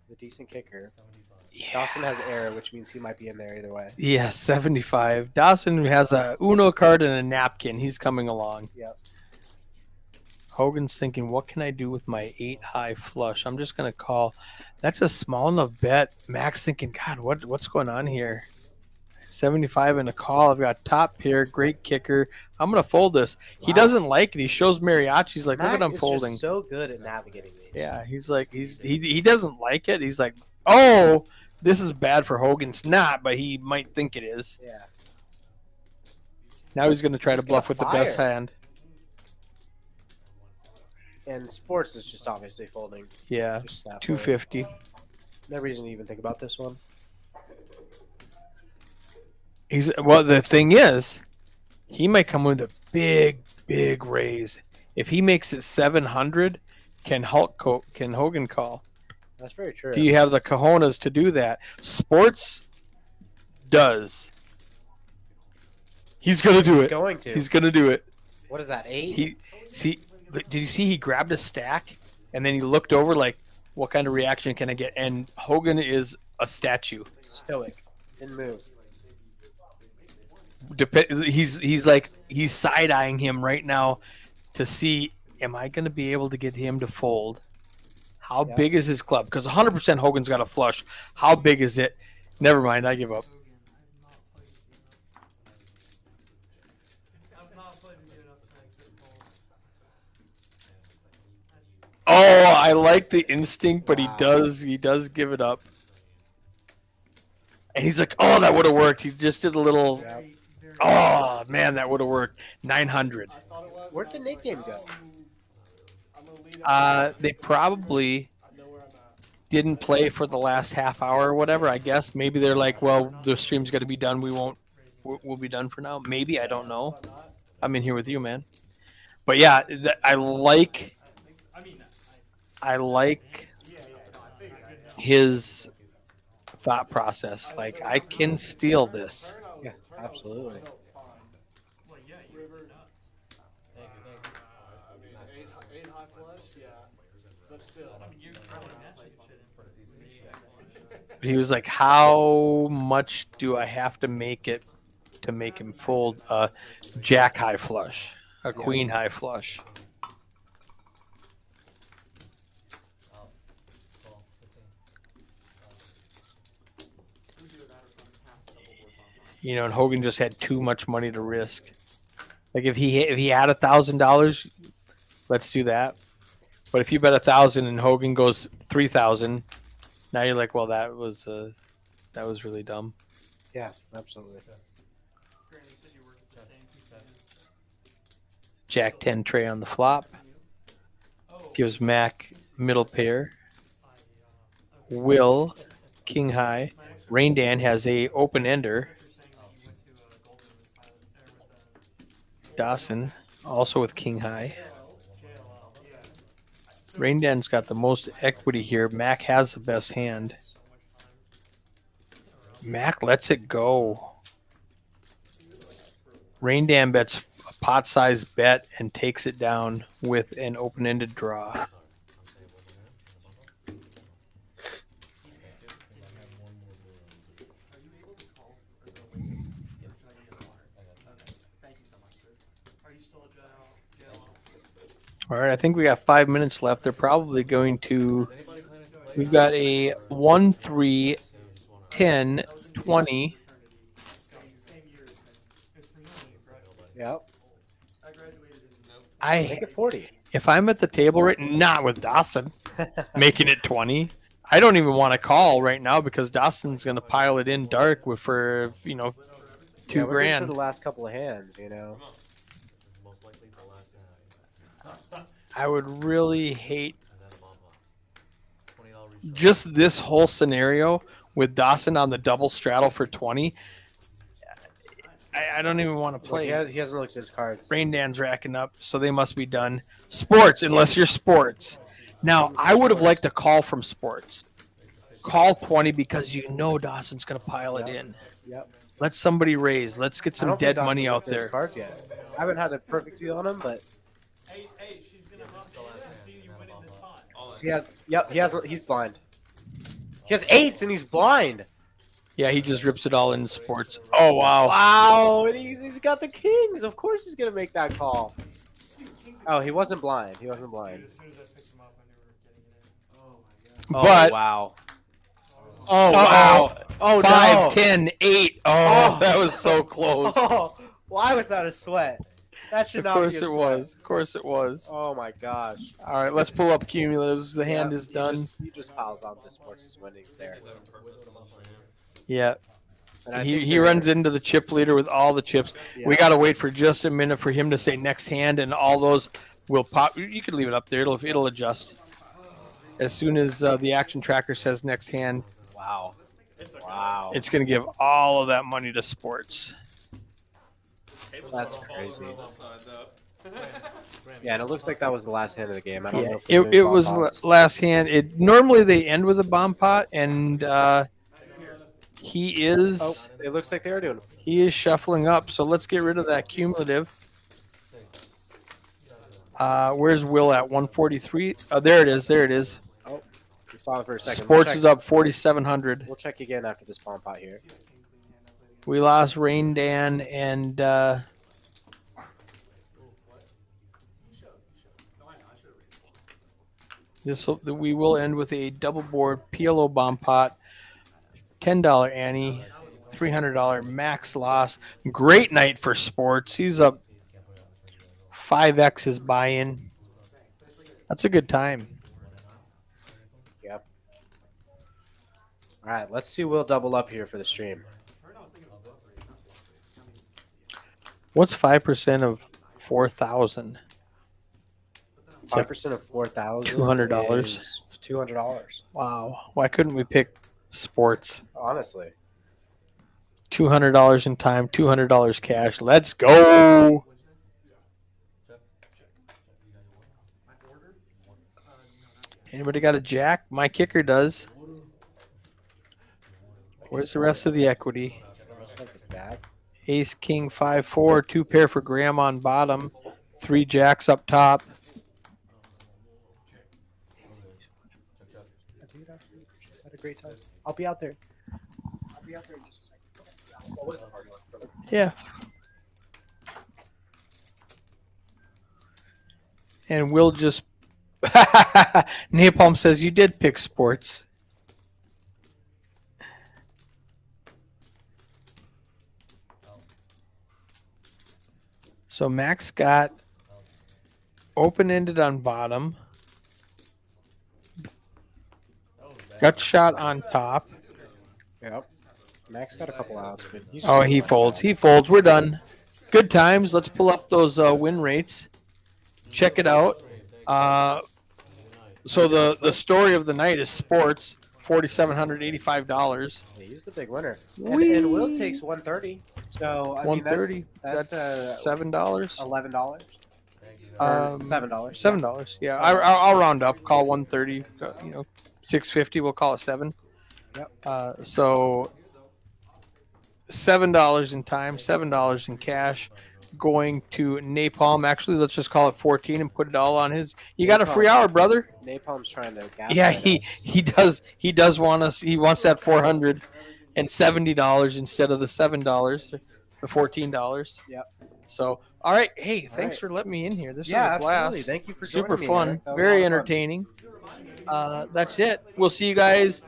The decent kicker. Yeah. Dawson has air, which means he might be in there either way. Yeah, 75. Dawson has a Uno card and a napkin. He's coming along. Yep. Hogan's thinking, what can I do with my 8 high flush? I'm just going to call. That's a small enough bet. Max thinking, God, what's going on here? 75 and a call. I've got top pair, great kicker. I'm going to fold this. Wow. He doesn't like it. He shows Mariachi. He's like, Mac look at him is folding. Just so good at navigating these. Yeah, he's like, he doesn't like it. He's like, oh, this is bad for Hogan. It's not, but he might think it is. Yeah. Now he's going to try to bluff with the best hand. And Sports is just obviously folding. Yeah, 250. No reason to even think about this one. Well, the thing is, he might come with a big raise. If he makes it 700, can Hogan call? That's very true. Do you have the cojones to do that? Sports does. He's gonna do it. He's gonna do it. What is that? 8? Did you see he grabbed a stack and then he looked over like, what kind of reaction can I get? And Hogan is a statue. Stoic. Didn't move. He's side-eyeing him right now to see, am I going to be able to get him to fold? How big is his club? Because 100% Hogan's got a flush. How big is it? Never mind, I give up. Oh, I like the instinct, but he does give it up. And he's like, oh, that would have worked. He just did a little, oh, man, that would have worked. 900. Where'd the nickname go? They probably didn't play for the last half hour or whatever, I guess. Maybe they're like, well, the stream's got to be done. We'll be done for now. Maybe, I don't know. I'm in here with you, man. But yeah, I like his thought process. Like, I can steal this. Yeah, absolutely. but still. I mean, you're probably matching shit in. But he was like, "How much do I have to make it to make him fold a jack high flush, a queen high flush?" You know, and Hogan just had too much money to risk. Like if he had $1,000, let's do that. But if you bet 1,000 and Hogan goes 3,000, now you're like, well, that was really dumb. Yeah, absolutely. Granny said you worked at the same. Jack 10 tray on the flop gives Mac middle pair. Will king high. Rain Dan has a open ender. Dawson also with king high. Rain Dan's got the most equity here. Mac has the best hand. Mac lets it go. Rain Dan bets a pot-sized bet and takes it down with an open-ended draw. All right, I think we got 5 minutes left. They're probably going to. We've got a 1, 3, 10, 20. Yep. I Make it 40. If I'm at the table right, not with Dawson, making it 20. I don't even want to call right now because Dawson's going to pile it in dark with for $2 We're good grand. for the last couple of hands, I would really hate just this whole scenario with Dawson on the double straddle for 20. I don't even want to play. He hasn't looked at his cards. Rain Dan's racking up, so they must be done. Sports, unless you're sports. Now, I would have liked a call from sports. Call 20 because you know Dawson's going to pile it in. Yep. Let somebody raise. Let's get I some don't dead think money Dawson's out looked at his there. cards yet. I haven't had a perfect view on him, but Hey, she's gonna bump in and see you winning this pot. he has. Yep, he has. He's blind. He has 8s and he's blind. Yeah, he just rips it all in sports. Oh, wow. Wow, and he's got the kings. Of course he's gonna make that call. Oh, he wasn't blind. He wasn't blind. As soon as I picked him up, I knew we were getting it in. But, wow. oh, wow. Oh 5, no. 10, 8. Oh, that was so close. Oh, why was that a sweat? That should Of not be a course it sweat. was. Of course it was. Oh my gosh. All right, let's pull up cumulatives. The hand is He done. He just piles on the sports' winnings there. Yeah. And I He think they're- runs into the chip leader with all the chips. We Yeah. got to wait for just a minute for him to say next hand, and all those will pop. You can leave it up there. It'll adjust. As soon as the action tracker says next hand, Wow. Wow. it's going to give all of that money to sports. That's crazy. Yeah, and it looks like that was the last hand of the game. I don't know Yeah, if there's it bomb was pots. last hand. It normally they end with a bomb pot, and he Oh, is it looks like they are doing it. he is shuffling up. So let's get rid of that cumulative. Where's Will at 143? Oh, there it is. There it is. Oh, we saw it for a second. Sports is up 4,700. We'll check again after this bomb pot here. We lost Rain Dan and we will end with a double board PLO bomb pot, $10 Annie, $300 max loss. Great night for sports. He's up 5x his buy-in. That's a good time. Yep. All right, let's see Will double up here for the stream. What's 5% of 4,000? 5% of 4,000. $200. is $200. Wow. Why couldn't we pick sports? Honestly. $200 in time, $200 cash. Let's go. Anybody got a jack? My kicker does. Where's the rest of the equity? Ace, king, 5-4, 2 pair for Graham on bottom, 3 jacks up top. dude. I had a great time. I'll be out there. I'll be out there in just a second. Yeah. And we'll just. Napalm says you did pick sports. So Max got open-ended on bottom. Gut shot on top. Yep. Max got a couple outs, but he's Oh, he folds. He folds. We're done. Good times. Let's pull up those win rates. Check it out. So the story of the night is sports. $4,785. He's the big winner. And Will takes 130. So I mean, $130. that's $7. $11. $7. $7. Yeah, I'll round up. Call 130. $650. We'll call it 7. Yep. So $7 in time, $7 in cash, going to Napalm. Actually, let's just call it 14 and put it all on his. You got a free hour, brother. Napalm's trying to gas. Yeah, he does want us. He wants that $470 instead of the $7, the $14. Yep. So, all right. Hey, thanks for letting me in here. This was a blast. Absolutely. Thank you for super joining me, fun, Eric. That was very a lot of fun. entertaining. That's it. We'll see you guys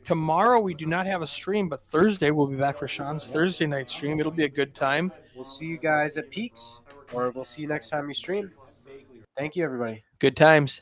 tomorrow. We do not have a stream, but Thursday we'll be back for Shaun's Thursday night stream. It'll be a good time. We'll see you guys at Peaks, or we'll see you next time you stream. Thank you, everybody. Good times.